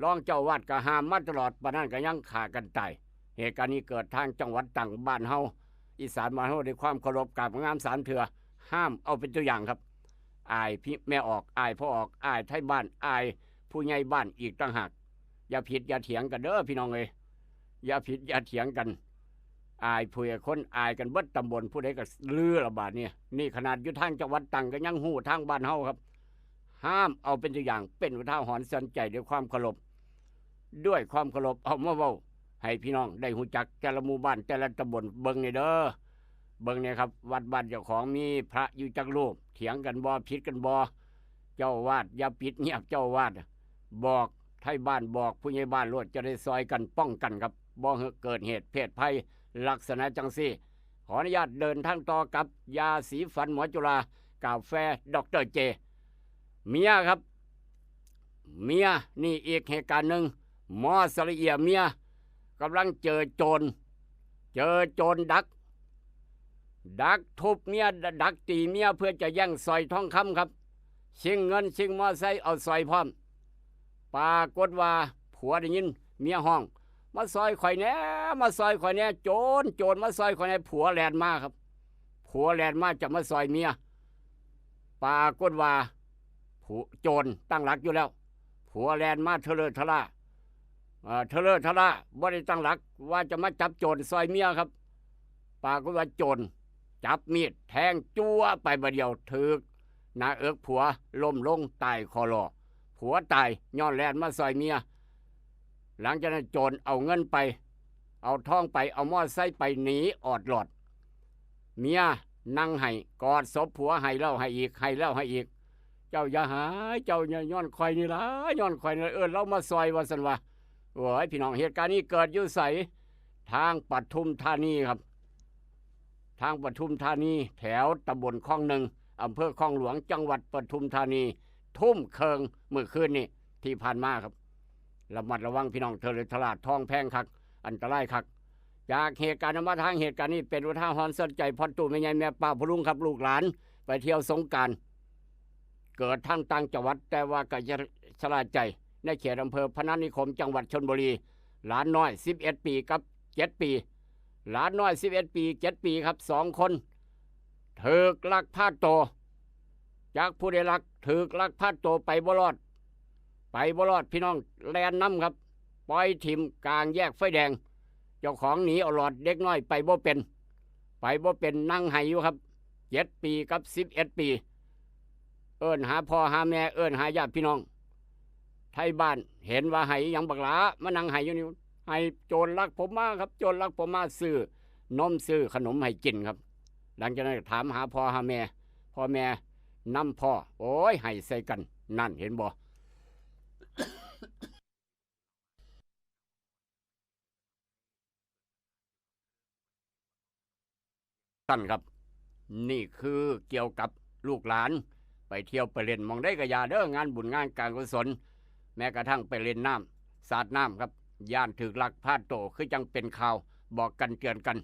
รองเจ้าวาดก็ห้ามมาตลอดปานนั้นก็ยังฆ่ากันตายเหตุการณ์นี้เกิดทางจังหวัดตรังบ้านเฮาอีสานบ้านเฮาด้วยความเคารพกราบงามสารเถื่อห้ามเอาเป็นตัวอย่างครับอายพี่แม่ออกอายพ่อออกอายไทยบ้านอายผู้ใหญ่บ้านอีกต่างหากอย่าผิดอย่าเถียงกันเด้อพี่น้องเอ้ยอย่าผิดอย่าเถียงกันอายผู้ใหญ่คนอายกันเบิดตำบลผู้ใดก็ลือระบาดเนี่ยนี่ขนาดอยู่ทางจังหวัดตรังก็ยังหู้ทางบ้านเฮาครับห้ามเอาเป็นตัวอย่างเป็นอุทาหรณ์สอนใจด้วยความเคารพเอามาเว้าให้พี่น้องได้หูจักแต่ละหมู่บ้านแต่ละตำบลเบิ่งนี่เด้อเบิ่งเนี่ยครับวัดบ้านเจ้าของมีพระอยู่จักรูปเถียงกันบ่ผิดกันบ่เจ้าวาดอย่าปิดเงียบเจ้าวาดบอกไทยบ้านบอกผู้ใหญ่บ้านรวดจะได้ซอยกันป้องกันครับบ่ให้เกิดเหตุเพศภัยลักษณะจังซี่ขออนุญาตเดินทางต่อกับยาสีฟันหมอจุฬากาแฟดร.เจเมียครับเมียนี่อีกเหตุการณ์หนึ่งหมอสละเอียเมียกำลังเจอโจรดักทุบเมียดักตีเมียเพื่อจะแย่งสร้อยทองคำครับชิงเงินชิงมอไซค์เอาสร้อยพร้อมปรากฏว่าผัวได้ยินเมียห้องมาซอยข่อยแน่โจรมาซอยข่อยแน่ผัวแลนมาครับผัวแลนมาจะมาซอยเมียปรากฏว่าโจรตั้งหลักอยู่แล้วผัวแลนมาเทเลอทลาบ่ได้ตั้งหลักว่าจะมาจับโจรซอยเมียครับปรากฏว่าโจรจับมีดแทงจั่วไปบาเดียวถึกหน้าเอิกผัวล้มลงตายคอรอผัวตายย้อนแลนมาซอยเมียหลังจากนั้นโจรเอาเงินไปเอาทองไปเอามอไซค์ไปหนีออดหลอดเมียนั่งให้กอดศพผัวให้แล้วให้อีกเจ้าอย่าหายเจ้าย้อนคอยนี่ล่ะเรามาซอยว่าซั่นว่าโอ้ยพี่น้องเหตุการณ์นี้เกิดอยู่ไสทางปทุมธานีครับทางปทุมธานีแถวตำบลคลองหนึ่งอำเภอคลองหลวงจังหวัดปทุมธานีทุ่มเคิงเมื่อคืนนี้ที่ผ่านมาครับระมัดระวังพี่น้องเธอเลยตลาดทองแพงคักอันตรายคัก จากเหตุการณ์นำมาทางเหตุการณ์นี้เป็นอุทาหรณ์สนใจพ่อตู่แม่ใหญ่แม่ป้าพ่อลุงครับลูกหลานไปเที่ยวสงกรานต์เกิดทั้งต่างจังหวัดแต่ว่าก็จะชราใจในเขตอำเภอพนัสนิคมจังหวัดชลบุรีหลานน้อย11ปีกับ7ปีหลานน้อย11ปี7ปีครับ2คนถูกลักพาตัวจากผู้ได้ลักถูกลักพาตัวไปบ่รอดพี่น้องแลนน้ำครับปล่อยถิ่มกลางแยกไฟแดงเจ้าของหนีเอาหลอดเด็กน้อยไปบ่เป็นนั่งไห้อยู่ครับ7ปีกับ11ปีเอิ้นหาพ่อหาแม่เอิ้นหาญาติพี่น้องไทยบ้านเห็นว่าไห้ยังบักหลามานั่งไห้อยู่นี่ไห้โจรลักผมมาครับโจรลักผมมาซื้อนมซื้อขนมให้กินครับหลังจากนั้นถามหาพ่อหาแม่พ่อแม่นำพ่อโอ้ยไห้ใส่กันนั่นเห็นบ่ ท่านครับนี่คือเกี่ยวกับลูกหลานไปเที่ยวไปเล่นมองได้กระยาเด้องานบุญงานการกุศลแม้กระทั่งไปเล่นน้ำสาดน้ำครับย่านถือลักพาโตคือจังเป็นข่าวบอกกันเตือนกัน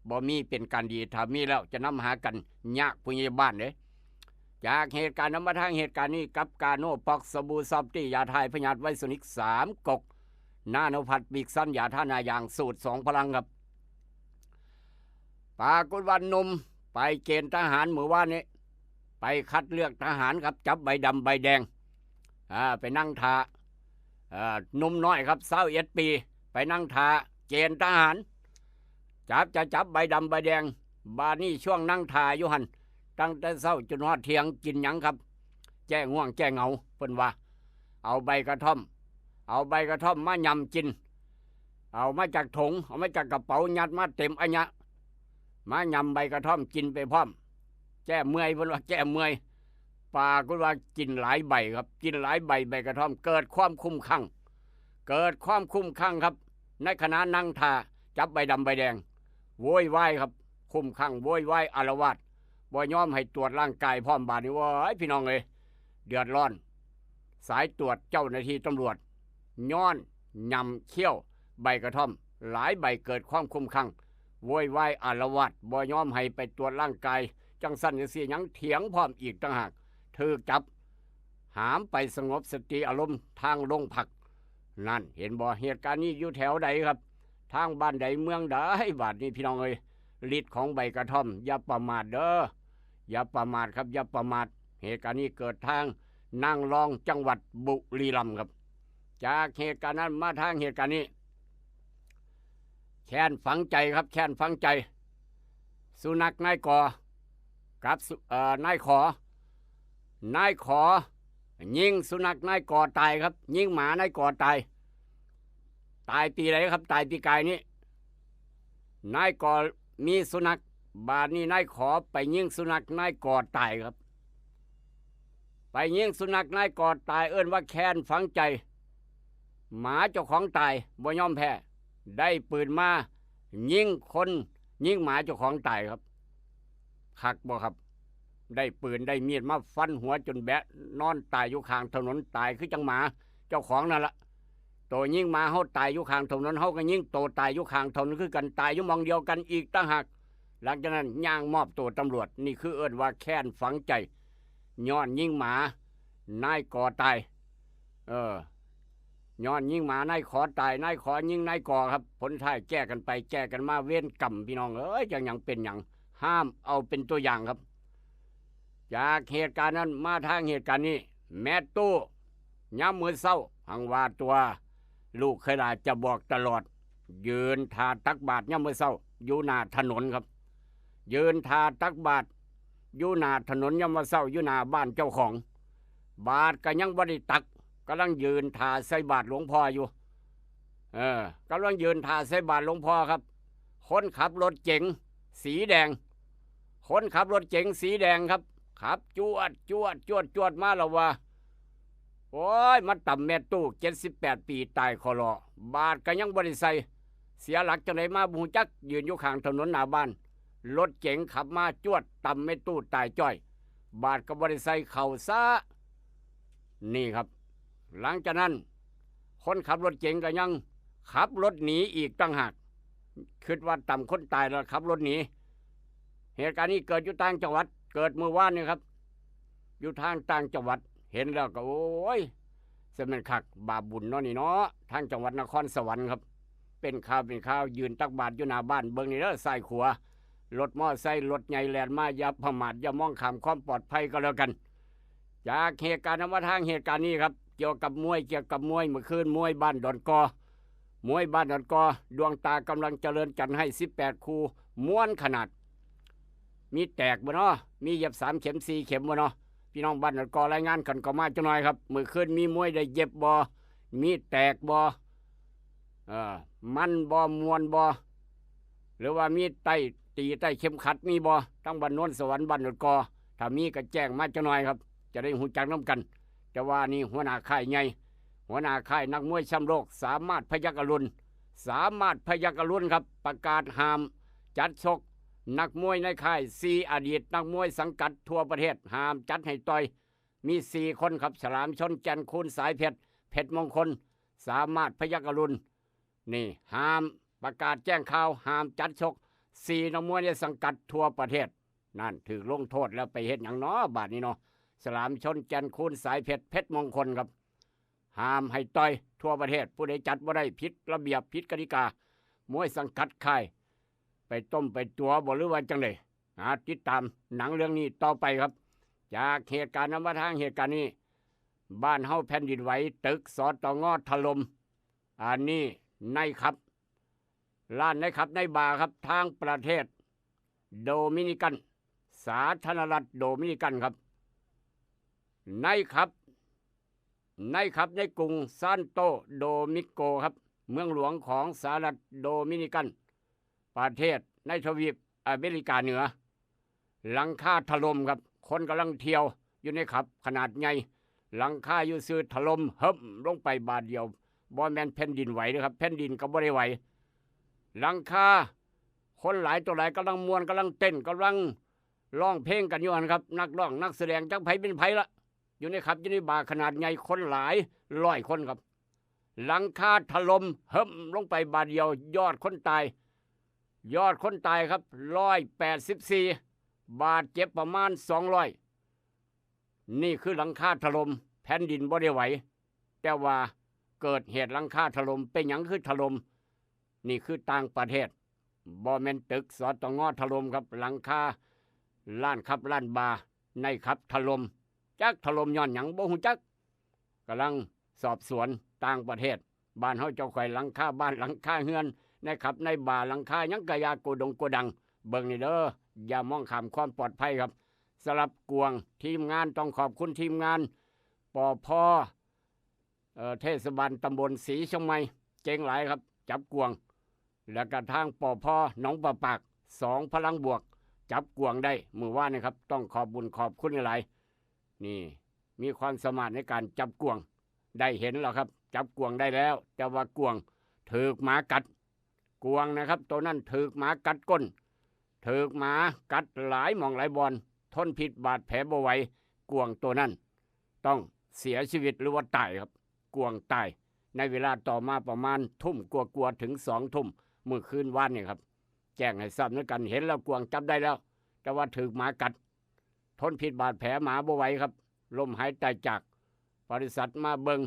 บ่มีเป็นการดีถ้ามีแล้วจะนำหากันยากผู้ใหญ่บ้านเลยจากเหตุการณ์นำมาทางเหตุการณ์นี้กับกาโนปอกสบู่ซอฟตี้ยาไทยพญาธิไวโซนิก3กกนาโนพัดบิกซันยาท่านายางสูตร2พลังครับปรากฏวันนมไปเกณฑ์ทหารเมื่อวานนี้ไปคัดเลือกทหารครับจับใบดำใบแดงไปนั่งทานมน้อยครับ21ปีไปนั่งทาเกณฑ์ทหารจับใบดำใบแดงบานี่ช่วงนั่งทาอยู่หันตั้งแต่เช้าจนฮอดเที่ยงกินหยังครับแก้ง่วงแก้เหงาเพิ่นว่าเอาใบกระท่อมมายำกินเอามาจากถุงเอามาจากกระเป๋ายัดมาเต็มอันยะมายำใบกระท่อมกินไปพร้อมแก้เมื่อยเพิ่นว่าแก้เมื่อยปลาก็ว่ากินหลายใบครับกินหลายใบใบกระท่อมเกิดความคุ้มข้างครับในขณะนั่งทาจับใบดำใบแดงโวยวายครับคุ้มข้างโวยวายอาละวาดบ่ยอมให้ตรวจร่างกายพร้อมบาดนี้ว่าพี่น้องเอ้ยเดือดร้อนสายตรวจเจ้าหน้าที่ตำรวจย้อนยำเขี้ยวใบกระท่อมหลายใบเกิดความคุ้มข้างโวยวายอาละวาดบ่ยอมให้ไปตรวจร่างกายจังสั้นจังซี่ยังเถียงพร้อมอีกต่างหากถูกจับหามไปสงบสติอารมณ์ทางโรงพักนั่นเห็นบ่เหตุการณ์นี้อยู่แถวใดครับทางบ้านใดเมืองใดบาดนี้พี่น้องเอ้ยฤทธิ์ของใบกระท่อมอย่าประมาทเด้ออย่าประมาทครับอย่าประมาทเหตุการณ์นี้เกิดทางนางรองจังหวัดบุรีรัมย์ครับจากเหตุการณ์นั้นมาทางเหตุการณ์นี้แค้นฝังใจครับแค้นฝังใจสุนัขนายกอกับนายขอยิงสุนัขนายกอตายครับยิงหมานายกอตายปีไหนครับตายปีกายนี้นายกอมีสุนัขบาดนี้นายขอไปยิงสุนัขนายกอตายครับไปยิงสุนัขนายกอตายเอิ้นว่าแค้นฝังใจหมาเจ้าของตายบ่ยอมแพ้ได้ปืนมายิงหมาเจ้าของตายครับคักบ่ครับได้ปืนได้มีดมาฟันหัวจนแบะนอนตายอยู่ข้างถนนตายคือจังหมาเจ้าของนั่นละโตยิงหมาเฮาตายอยู่ข้างถนนเฮาก็ยิงโตตายอยู่ข้างถนนคือกันตายอยู่มองเดียวกันอีกต่างหากหลังจากนั้นย่างมอบตัวตำรวจนี่คือเอิ้นว่าแค้นฝังใจย้อนยิงหมานายก่อตายย้อนยิงหมานายขอตายนายขอยิงนายก่อครับผลท้ายแก้กันไปแก้กันมาเว้นกรรมพี่น้องเอ้ยจังหยังเป็นหยังห้ามเอาเป็นตัวอย่างครับจากเหตุการณ์นั้นมาทางเหตุการณ์นี้แม่ตู้ย้ำมือเศร้าหังว่าตัวลูกเคยลาจะบอกตลอดยืนทาตักบาตรย้ำมือเศร้าอยู่หน้าถนนครับยืนทาตักบาตรอยู่หน้าถนนย้ำมือเศร้าอยู่หน้าบ้านเจ้าของบาตรก็ยังบ่ได้ตักกำลังยืนทาใส่บาตรหลวงพ่ออยู่กำลังยืนทาใส่บาตรหลวงพ่อครับคนขับรถเก๋งสีแดงคนขับรถเก๋งสีแดงครับขับจวดมาแล้วว่าโอ้ยมาต่ำแม่ตู้78 ปีตายคอรอบาดก็ยังบริใส่เสียหลักจังไหนมาบูจักยืนอยู่ข้างถนนหน้าบ้านรถเก๋งขับมาจวดต่ำแม่ตู้ตายจ้อยบาดก็บริใส่เข่าซะนี่ครับหลังจากนั้นคนขับรถเก๋งก็ยังขับรถหนีอีกต่างหาก คิดว่าต่ำคนตายแล้วขับรถหนีเหตุการณ์นี้เกิดอยู่ต่างจังหวัดเกิดเมื่อวานนี่ครับอยู่ทางต่างจังหวัดเห็นแล้วก็โอ้ยเสมันคักบาปบุญเนาะนี่เนาะทางจังหวัดนครสวรรค์ครับเป็นข่าวยืนตักบาตรอยู่หน้าบ้านเบิ่งนี่เด้อซ้ายขวารถมอไซค์รถใหญ่แล่นมาอย่าประมาทอย่ามองข้ามความปลอดภัยก็แล้วกันจากเหตุการณ์ว่าทางเหตุการณ์นี้ครับเกี่ยวกับมวยเมื่อคืนมวยบ้านดอนกอมวยบ้านดอนกอดวงตากำลังเจริญจันทร์ให้18คู่ม้วนขนาดมีแตกบ่เนาะมีเย็บ3 เข็ม4 เข็มบ่เนาะพี่น้องบ้านดอนกอรายงานกันก็มาจังหน่อยครับเมื่อคืนมีมวยได้เย็บบ่มีแตกบ่มันบ่มวนบ่หรือว่ามีตีใต้เข็มขัดมีบ่ทั้งบ้านโน้นสวรรค์บ้านดอนกอถ้ามีก็แจ้งมาจังหน่อยครับจะได้หูจักน้ำกันแต่ว่านี่หัวหน้าค่ายใหญ่หัวหน้าค่ายนักมวยแชมป์โลกสามารถพยัคฆ์อรุณครับประกาศห้ามจัดชกนักมวยในค่าย4อดีตนักมวยสังกัดทั่วประเทศห้ามจัดให้ต่อยมี4คนครับฉลามชนแก่นคูณสายเพชรมงคลสามารถพยัคฆ์อรุณนี่ห้ามประกาศแจ้งข่าวห้ามจัดชก4นักมวยในสังกัดทั่วประเทศนั่นถือลงโทษแล้วไปเฮ็ดหยังเนาะบาดนี้เนาะฉลามชนแก่นคูณสายเพชรมงคลครับห้ามให้ต่อยทั่วประเทศผู้ใดจัดบ่ได้ผิดระเบียบผิดกติกามวยสังกัดค่ายไปต้มไปตัวบ่หรือว่าจังได๋ติดตามหนังเรื่องนี้ต่อไปครับจากเหตุการณ์ทางเหตุการณ์นี้บ้านเฮาแผ่นดินไหวตึกสตงถล่มอันนี้ในครับร้านในครับในบาร์ครับทางประเทศโดมินิกันสาธารณรัฐโดมินิกันครับในกรุงซานโตโดมิโกครับเมืองหลวงของสหรัฐโดมินิกันประเทศในทวีปอเมริกาเหนือหลังคาถล่มครับคนกำลังเที่ยวอยู่ในขับขนาดใหญ่หลังคาอยู่ซื่อถล่มลงไปบาทเดียวบ่แม่นแผ่นดินไหวนะครับแผ่นดินก็บ่ได้ไหวหลังคาคนหลายตัวหลายกำลังมวนกำลังเต้นกำลังร้องเพลงกันอยู่ครับนักร้องนักแสดงจักไผเป็นไผละอยู่ในขับอยู่ในบาร์ขนาดใหญ่คนหลายร้อยคนครับหลังคาถล่มลงไปบาทเดียวยอดคนตายครับ184บาดเจ็บประมาณ200นี่คือหลังคาถล่มแผ่นดินบ่ได้ไหวแต่ว่าเกิดเหตุหลังคาถล่มเป็นหยังคือถล่มนี่คือต่างประเทศบ่แม่นตึกสตงถล่มครับหลังคาร้านครับร้านบาร์ในครับถล่มจักถล่มย้อนหยังบ่ฮู้จักกำลังสอบสวนต่างประเทศบ้านเฮาเจ้าข่อยหลังคาบ้านหลังคาเฮือนนะครับในบาร์หลังคายังกะยาโกดังเบิ่งนี่เด้ออย่ามองข้ามความปลอดภัยครับสลับกวงทีมงานต้องขอบคุณทีมงานปพเทศบาลตำบลศรีเชียงใหม่เจ๋งหลายครับจับกวงแล้วก็ทางปพหนองประปาก2พลังบวกจับกวงได้มื้อวานนะครับต้องขอบบุญขอบคุณหลายนี่มีความสามารถในการจับกวงได้เห็นแล้วครับจับกวงได้แล้วแต่ว่ากวงถูกหมากัดกวงนะครับตัวนั้นถูกหมากัดก้นถูกหมากัดหลายหม่องหลายบอนทนพิษบาดแผลบ่ไหวกวงตัวนั้นต้องเสียชีวิตหรือว่าตายครับกวงตายในเวลาต่อมาประมาณทุ่มกลัวถึง2 ทุ่มเมื่อคืนวานนี่ครับแจ้งให้ทราบด้วยกันเห็นแล้วกวงจับได้แล้วแต่ว่าถูกหมากัดทนพิษบาดแผลหมาบ่ไหวครับลมหายใจจากบริษัทมาเบิง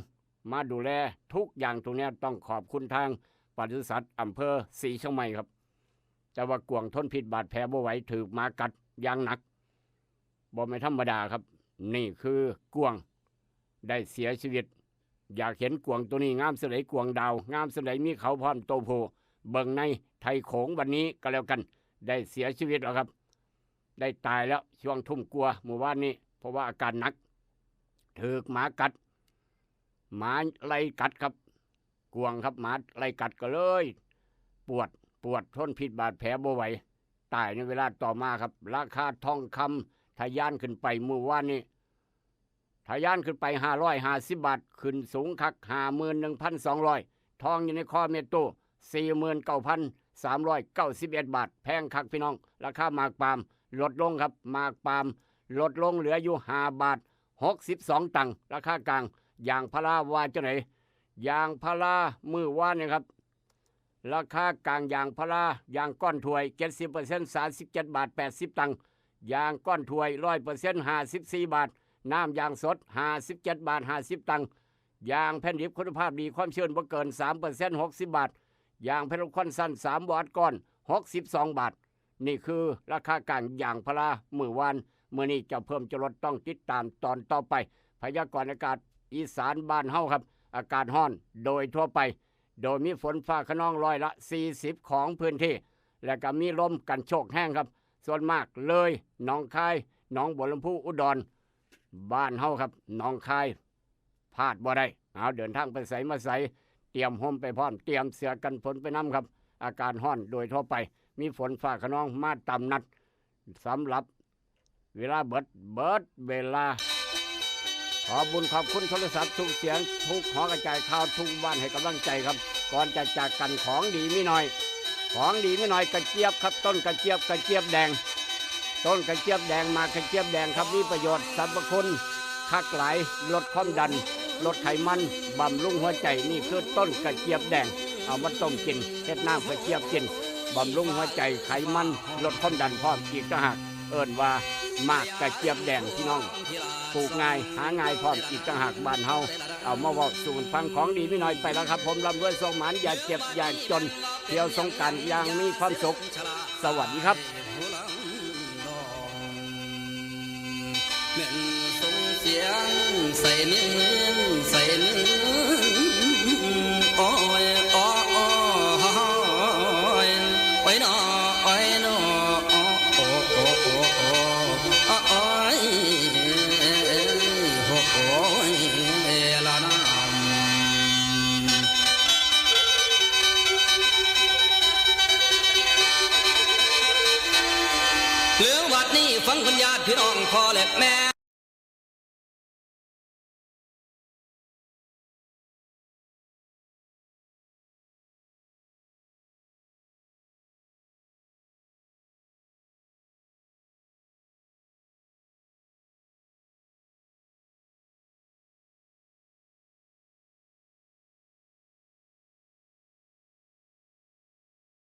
มาดูแลทุกอย่างตรงนี้ต้องขอบคุณทางปศุสัตว์อำเภอศรีเชียงใหม่ครับแต่ว่ากวงทนพิษบาดแผลบ่ไหวถูกหมากัดอย่างหนักบ่ไม่ธรรมดาครับนี่คือกวงได้เสียชีวิตอยากเห็นกวงตัวนี้งามเสลยกวงดาวงามเสลยมีเขาพรโตโพเบิ่งในไทยโขงวันนี้ก็แล้วกันได้เสียชีวิตแล้วครับได้ตายแล้วช่วงทุ่มกลัวเมื่อวานนี้เพราะว่าอาการหนักถูกหมากัดหมาไล่กัดครับกวงครับหมาไล่กัดก็เลยปวดทนพิษบาดแผลบ่ไหวตายในเวลาต่อมาครับราคาทองคำทะยานขึ้นไปเมื่อวานนี้ทะยานขึ้นไป550 บาทขึ้นสูงคัก 51,200 ทองอยู่ในคอเมตโต 49,391 บาทแพงคักพี่น้องราคาหมากปาล์มลดลงครับหมากปาล์มลดลงเหลืออยู่5 บาท 62 ตังค์ราคากลางยางพาราว่าจังไหนยางพารามือว่านเนี่ยครับ ราคากลางยางพารายางก้อนถ้วย 70% 37 บาท 80 ตังค์ยางก้อนถ้วย 100% 54 บาทน้ำยางสด57 บาท 50 ตังค์ยางแผ่นดิบคุณภาพดีความชื้นบ่เกิน 3% 60 บาทยางแผ่นคอนสั้น3วัตต์ก้อน62 บาทนี่คือราคากลางยางพารามื้อวานมื้อนี้จะเพิ่มจะลดต้องติดตามตอนต่อไปพยากรณ์อากาศอีสานบ้านเฮาครับอากาศร้อนโดยทั่วไปโดยมีฝนฟ้าคะนอง40%ของพื้นที่และก็มีลมกันโชกแห้งครับส่วนมากเลยหนองคายหนองบัวลำพูอุดรบ้านเฮาครับหนองคายพลาดบ่ได้เอาเดินทางไปไสมาไสเตรียมห่มไปพร้อมเตรียมเสื้อกันฝนไปนํครับอากาศร้อนโดยทั่วไปมีฝนฟ้าคะนองมาตามนัดสำหรับเวลาเบิดเวลาขอบุญขอบคุณโทรศัพท์ทุกเสียงทุกหอกระจายข่าวทุกบ้านให้กำลังใจครับก่อนจะจากกันของดีไม่น้อยของดีไม่น้อยกระเจี๊ยบครับต้นกระเจี๊ยบแดงต้นกระเจี๊ยบแดงมากระเจี๊ยบแดงครับมีประโยชน์สรรพคุณคักหลายลดความดันลดไขมันบำรุงหัวใจนี่คือต้นกระเจี๊ยบแดงเอามาต้มกินเฮ็ดน้ำกระเจี๊ยบกินบำรุงหัวใจไขมันลดความดันพร้อมอีกต่างหากเอิ้นว่ามากกระเจี๊ยบแดงพี่น้องปลูกง่ายหาง่ายพร้อมอีกต่างหากบ้านเฮาเอามาบอกสู่ฟังของดีไม่น้อยไปแล้วครับผมร่ำรวยสมหมานอย่าเจ็บอย่าจนเที่ยวสงกรานต์อย่างมีความสุขสวัสดีครับหนึ่งส่งเสียงใส่เนื้อมือใส่เนื้อโอ้ยโอ้โอ้ยโอ้ยนอโอ้ยนอโอ้โอ้โอ้โอ้โอ้ยโอ้โอ้ยละน้เรื่องวัดนี้ฟังบรรยาพี่น้องพ่อและแม่